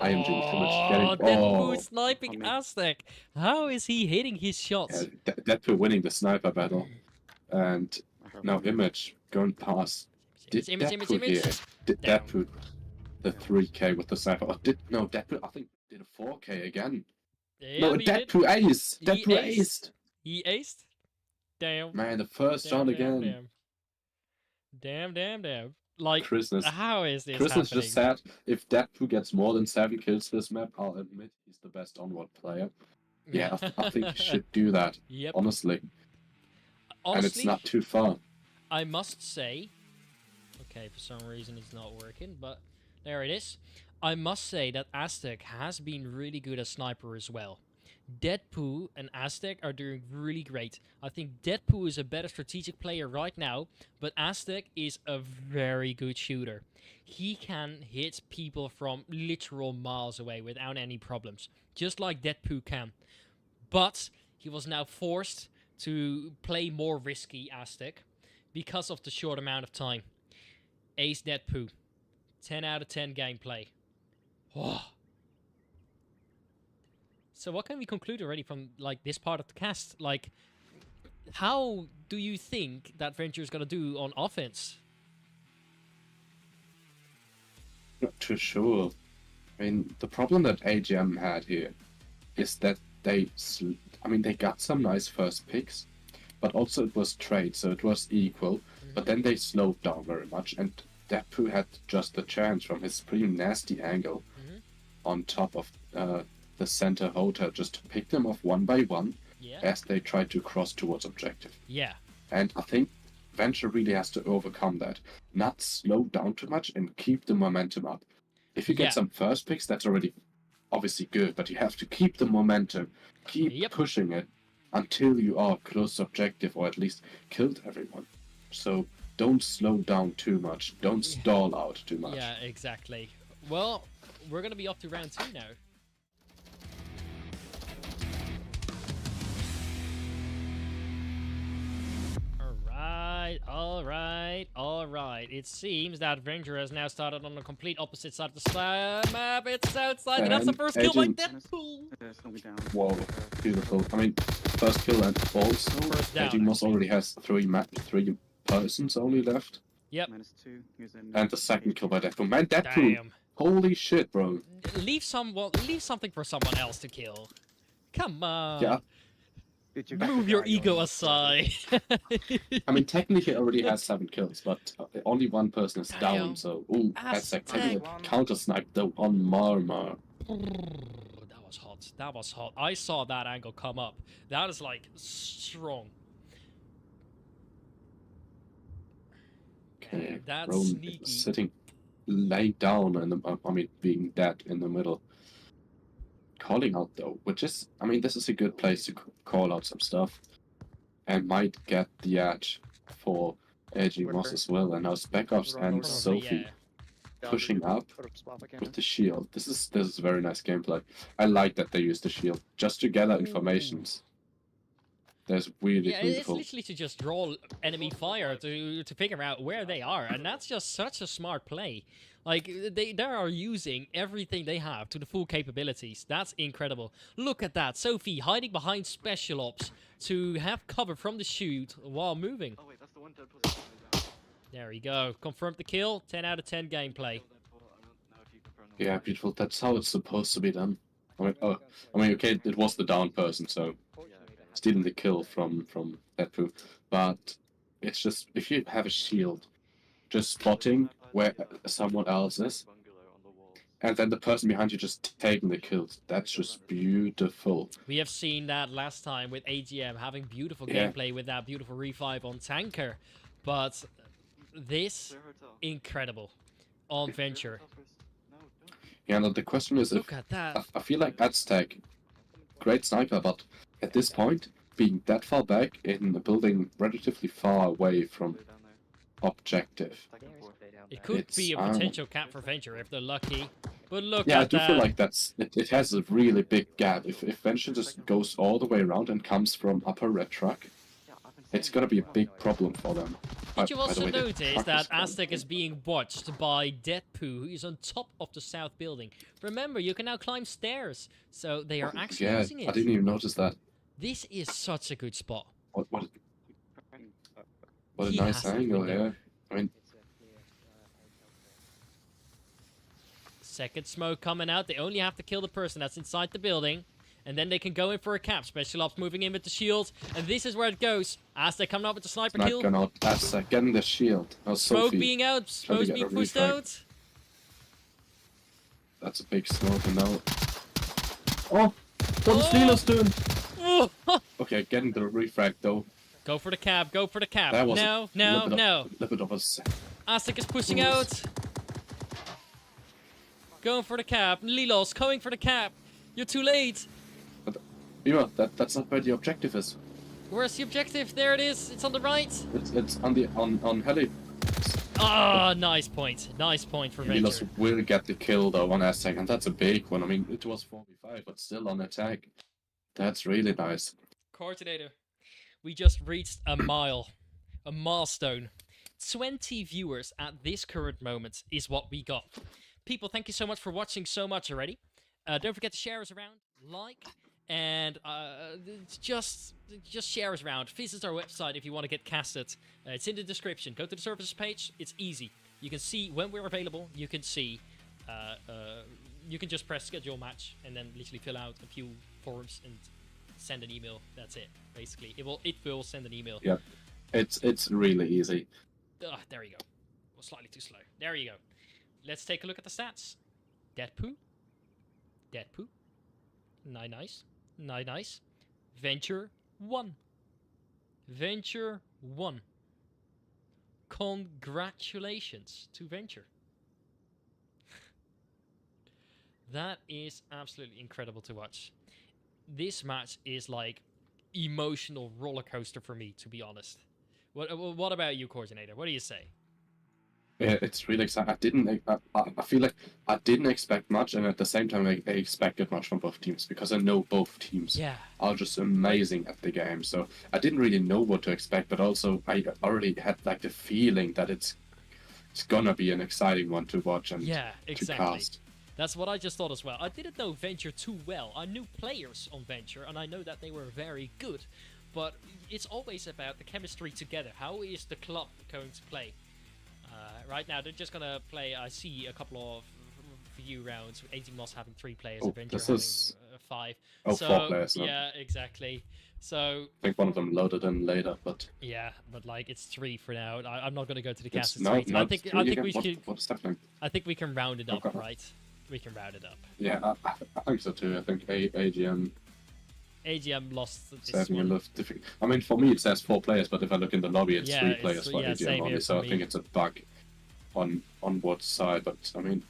IMG Image getting Dead Poo oh sniping mean- Aztec. How is he hitting his shots? yeah, Deadpool winning the sniper battle, and now Image going past. Did Image. Deadpool here? Did Down. Deadpool the 3K with the sniper? Or Deadpool I think did a 4K again. Yeah, No, he did. Deadpool aced. He Deadpool aced. aced. He aced. Damn. Man, the first round again. Damn. Like, Christmas. how is this Christmas happening? just said if Deadpool gets more than 7 kills this map, I'll admit he's the best Onward player. Yeah, I think he should do that, Yep. honestly. Honestly, And it's not too far. I must say, okay, for some reason it's not working, but there it is. I must say that Aztec has been really good as sniper as well. Deadpool and Aztec are doing really great. I think Deadpool is a better strategic player right now, but Aztec is a very good shooter. He can hit people from literal miles away without any problems, just like Deadpool can. But he was now forced to play more risky Aztec because of the short amount of time. Ace Deadpool. 10 out of 10 gameplay. Oh. So what can we conclude already from like this part of the cast? Like, how do you think that Venture is gonna do on offense? Not too sure. I mean, the problem that AGM had here is that they got some nice first picks, but also it was trade, so it was equal. But then they slowed down very much, and Deadpool had just the chance from his pretty nasty angle on top of the center hotel just to pick them off one by one Yeah. as they tried to cross towards objective. Yeah. And I think Venture really has to overcome that, not slow down too much and keep the momentum up. If you get Yeah. some first picks, that's already obviously good, but you have to keep the momentum, keep Yep. pushing it until you are close to objective or at least killed everyone. So don't slow down too much, don't stall out too much. Yeah, exactly. Well, we're gonna be up to round 2 now. Alright. It seems that Venture has now started on the complete opposite side of the map. It's outside, and that's the And first kill by Agent- Deadpool. It's gonna be down. Whoa, beautiful. I mean, first kill and also First down, Agent Moss actually. already has three persons only left. -2. He's in. And the second kill by Deadpool. Man, Deadpool! Damn. Holy shit, bro. Leave something for someone else to kill. Come on. Yeah. Did you Move your ego aside. I mean, technically, he already has 7 kills, but only one person is Damn. down, so... Ooh, that's like Aztec. counter-snipe, though, on Marmar. That was hot. That was hot. I saw that angle come up. That is like strong. Okay, That's Rome sneaky. is sitting, laying down, and being dead in the middle. Calling out, though, which is... I mean, this is a good place to call out some stuff. And might get the edge for AG Moss as well. And now Spec Ops and Probably, Sophie yeah. pushing up with the shield. This is very nice gameplay. I like that they use the shield just to gather informations. That's really Yeah, it's beautiful. literally to just draw enemy fire to figure out where they are, and that's just such a smart play. Like, they are using everything they have to the full capabilities. That's incredible. Look at that. Sophie hiding behind special ops to have cover from the shoot while moving. Oh wait, that's the one Deadpool is down. There we go. Confirmed the kill. 10 out of 10 gameplay. Deadpool, I don't know if you confirmed that. Yeah, beautiful. That's how it's supposed to be done. I mean, okay, it was the down person, so stealing the kill from Deadpool. But it's just, if you have a shield, just spotting where someone else is and then the person behind you just taking the kills. That's just beautiful. We have seen that last time with AGM having beautiful Yeah. gameplay with that beautiful revive on Tanker. But this, Clear hotel. incredible. On Clear Venture. hotel first. No, don't. Yeah, and the question is if Look at that. I feel like Aztec, great sniper, but at this point, being that far back in a building relatively far away from Clear down there. objective. Back and forth. It could It's, be a potential cap for Venture if they're lucky. But look Yeah, I at do that. feel like it has a really big gap. If Venture just goes all the way around and comes from upper red truck, Yeah, I've been it's saying gonna it be a for big while. problem for them. Did you By the also way, the notice truck that is gone. Aztec is being watched by Deadpoo, who is on top of the south building? Remember, you can now climb stairs, so they are actually Yeah, using it. I didn't even notice that. This is such a good spot. What a He nice has that angle, window. yeah. I mean, Second smoke coming out. They only have to kill the person that's inside the building. And then they can go in for a cap. Special Ops moving in with the shield. And this is where it goes. Aztec coming up with the sniper not kill. gonna out Aztec getting the shield. Oh, Smoke Sophie. being out. Smoke's get being a pushed refrag. out. That's a big smoke, and now. Oh, what is Lilo's doing? Oh! Okay, getting the refrag though. Go for the cap. Go for the cap. That was No, a no, little bit no. Of, a little bit of a. Aztec is pushing Oof. out. Going for the cap. Lilos going for the cap. You're too late. Yeah, that's not where the objective is. Where's the objective? There it is. It's on the right. It's on heli. Ah, nice point. Nice point for Lilos Venture. will get the kill though on Aztec, and that's a big one. I mean, it was 4v5, but still on attack. That's really nice. Coordinator, we just reached a milestone. 20 viewers at this current moment is what we got. People, thank you so much for watching so much already. Don't forget to share us around, like, and just share us around. Visit our website if you want to get casted. It's in the description. Go to the services page. It's easy. You can see when we're available. You can see. You can just press schedule match and then literally fill out a few forms and send an email. That's it. Basically, it will send an email. Yeah, it's really easy. There you go. Well, slightly too slow. There you go. Let's take a look at the stats. Deadpoo. Nice. Venture 1. Congratulations to Venture. That is absolutely incredible to watch. This match is like emotional roller coaster for me, to be honest. What about you, Coordinator? What do you say? Yeah, it's really exciting. I feel like I didn't expect much, and at the same time, I expected much from both teams because I know both teams Yeah. are just amazing at the game. So I didn't really know what to expect, but also I already had like the feeling that it's gonna be an exciting one to watch and Yeah, to exactly. cast. That's what I just thought as well. I didn't know Venture too well. I knew players on Venture, and I know that they were very good. But it's always about the chemistry together. How is the club going to play? Right now, they're just going to play, I see, a couple of few rounds. 18 Moss having 3 players, Oh, Venture this having is- 5. Oh, so, 4 players now. Yeah, exactly. So, I think one of them loaded in later, but yeah, but like, it's 3 for now. I'm not going to go to the it's cast. not. I think we what, should. what's happening? I think we can round it up, Okay. right? We can round it up. Yeah, I think so too. I think AGM AGM lost this said you one. love difficult. I mean, for me it says 4 players, but if I look in the lobby, it's Yeah, 3 it's- players for yeah, AGM same only. here So for I think me. it's a bug on Onward's side. But I mean,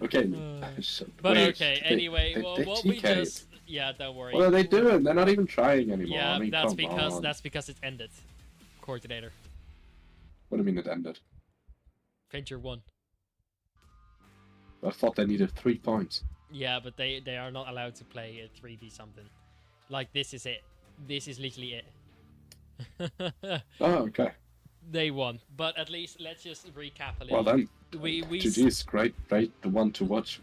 okay. But wait, okay, they- anyway, they- well, they what we TK'd. just... Yeah, don't worry. What are they doing? They're not even trying anymore. Yeah, I mean, that's come on. because it ended. Coordinator. What do you mean it ended? Venture won. I thought they needed 3 points. Yeah, but they are not allowed to play a 3v something. Like, this is it. This is literally it. Oh, okay. They won. But at least, let's just recap a Well little. then, we GG's great, the one to watch.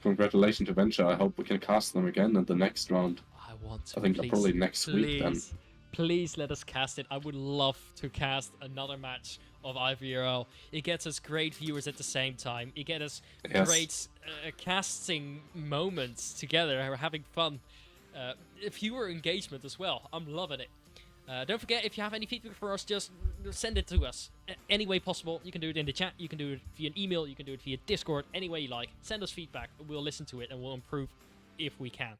Congratulations to Venture. I hope we can cast them again in the next round. I want to. I think please, probably next week then. Please let us cast it. I would love to cast another match of IVRL. It gets us great viewers at the same time. It gets us Yes. great casting moments together. We're having fun. Viewer engagement as well. I'm loving it. Don't forget, if you have any feedback for us, just send it to us any way possible. You can do it in the chat, you can do it via an email, you can do it via Discord, any way you like. Send us feedback, we'll listen to it, and we'll improve if we can.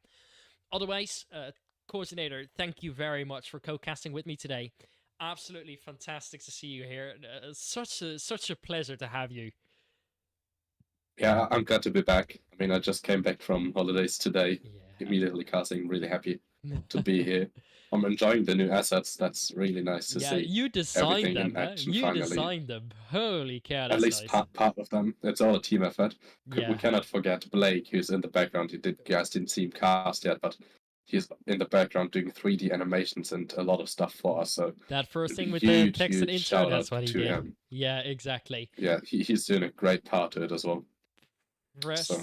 Otherwise, Coordinator, thank you very much for co-casting with me today. Absolutely fantastic to see you here. Such a pleasure to have you. Yeah, I'm glad to be back. I mean, I just came back from holidays today. Yeah. Immediately casting, really happy to be here. I'm enjoying the new assets. That's really nice to see. You designed everything them, in huh? action You finally. designed them. Holy cow, At that's least nice. part of them. It's all a team effort. Yeah. We cannot forget Blake, who's in the background. He didn't see him cast yet, but he's in the background doing 3D animations and a lot of stuff for us. So That first thing with huge, the text and huge intro, shout that's out what he to did. him. Yeah, exactly. Yeah, he's doing a great part to it as well. Rest. So,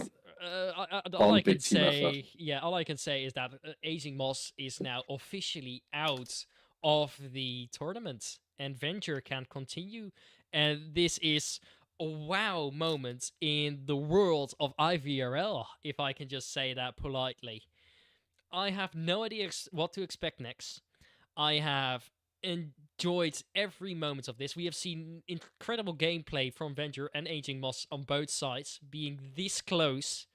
All all I can big team effort. say, all I can say is that Aging Moss is now officially out of the tournament, and Venture can continue. And this is a wow moment in the world of IVRL, if I can just say that politely. I have no idea what to expect next. I have enjoyed every moment of this. We have seen incredible gameplay from Venture and Aging Moss on both sides, being this close.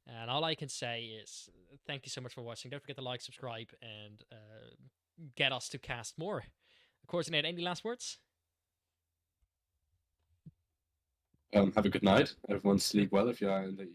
And all I can say is thank you so much for watching. Don't forget to like, subscribe, and get us to cast more. Coordinator, any last words? Have a good night. Everyone sleep well if you are in the